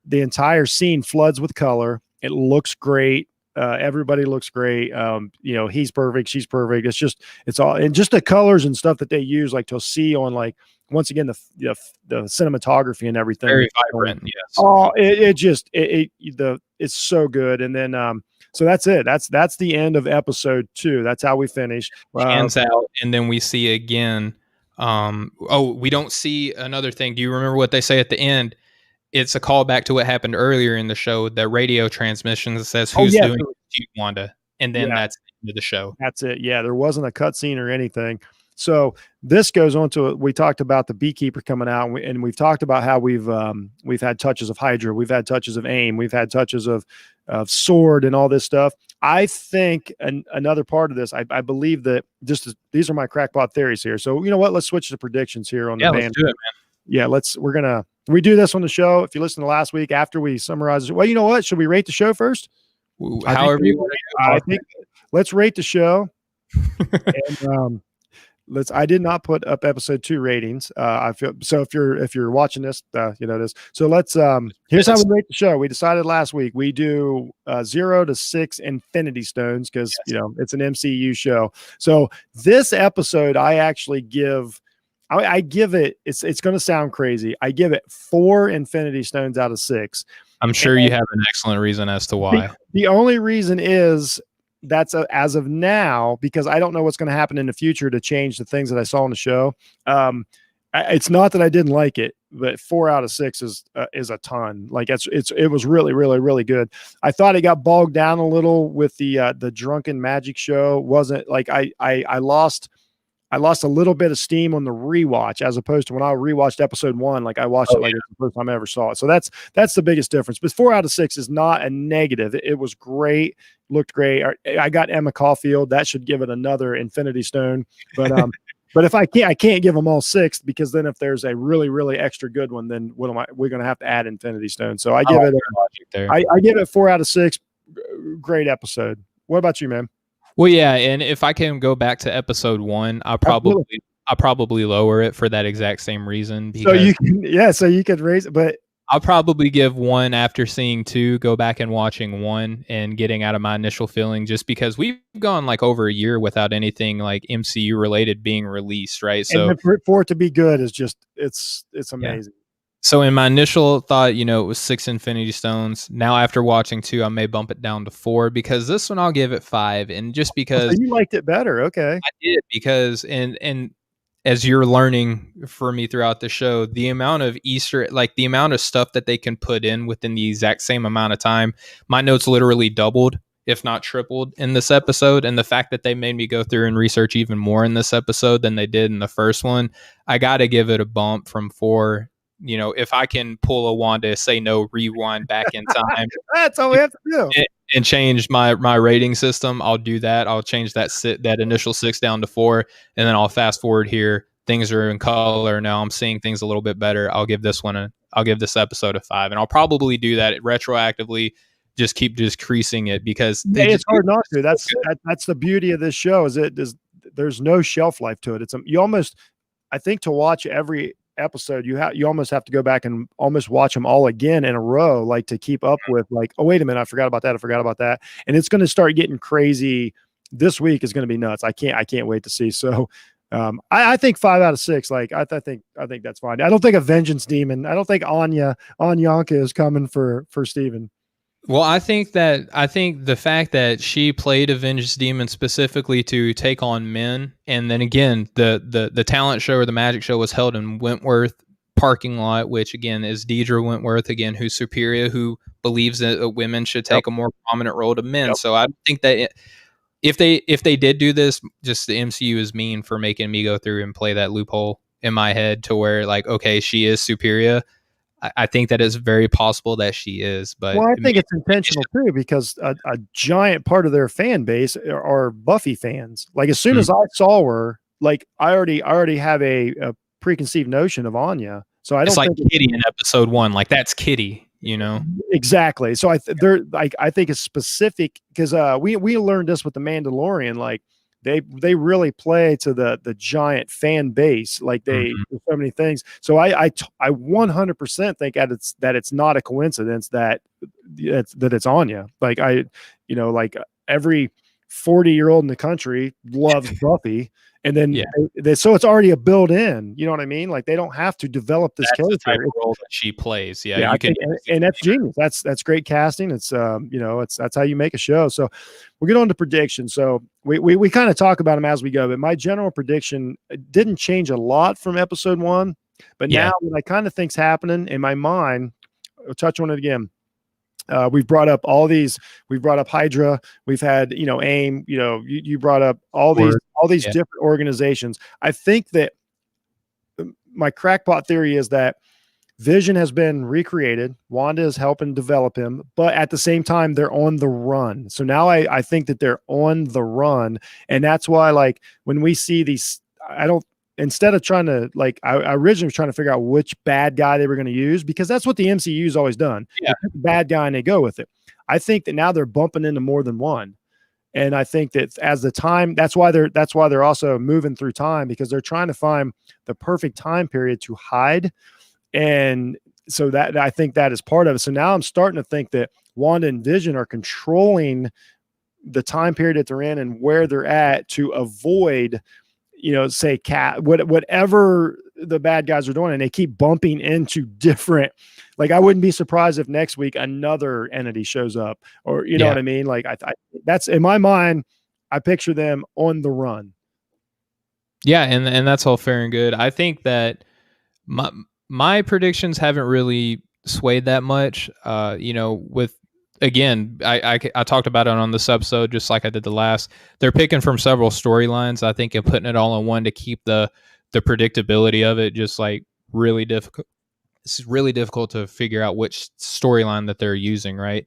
the entire scene floods with color. It looks great. Everybody looks great. He's perfect. She's perfect. It's all, and just the colors and stuff that they use, like to see on, like, once again, the cinematography and everything. Very vibrant. Yes. Oh, it's so good. And then, so that's it. That's the end of episode 2. That's how we finish. Hands out. And then we see again. We don't see another thing. Do you remember what they say at the end? It's a callback to what happened earlier in the show, the radio transmission that says, "Who's doing it to you, Wanda?" And then that's the end of the show. That's it. Yeah, there wasn't a cutscene or anything. So this goes on to, we talked about the Beekeeper coming out, and we've talked about how we've had touches of Hydra, we've had touches of AIM, we've had touches of Sword and all this stuff. I think another part of this, I believe that these are my crackpot theories here. So you know what? Let's switch to predictions here on the band. Let's do it, man. Yeah, we do this on the show. If you listen to last week, after we summarize, well, you know what? Should we rate the show first? However you want to. I think let's rate the show. And I did not put up episode 2 ratings. I feel so if you're watching this, you know this. So let's here's how we rate the show. We decided last week we do 0 to 6 Infinity Stones because it's an MCU show. So this episode I actually give. I give it, it's going to sound crazy. I give it 4 Infinity Stones out of 6. I'm sure you have an excellent reason as to why. The only reason is that's as of now, because I don't know what's going to happen in the future to change the things that I saw on the show. It's not that I didn't like it, but 4 out of 6 is a ton. Like it was really, really, really good. I thought it got bogged down a little with the drunken magic show. Wasn't like I lost a little bit of steam on the rewatch as opposed to when I rewatched episode 1. Like I watched it like it's the first time I ever saw it. So that's the biggest difference. But 4 out of 6 is not a negative. It was great, looked great. I got Emma Caulfield. That should give it another Infinity Stone. But but if I can't give them all 6, because then if there's a really, really extra good one, then we're going to have to add Infinity Stone. So I give it 4 out of 6. Great episode. What about you, man? Well, yeah, and if I can go back to episode 1, I'll probably lower it for that exact same reason. Because so you could raise it, but I'll probably give 1 after seeing 2, go back and watching 1 and getting out of my initial feeling, just because we've gone like over a year without anything like MCU related being released, right? So and for it to be good is just it's amazing. Yeah. So in my initial thought, it was 6 Infinity Stones. Now after watching 2, I may bump it down to 4, because this one I'll give it 5. And just because you liked it better. Okay. I did, because and as you're learning for me throughout the show, the amount of the amount of stuff that they can put in within the exact same amount of time, my notes literally doubled, if not tripled, in this episode. And the fact that they made me go through and research even more in this episode than they did in the first one, I got to give it a bump from 4. If I can pull a Wanda say no, rewind back in time, that's all we have to do, and change my rating system, I'll do that. I'll change that initial 6 down to 4, and then I'll fast forward here. Things are in color now. I'm seeing things a little bit better. I'll give this episode a 5, and I'll probably do that retroactively. Just keep decreasing it, because it's hard not to. That's the beauty of this show. There's no shelf life to it. You almost, I think, to watch every episode you almost have to go back and almost watch them all again in a row, like to keep up with, like, oh wait a minute, I forgot about that, and it's going to start getting crazy. This week is going to be nuts. I can't wait to see. So I think 5 out of 6. Like I think that's fine. I don't think a vengeance demon, I don't think Anyanka is coming for Steven. Well, I think the fact that she played Avenged Demon specifically to take on men, and then again the talent show or the magic show was held in Wentworth parking lot, which again is Deidre Wentworth again, who's superior, who believes that women should Yep. take a more prominent role to men. Yep. So I think that if they did do this, just the MCU is mean for making me go through and play that loophole in my head to where like, okay, she is superior. I think that it's very possible that she is, but Well, I think it's intentional too, because a giant part of their fan base are Buffy fans. Like as soon as I saw her, like I already have a preconceived notion of Anya. So I it's don't like think Kitty in episode 1. Like that's Kitty, you know? exactly. So they're like I think it's specific because we learned this with the Mandalorian. Like they really play to the giant fan base. Like Mhm. there's so many things. So I 100% think that it's not a coincidence that it's Anya. Like like every 40-year-old in the country loves Buffy. And then Yeah, so it's already a built in, you know what I mean? Like they don't have to develop this that's the type character. of role that she plays. Yeah, Yeah, I you can think, and that's genius. That's great casting. It's that's how you make a show. So we'll get on to predictions. So we kind of talk about them as we go, but my general prediction didn't change a lot from episode 1, but yeah, now what I kind of think's happening in my mind, I'll touch on it again. We've brought up all these. We've brought up Hydra. We've had AIM. You brought up all these word. Yeah, different organizations. I think that my crackpot theory is that Vision has been recreated. Wanda is helping develop him, but at the same time, they're on the run. So now I think that they're on the run. And that's why, like, when we see these, I don't, instead of trying to, like, I originally was trying to figure out which bad guy they were going to use, because that's what the MCU's always done. yeah, They pick the bad guy and they go with it. I think that now they're bumping into more than one. And I think that as the time, that's why they're also moving through time, because they're trying to find the perfect time period to hide. And so that I think that is part of it. So now I'm starting to think that Wanda and Vision are controlling the time period that they're in and where they're at to avoid, say whatever the bad guys are doing, and they keep bumping into different. Like I wouldn't be surprised if next week another entity shows up, or you know yeah, what I mean. Like that's in my mind. I picture them on the run. yeah, and that's all fair and good. I think that my my predictions haven't really swayed that much. With again, I talked about it on this episode just like I did the last. They're picking from several storylines, I think, and putting it all in one to keep the predictability of it just like really difficult. It's really difficult to figure out which storyline that they're using, right?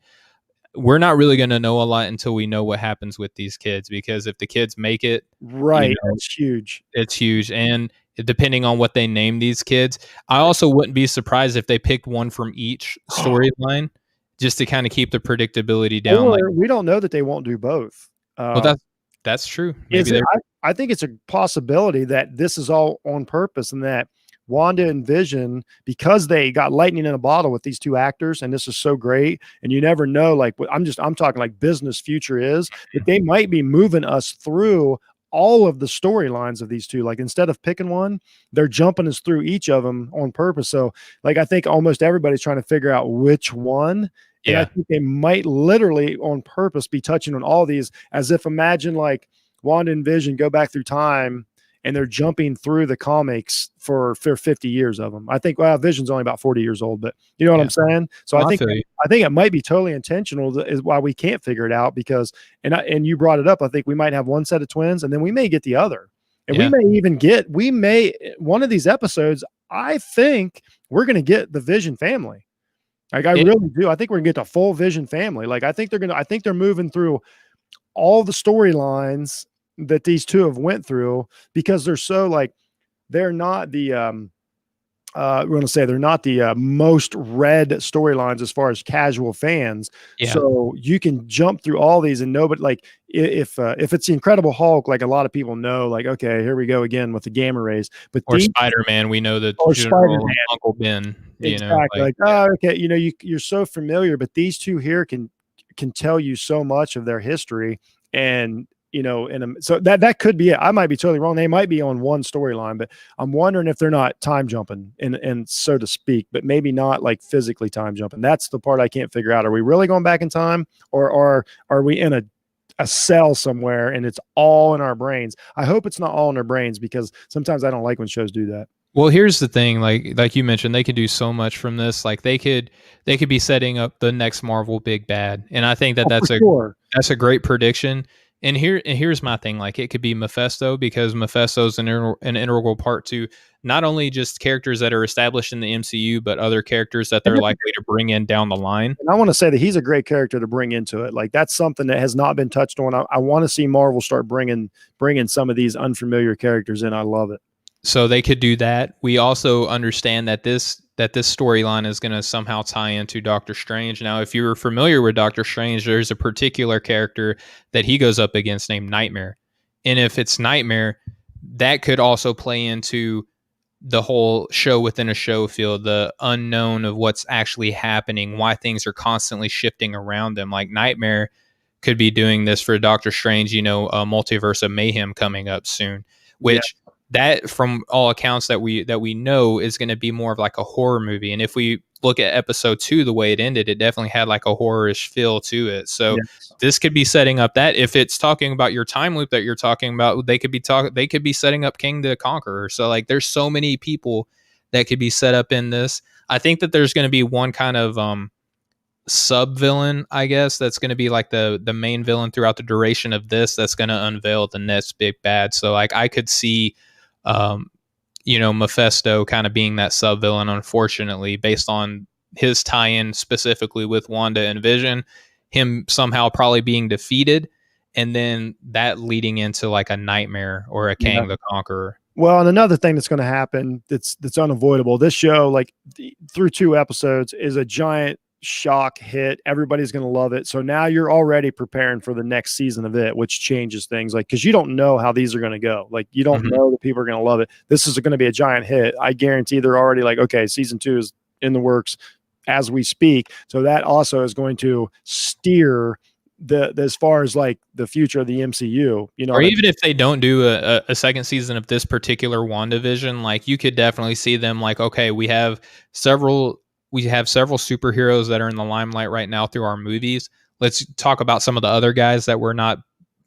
We're not really going to know a lot until we know what happens with these kids, because if the kids make it, you Right, know, that's huge. it's huge. And depending on what they name these kids, I also wouldn't be surprised if they picked one from each storyline just to kind of keep the predictability down. Like, Or we don't know that they won't do both. well, Um, that's true. is Maybe it? they're I think it's a possibility that this is all on purpose, and that Wanda and Vision, because they got lightning in a bottle with these two actors, and this is so great, and you never know. Like I'm talking like business future is that they might be moving us through all of the storylines of these two. Like instead of picking one, they're jumping us through each of them on purpose. So like I think almost everybody's trying to figure out which one. And I yeah, think they might literally on purpose be touching on all these, as if imagine like Wanda and Vision go back through time and they're jumping through the comics for 50 years of them. I think, well, Vision's only about 40 years old, but you know what yeah. I'm saying? So I feel you. I think it might be totally intentional, is why we can't figure it out, because, and you brought it up, I think we might have one set of twins and then we may get the other. And Yeah. we may, one of these episodes, I think we're going to get the Vision family. Like I It, really do. I think we're gonna get the full Vision family. Like I think they're moving through all the storylines that these two have went through, because they're so like they're not the we're going to say they're not the most read storylines as far as casual fans. yeah. So you can jump through all these and know, but like if it's the Incredible Hulk, like a lot of people know, like okay, here we go again with the gamma rays. But Or Spider-Man, we know the or general Spider-Man, Uncle Ben, exactly. like Like, oh, okay, you're so familiar, but these two here can tell you so much of their history, and so that could be it. I might be totally wrong. They might be on one storyline, but I'm wondering if they're not time jumping and so to speak, but maybe not like physically time jumping. That's the part I can't figure out. Are we really going back in time, or are we in a cell somewhere and it's all in our brains? I hope it's not all in our brains, because sometimes I don't like when shows do that. Well, here's the thing, like you mentioned, they could do so much from this. Like they could be setting up the next Marvel big bad, and I think that that's a great prediction. And here's my thing, like it could be Mephisto, because Mephisto's an integral part to not only just characters that are established in the MCU, but other characters that they're likely to bring in down the line. And I want to say that he's a great character to bring into it. Like that's something that has not been touched on. I want to see Marvel start bringing some of these unfamiliar characters in. I love it. So they could do that. We also understand that this storyline is going to somehow tie into Doctor Strange. Now, if you're familiar with Doctor Strange, there's a particular character that he goes up against named Nightmare. And if it's Nightmare, that could also play into the whole show within a show feel, the unknown of what's actually happening, why things are constantly shifting around them. Like Nightmare could be doing this for Doctor Strange, a Multiverse of Mayhem coming up soon, which that, from all accounts that we know, is going to be more of like a horror movie. And if we look at episode 2, the way it ended, it definitely had like a horror-ish feel to it. So this could be setting up that. If it's talking about your time loop that you're talking about, they could be setting up King the Conqueror. So like there's so many people that could be set up in this. I think that there's going to be one kind of sub villain, I guess, that's going to be like the main villain throughout the duration of this, that's going to unveil the next big bad. So like I could see Mephisto kind of being that sub villain, unfortunately, based on his tie-in specifically with Wanda and Vision, him somehow probably being defeated, and then that leading into like a Nightmare or a Kang the Conqueror. Well, and another thing that's going to happen that's unavoidable. This show, like through 2 episodes, is a giant shock hit. Everybody's going to love it. So now you're already preparing for the next season of it, which changes things. Like, because you don't know how these are going to go. Like, you don't know that people are going to love it. This is going to be a giant hit. I guarantee they're already like, okay, season 2 is in the works as we speak. So that also is going to steer as far as like the future of the MCU, or even if they don't do a second season of this particular WandaVision, like you could definitely see them like, okay, we have several superheroes that are in the limelight right now through our movies. Let's talk about some of the other guys that we're not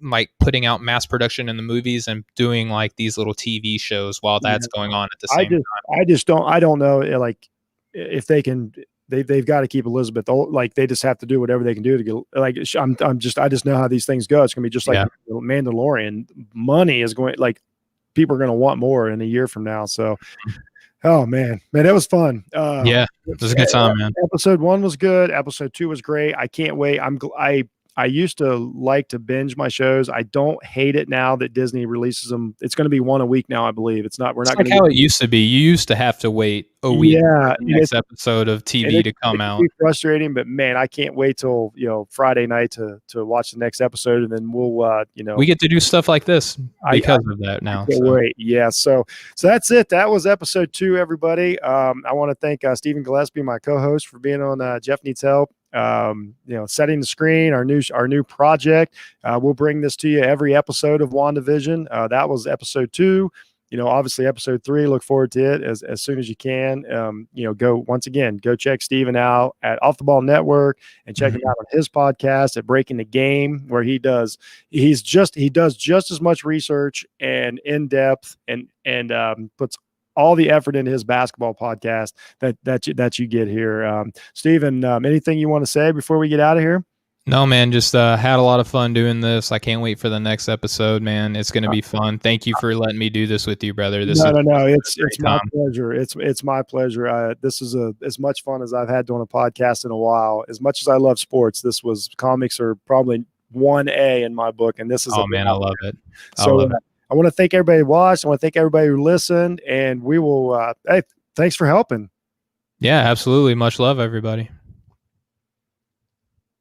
like putting out mass production in the movies and doing like these little TV shows while that's going on at the same time. I don't know, like if they can. They've got to keep Elizabeth. Like they just have to do whatever they can do to get. Like I just know how these things go. It's gonna be just like Mandalorian. Money is going, like people are gonna want more in a year from now. So, oh man, it was fun. It was a good time, man. Episode 1 was good. Episode 2 was great. I can't wait. I used to like to binge my shows. I don't hate it now that Disney releases them. It's going to be 1 a week now, I believe. We're not like how it used to be. You used to have to wait a week for the next episode of TV to come out. It's frustrating, but man, I can't wait till Friday night to watch the next episode, and then we'll we get to do stuff like this because of that now. Wait, yeah. So that's it. That was episode 2, everybody. I want to thank Stephen Gillespie, my co-host, for being on Jeff Needs Help. Setting the screen, our new project. We'll bring this to you every episode of WandaVision. That was episode 2. Obviously episode 3, look forward to it as soon as you can. Go check Steven out at Off the Ball Network and check him out on his podcast at Breaking the Game, where he does just as much research and in-depth and puts all the effort into his basketball podcast that you get here. Steven, anything you want to say before we get out of here? No, man, just had a lot of fun doing this. I can't wait for the next episode, man. It's going to be fun. Thank you for letting me do this with you, brother. No. It's my pleasure. It's my pleasure. This is as much fun as I've had doing a podcast in a while. As much as I love sports, comics are probably 1A in my book, and this is. Oh man, I love it. I want to thank everybody who watched. I want to thank everybody who listened, and we will. Hey, thanks for helping. Yeah, absolutely. Much love, everybody.